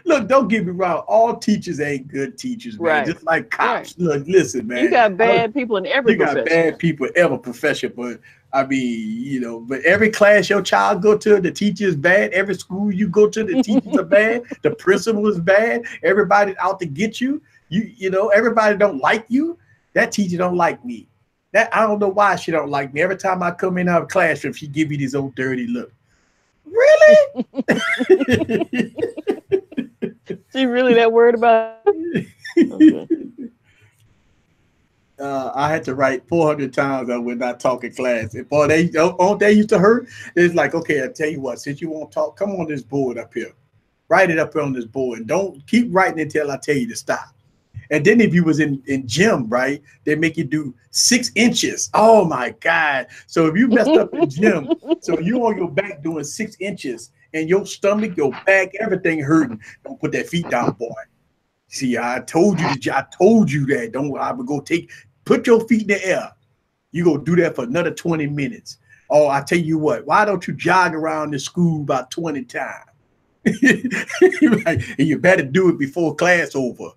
Speaker 1: Look, don't get me wrong. All teachers ain't good teachers, man.
Speaker 2: Right.
Speaker 1: Just like cops.
Speaker 2: Right.
Speaker 1: Look, listen, man.
Speaker 2: You got bad people in every
Speaker 1: You got
Speaker 2: profession.
Speaker 1: bad people every profession, but I mean, you know, but every class your child go to, the teacher is bad. Every school you go to, the teachers are bad. The principal is bad. Everybody's out to get you. You know, everybody don't like you. That teacher don't like me. That I don't know why she don't like me. Every time I come in her classroom, she give me this old dirty look. Really?
Speaker 2: She really that worried about it? Okay.
Speaker 1: I had to write 400 times I would not talk in class. And boy, they used to hurt. It's like, okay, I tell you what, since you won't talk, come on this board up here. Write it up here on this board. And don't keep writing until I tell you to stop. And then if you was in gym, right, they make you do 6 inches. Oh my God. So if you messed up in gym, so you on your back doing 6 inches and your stomach, your back, everything hurting. Don't put that feet down, boy. See, I told you that. Don't I would go put your feet in the air. You go do that for another 20 minutes. Oh, I tell you what, why don't you jog around the school about 20 times? Like, and you better do it before class over.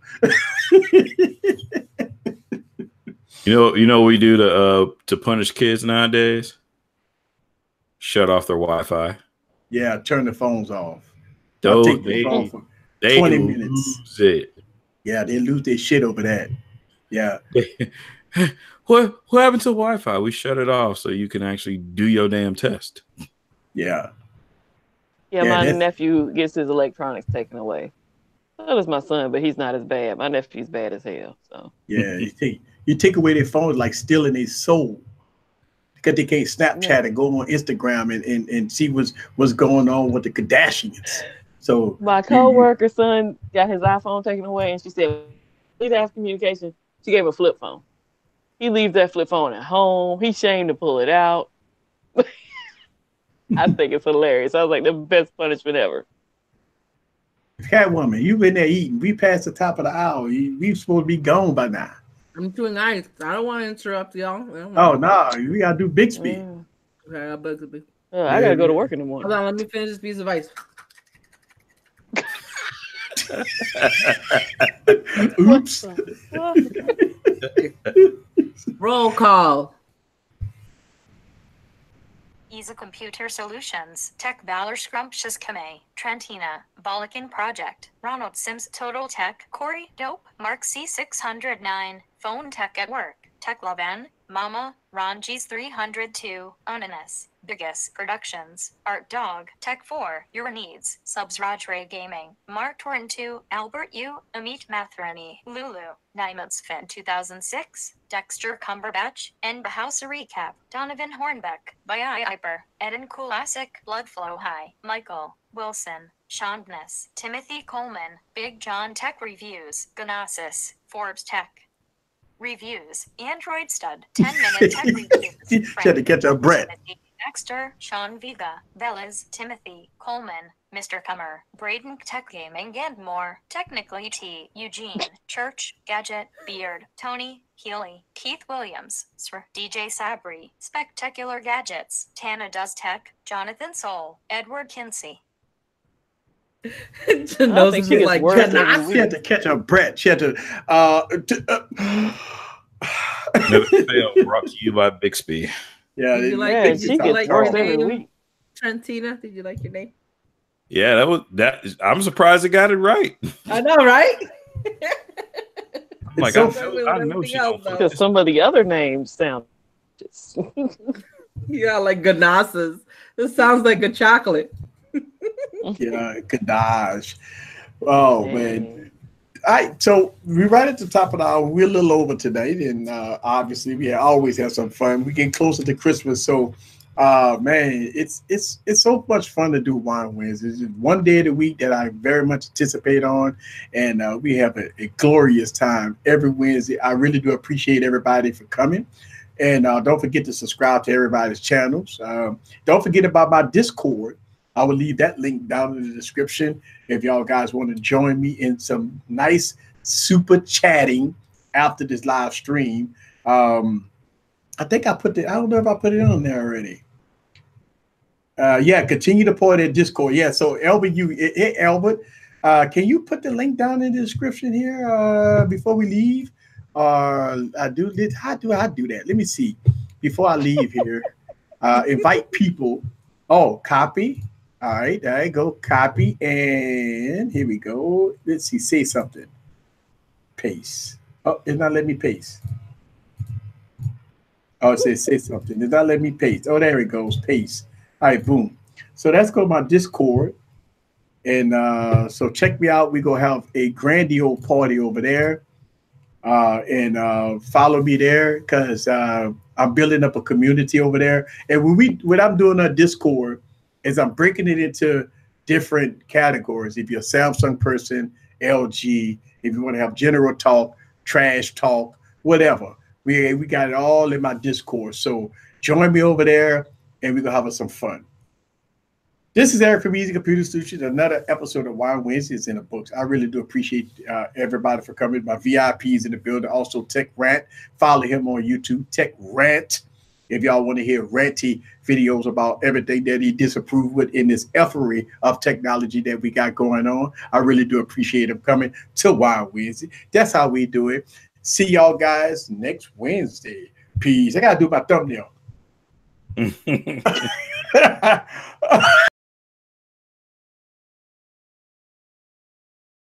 Speaker 3: You know what we do to punish kids nowadays? Shut off their Wi-Fi.
Speaker 1: Yeah, turn the phones off.
Speaker 3: Don't
Speaker 1: Take the phone for
Speaker 3: they
Speaker 1: 20
Speaker 3: lose
Speaker 1: minutes.
Speaker 3: it.
Speaker 1: Yeah, they lose their shit over that. Yeah.
Speaker 3: What happened to Wi-Fi? We shut it off so you can actually do your damn test.
Speaker 1: Yeah.
Speaker 2: Yeah, my nephew gets his electronics taken away. So does my son, but he's not as bad. My nephew's bad as hell. So
Speaker 1: yeah, you take away their phones like stealing their soul. Because they can't Snapchat and go on Instagram and see what's going on with the Kardashians. So
Speaker 2: my coworker's son got his iPhone taken away, and she said, "Need to have communication." She gave him a flip phone. He leaves that flip phone at home. He's ashamed to pull it out. I think it's hilarious. I was like, the best punishment ever.
Speaker 1: Catwoman, you've been there eating. We passed the top of the hour. We supposed to be gone by now.
Speaker 5: I'm doing ice. I don't want to interrupt y'all.
Speaker 1: Oh no, we gotta do Bixby.
Speaker 5: Okay,
Speaker 2: I gotta go to work in the morning.
Speaker 5: Hold on, let me finish this piece of ice.
Speaker 1: Oops.
Speaker 5: Roll call.
Speaker 6: Easy Computer Solutions, Tech Valor Scrumptious Kame, Trentina, Balakin Project, Ronald Sims Total Tech, Corey Dope, Mark C609, Phone Tech at Work, Tech Lovan, Mama, Ron G's 302, Onanis, Biggest Productions, Art Dog, Tech 4, Your Needs, Subs Rajray Gaming, Mark Torrin 2, Albert U, Amit Mathrani, Lulu, Nyman's Fin 2006, Dexter Cumberbatch, and House Recap, Donovan Hornbeck, By Hyper, Eden Kulasic, Bloodflow High, Michael, Wilson, Shondness, Timothy Coleman, Big John Tech Reviews, Gnosis, Forbes Tech Reviews, Android Stud, 10-minute tech reviews.
Speaker 1: She had to catch her breath.
Speaker 6: Dexter, Sean Vega, Bellas, Timothy, Coleman, Mr. Comer, Braden Tech Gaming and more. Technically T, Eugene, Church, Gadget, Beard, Tony, Healy, Keith Williams, Sr, DJ Sabri, Spectacular Gadgets, Tana Does Tech, Jonathan Soul, Edward Kinsey.
Speaker 5: Nose is like
Speaker 1: She had to catch her breath. She had to
Speaker 3: Never fail. Brought to you by Bixby.
Speaker 1: Yeah,
Speaker 5: Did you like your name? Trentina, did you like your name?
Speaker 3: Yeah, that. I'm surprised it got it right.
Speaker 5: I know, right?
Speaker 3: I'm like,
Speaker 1: so
Speaker 3: I know she don't
Speaker 2: because some of the other names sound.
Speaker 5: Yeah, like Ganassas. This sounds like a chocolate.
Speaker 1: Yeah, Kadash. Oh man. So we're right at the top of the hour. We're a little over today, and obviously we always have some fun. We get closer to Christmas, so man, it's so much fun to do Wine Wednesdays. It's one day of the week that I very much anticipate on, and we have a glorious time every Wednesday. I really do appreciate everybody for coming, and don't forget to subscribe to everybody's channels. Don't forget about my Discord. I will leave that link down in the description if y'all guys want to join me in some nice super chatting after this live stream. I think I don't know if I put it on there already. Yeah, continue to pour that Discord. Yeah, so Albert, Can you put the link down in the description here before we leave? I do this. How do I do that? Let me see. Before I leave here, invite people. Oh, copy. All right, there you go. Copy, and here we go. Let's see. Say something. Paste. Oh, it's not letting me paste. Oh, it says say something. It's not letting me paste. Oh, there it goes. Paste. All right, boom. So let's go to my Discord. And so check me out. We're going to have a grandiose party over there. And follow me there because I'm building up a community over there. And when I'm doing a Discord is I'm breaking it into different categories. If you're a Samsung person, LG, if you want to have general talk, trash talk, whatever. We got it all in my Discord. So join me over there and we're going to have some fun. This is Eric from Easy Computer Solutions. Another episode of Wine Wednesdays in the books. I really do appreciate everybody for coming. My VIPs in the building. Also, Tech Rant. Follow him on YouTube, Tech Rant. If y'all want to hear ranty videos about everything that he disapproved with in this effery of technology that we got going on, I really do appreciate him coming to Wine Wednesday. That's how we do it. See y'all guys next Wednesday. Peace. I got to do my thumbnail.